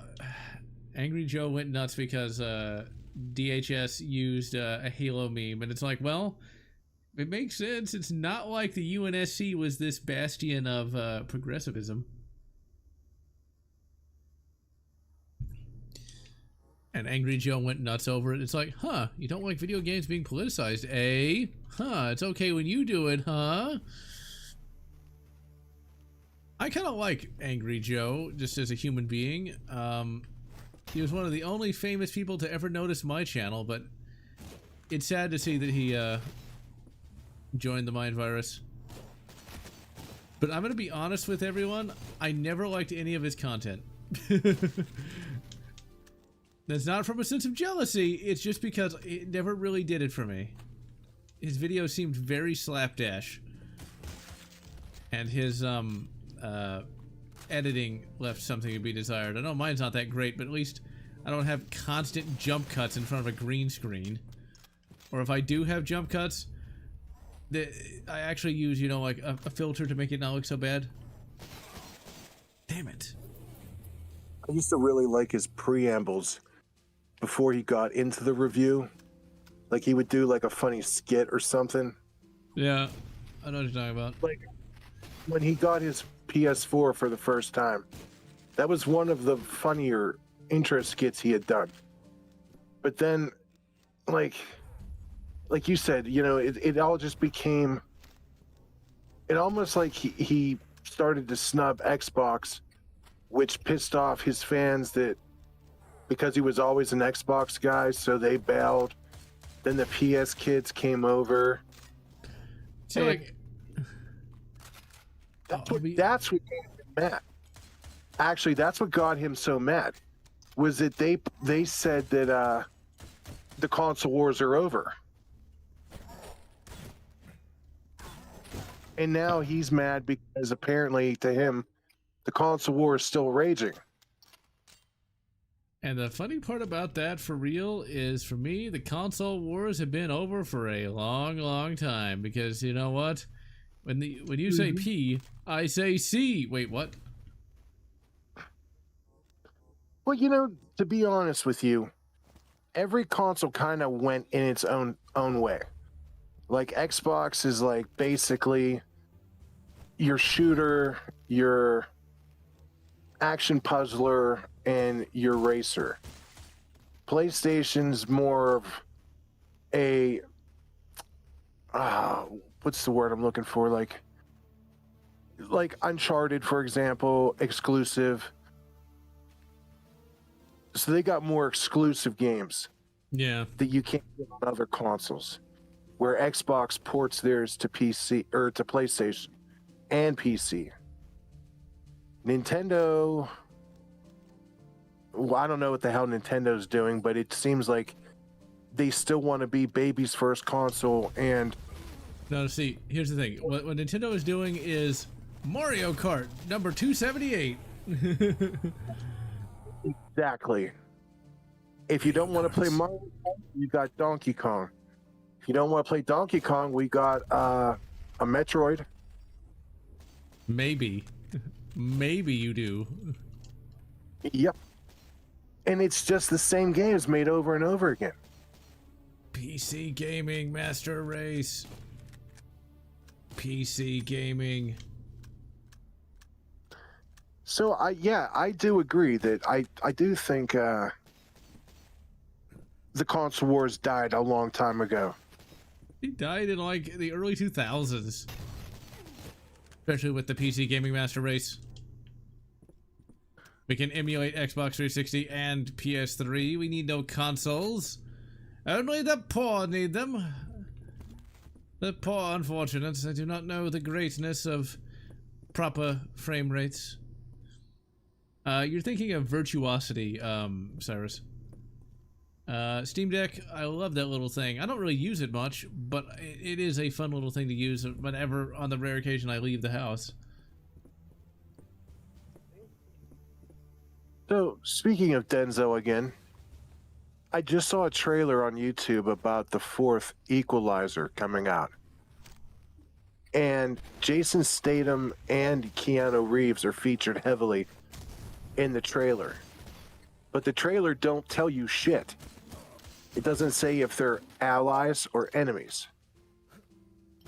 Angry Joe went nuts because DHS used a Halo meme, and it's like, well, it makes sense. It's not like the UNSC was this bastion of progressivism. And Angry Joe went nuts over it. It's like, huh, you don't like video games being politicized, eh? Huh, it's okay when you do it, huh? I kind of like Angry Joe, just as a human being. He was one of the only famous people to ever notice my channel, but it's sad to see that he joined the Mind Virus. But I'm going to be honest with everyone, I never liked any of his content. That's not from a sense of jealousy. It's just because it never really did it for me. His video seemed very slapdash. And his editing left something to be desired. I know mine's not that great, but at least I don't have constant jump cuts in front of a green screen. Or if I do have jump cuts, I actually use, you know, like a filter to make it not look so bad. Damn it. I used to really like his preambles before he got into the review. Like he would do like a funny skit or something. Yeah, I know what you're talking about. Like when he got his PS4 for the first time, that was one of the funnier intro skits he had done. But then, like you said, you know, it all just became, it almost like he started to snub Xbox, which pissed off his fans that because he was always an Xbox guy, so they bailed. Then the PS kids came over. So like, that's what made him mad. Actually, that's what got him so mad. Was that they said that the console wars are over. And now he's mad because apparently to him, the console war is still raging. and the funny part about that, for real, is for me, the console wars have been over for a long, long time. Because you know what? When you say P, I say C. Wait, what? Well, you know, to be honest with you, every console kind of went in its own way. Like Xbox is like basically your shooter, your action puzzler, and your racer. PlayStation's more of a what's the word I'm looking for? Like Uncharted, for example, exclusive. So they got more exclusive games. Yeah. That you can't get on other consoles. Where Xbox ports theirs to PC or to PlayStation and PC. Nintendo, well, I don't know what the hell Nintendo's doing, but it seems like they still want to be baby's first console. And no, see, here's the thing. What Nintendo is doing is Mario Kart number 278. Exactly. If you don't want to play Mario Kart, you got Donkey Kong. If you don't want to play Donkey Kong, we got a Metroid. Maybe you do. Yep. And it's just the same games made over and over again. PC gaming, Master Race. PC gaming. So I do agree that I do think the console wars died a long time ago. He died in like the early 2000s. Especially with the PC gaming Master Race. We can emulate Xbox 360 and PS3. We need no consoles. Only the poor need them. The poor unfortunates. I do not know the greatness of proper frame rates. You're thinking of virtuosity, Cyrus. Steam Deck, I love that little thing. I don't really use it much, but it is a fun little thing to use whenever, on the rare occasion, I leave the house. So, speaking of Denzo again, I just saw a trailer on YouTube about the 4th Equalizer coming out. And Jason Statham and Keanu Reeves are featured heavily in the trailer. But the trailer don't tell you shit. It doesn't say if they're allies or enemies.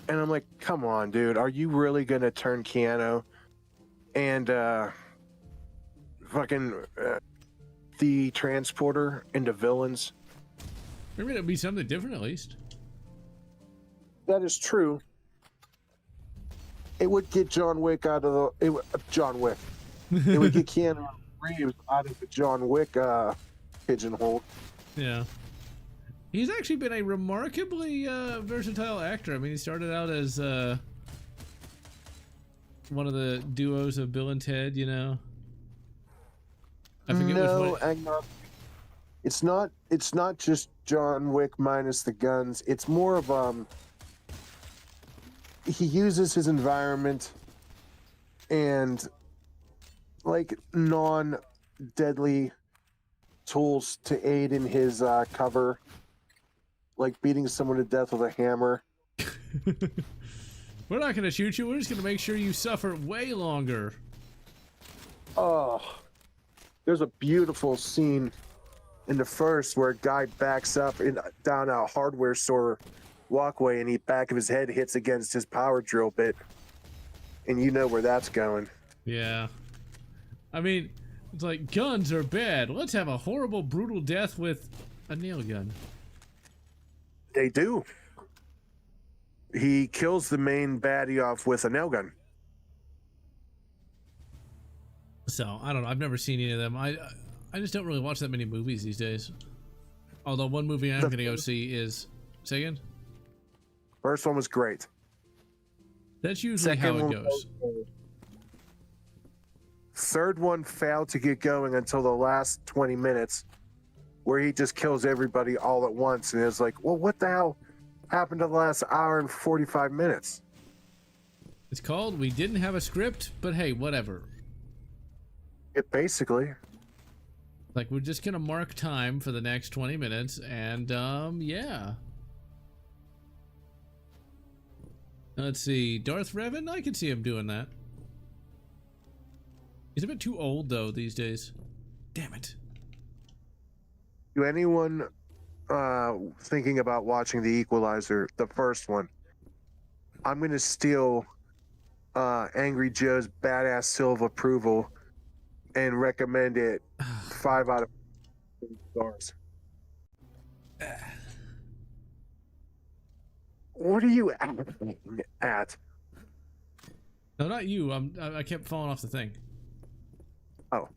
And I'm like, come on, dude. Are you really going to turn Keanu and the Transporter into villains? Maybe it'll be something different at least. That is true. It would get John Wick out of the... John Wick. It would get Keanu Reeves out of the John Wick pigeonhole. Yeah. He's actually been a remarkably versatile actor. I mean, he started out as one of the duos of Bill and Ted, you know? I forget which one. it's not just John Wick minus the guns. It's more of he uses his environment and like non-deadly tools to aid in his cover, like beating someone to death with a hammer. We're not going to shoot you. We're just going to make sure you suffer way longer. Oh, there's a beautiful scene in the first where a guy backs up down a hardware store walkway and the back of his head hits against his power drill bit. And you know where that's going. Yeah. I mean, it's like, guns are bad. Let's have a horrible, brutal death with a nail gun. They do. He kills the main baddie off with a nail gun. So, I don't know. I've never seen any of them. I just don't really watch that many movies these days. Although one movie I'm going to go see is... Say again? First one was great. That's usually how it goes. Third one failed to get going until the last 20 minutes, where he just kills everybody all at once. And it's like, well, what the hell happened to the last hour and 45 minutes? It's called We Didn't Have a Script, but hey, whatever. It basically. Like, we're just gonna mark time for the next 20 minutes, and, yeah. Let's see, Darth Revan? I can see him doing that. He's a bit too old, though, these days. Damn it. To anyone thinking about watching The Equalizer, the first one, I'm going to steal Angry Joe's badass seal of approval and recommend it 5 out of 5 stars. What are you at? No, not you. I kept falling off the thing. Oh.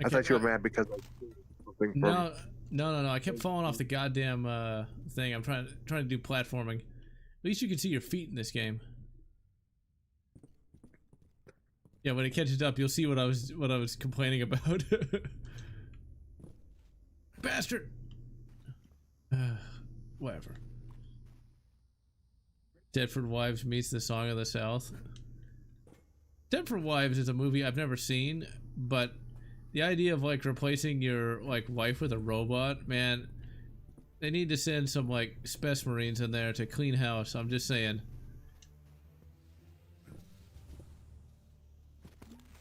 I thought you were mad because something from... No. I kept falling off the goddamn thing. I'm trying to do platforming. At least you can see your feet in this game. Yeah, when it catches up, you'll see what I was complaining about. Bastard. Whatever. Deadford Wives meets the Song of the South. Deadford Wives is a movie I've never seen, but the idea of like replacing your like wife with a robot, man, they need to send some like Spec Marines in there to clean house. I'm just saying.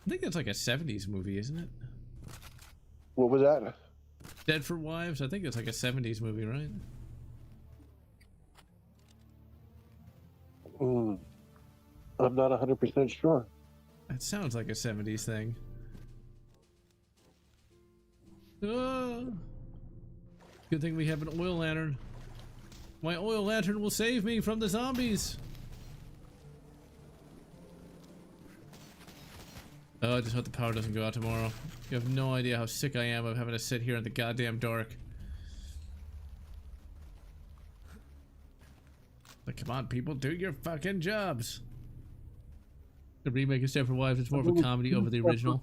I think that's like a 70s movie, isn't it? What was that? Deadford Wives? I think it's like a 70s movie, right? I'm not 100% sure. That sounds like a 70s thing. Oh, good thing we have an oil lantern. My oil lantern will save me from the zombies. Oh, I just hope the power doesn't go out tomorrow. You have no idea how sick I am of having to sit here in the goddamn dark. Like, come on, people, do your fucking jobs. The remake of Stepford Wives is more of a comedy over the original.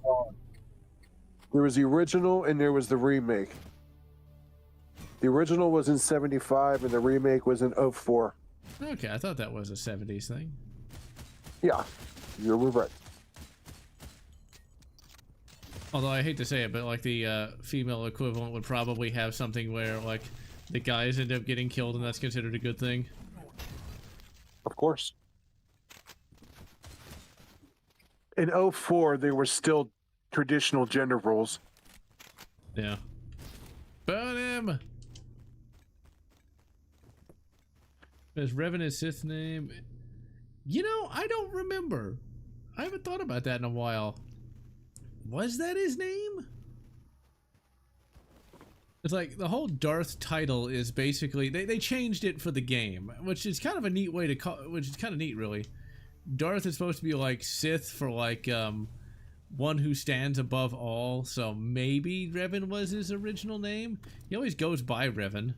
There was the original and there was the remake. The original was in 75 and the remake was in 04. Okay, I thought that was a 70s thing. Yeah, you were right. Although I hate to say it, but like the female equivalent would probably have something where like the guys end up getting killed and that's considered a good thing. Of course. In 04, there were still traditional gender roles. Yeah. Burn him! Is Revan his Sith name? You know, I don't remember. I haven't thought about that in a while. Was that his name? It's like the whole Darth title is basically they changed it for the game, which is kind of a neat way to call, which is kind of neat really. Darth is supposed to be like Sith for like one who stands above all, so maybe Revan was his original name. He always goes by Revan.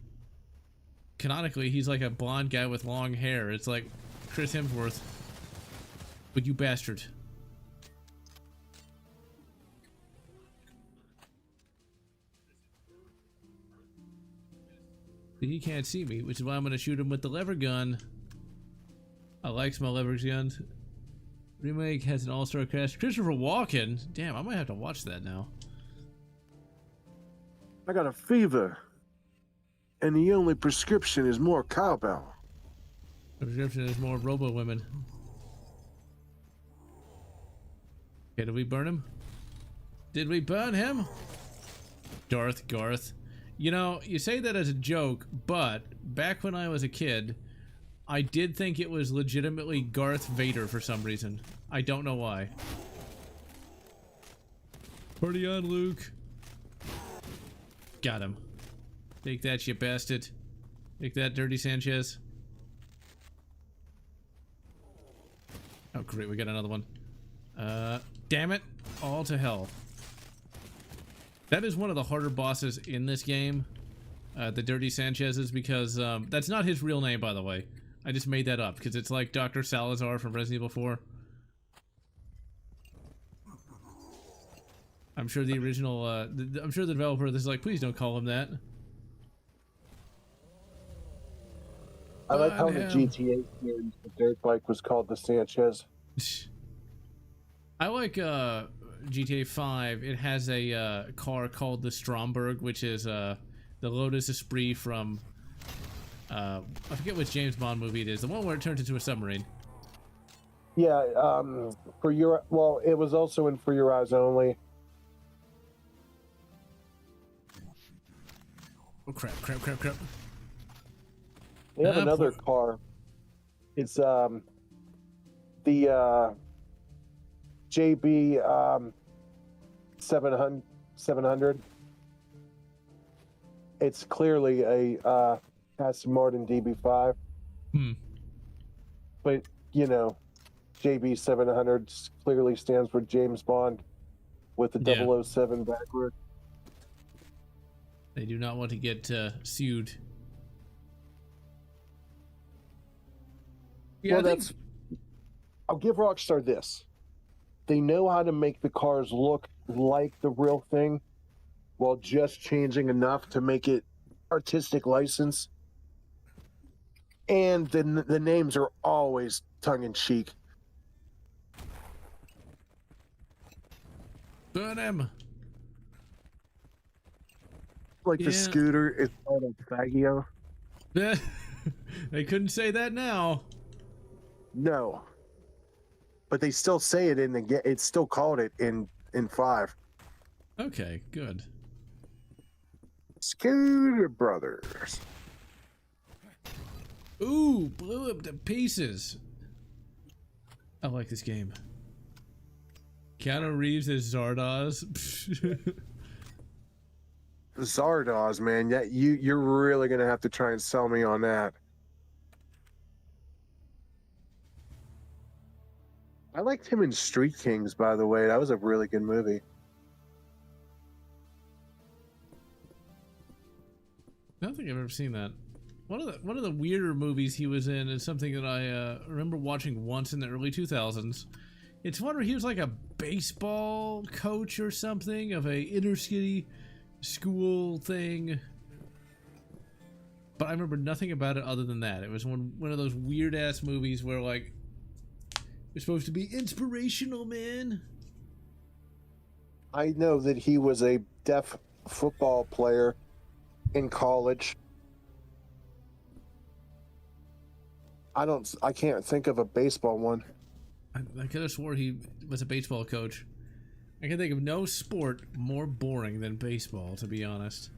Canonically, he's like a blonde guy with long hair. It's like Chris Hemsworth. But you bastard. He can't see me, which is why I'm gonna shoot him with the lever gun. I like my lever guns. Remake has an all-star cast. Christopher Walken. Damn, I might have to watch that now. I got a fever, and the only prescription is more cowbell. The prescription is more robo women. Okay, did we burn him? Did we burn him? Darth Garth. You know, you say that as a joke, but back when I was a kid, I did think it was legitimately Garth Vader for some reason. I don't know why. Party on, Luke. Got him. Take that, you bastard. Take that, Dirty Sanchez. Oh, great, we got another one. Damn it. All to hell. That is one of the harder bosses in this game. The Dirty Sanchez's, because that's not his real name, by the way. I just made that up because it's like Dr. Salazar from Resident Evil 4. I'm sure the original, I'm sure the developer of this is like, please don't call him that. I like how the GTA series, the dirt bike was called the Sanchez. I like GTA 5. It has a car called the Stromberg, which is the Lotus Esprit from I forget which James Bond movie it is. The one where it turns into a submarine. Yeah, for your, well, it was also in For Your Eyes Only. Oh crap! Crap! They have another car. It's the JB 700. It's clearly a Aston Martin DB5. But you know, JB 700 clearly stands for James Bond with the 007 backward. They do not want to get sued. Yeah, well, I'll give Rockstar this. They know how to make the cars look like the real thing while just changing enough to make it artistic license. And the names are always tongue-in-cheek. Burn him! Like the scooter is called a Faggio. They couldn't say that now. No. But they still say it in the it's still called it in 5. Okay, good. Scooter Brothers. Ooh, blew up to pieces. I like this game. Keanu Reeves is Zardoz. Zardoz, man. Yeah, you're really gonna have to try and sell me on that. I liked him in Street Kings, by the way. That was a really good movie. I don't think I've ever seen that. One of the weirder movies he was in is something that I remember watching once in the early 2000s. It's one where he was like a baseball coach or something of a inner city school thing. But I remember nothing about it other than that. It was one of those weird ass movies where like it's supposed to be inspirational, man. I know that he was a deaf football player in college. I can't think of a baseball one. I could have swore he was a baseball coach. I can think of no sport more boring than baseball, to be honest.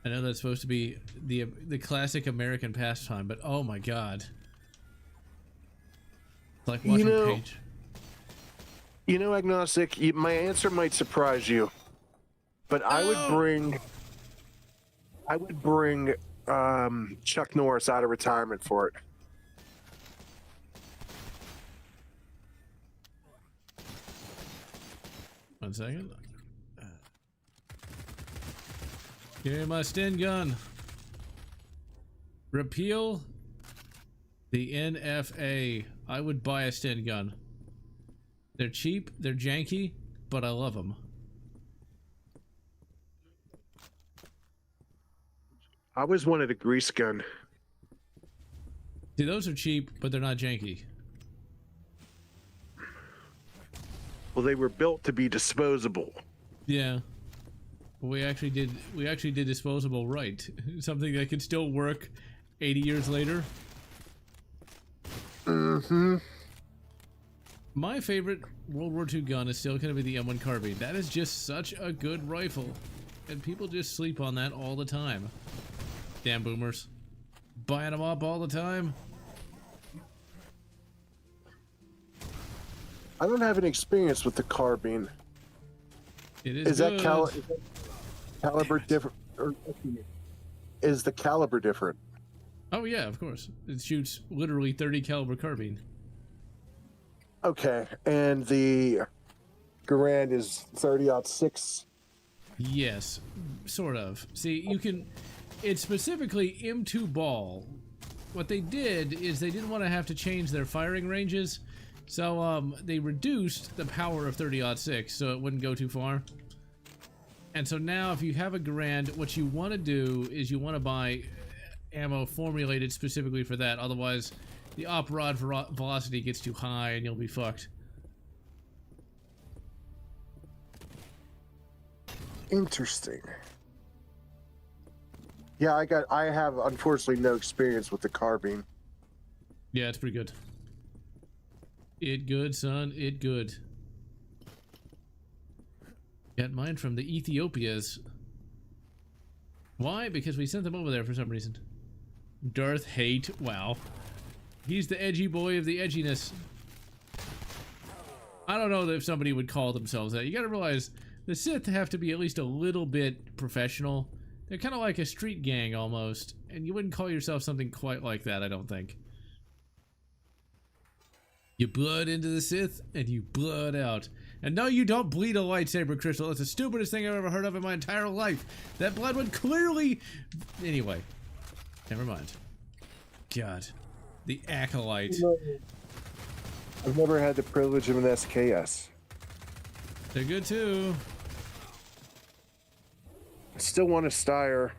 I know that's supposed to be the classic American pastime, but oh my god. It's like watching Paige. You know, Agnostic, my answer might surprise you, but I would bring Chuck Norris out of retirement for it. One second. Give me my Sten gun. Repeal the NFA. I would buy a Sten gun. They're cheap, they're janky, but I love them. I always wanted a grease gun. See, those are cheap, but they're not janky. Well, they were built to be disposable. Yeah. We actually did disposable right. Something that could still work 80 years later. Mm-hmm. My favorite World War II gun is still going to be the M1 carbine. That is just such a good rifle. And people just sleep on that all the time. Damn boomers. Buying them up all the time. I don't have any experience with the carbine. It Is good. that caliber different? Or is the caliber different? Oh yeah, of course. It shoots literally 30 caliber carbine. Okay, and the Garand is 30-06. Yes, sort of. See, you can... It's specifically M2 ball. What they did is they didn't want to have to change their firing ranges, so they reduced the power of 30-06 so it wouldn't go too far. And so now if you have a Garand, what you want to do is you want to buy ammo formulated specifically for that, otherwise the op rod velocity gets too high and you'll be fucked. Interesting. Yeah, I have unfortunately no experience with the carbine. Yeah, it's pretty good. It good, son. It good. Got mine from the Ethiopias. Why? Because we sent them over there for some reason. Darth Hate. Wow. He's the edgy boy of the edginess. I don't know if somebody would call themselves that. You gotta realize the Sith have to be at least a little bit professional. They're kind of like a street gang almost. And you wouldn't call yourself something quite like that, I don't think. You blood into the Sith, and you blood out. And no, you don't bleed a lightsaber crystal. That's the stupidest thing I've ever heard of in my entire life. That blood would clearly... Anyway. Never mind. God. The Acolyte. I've never had the privilege of an SKS. They're good too. I still want a Steyr.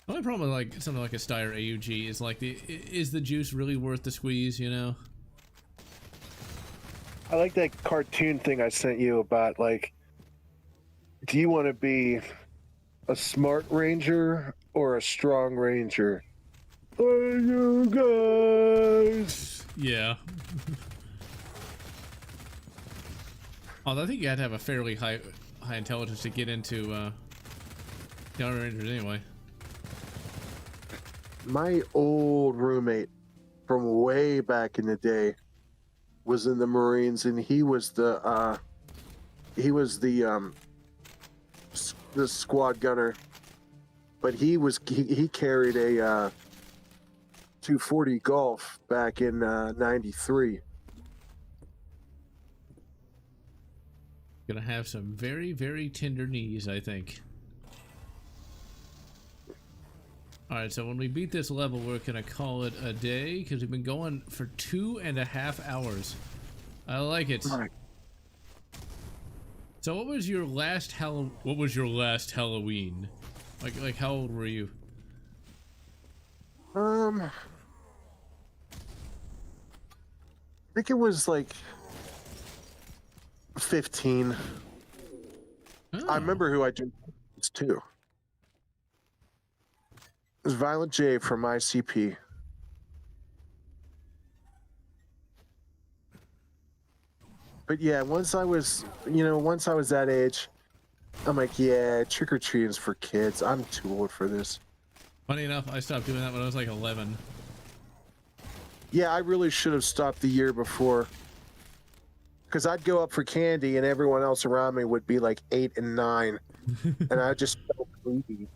The only problem with like something like a Steyr AUG is like is the juice really worth the squeeze, you know? I like that cartoon thing I sent you about, like, do you want to be a smart ranger or a strong ranger? Are you guys? Yeah. Although I think you had to have a fairly high intelligence to get into Young Rangers anyway. My old roommate from way back in the day was in the Marines, and he was the squad gunner, but he carried a 240 Golf back in '93. Gonna have some very, very tender knees, I think. Alright, so when we beat this level, we're gonna call it a day, because we've been going for 2.5 hours. I like it. Right. So what was your last Halloween? Like how old were you? I think it was like 15. Oh. I remember who I did this too. It was Violent J from ICP. But yeah, once I was that age, I'm like, yeah, trick-or-treating's for kids. I'm too old for this. Funny enough, I stopped doing that when I was like 11. Yeah, I really should have stopped the year before. Because I'd go up for candy and everyone else around me would be like 8 and 9. And I just felt creepy.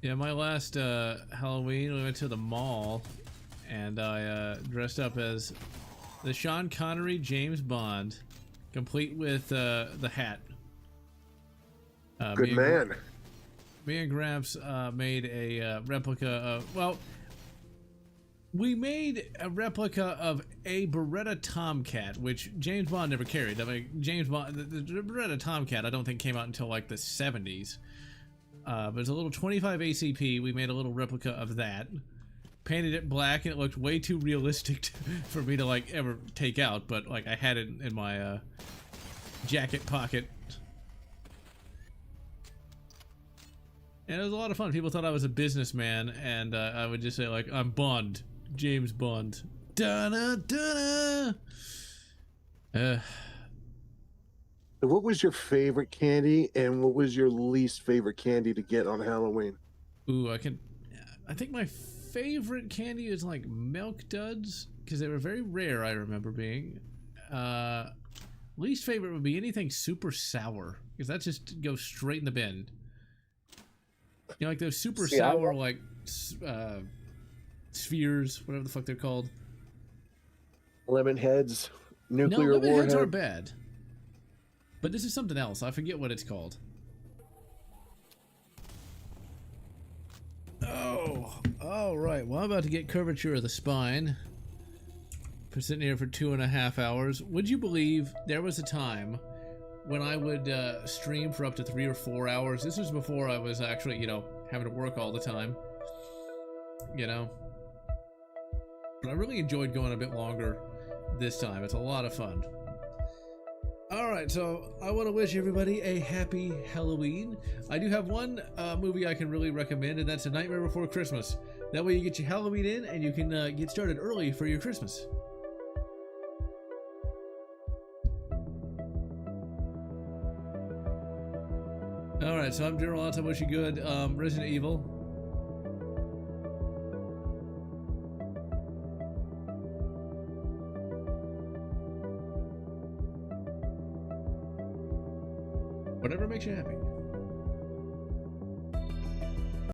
Yeah, my last Halloween, we went to the mall, and I dressed up as the Sean Connery James Bond, complete with the hat. Good man. Me and Gramps made a replica of, well, We made a replica of a Beretta Tomcat, which James Bond never carried. I mean, James Bond, the Beretta Tomcat, I don't think came out until like the 70s. But it's a little 25 ACP. We made a little replica of that. Painted it black, and it looked way too realistic for me to like ever take out. But like I had it in my jacket pocket. And it was a lot of fun. People thought I was a businessman, and I would just say like, I'm Bond. James Bond. Da-da-da-da. What was your favorite candy, and what was your least favorite candy to get on Halloween? Ooh, I think my favorite candy is like Milk Duds, because they were very rare, I remember being. Least favorite would be anything super sour, because that just goes straight in the bin. You know, like those super sour, like, spheres, whatever the fuck they're called. Lemon heads, nuclear warheads. No, lemon heads aren't warhead. bad. But this is something else. I forget what it's called. Oh, all right. Well, I'm about to get curvature of the spine. For sitting here for 2.5 hours. Would you believe there was a time when I would stream for up to 3 or 4 hours? This was before I was actually, you know, having to work all the time. You know? But I really enjoyed going a bit longer this time. It's a lot of fun. Alright, so I want to wish everybody a happy Halloween. I do have one movie I can really recommend, and that's A Nightmare Before Christmas. That way you get your Halloween in, and you can get started early for your Christmas. Alright, so I'm General Lotz. I wish you good. Resident Evil. Whatever makes you happy.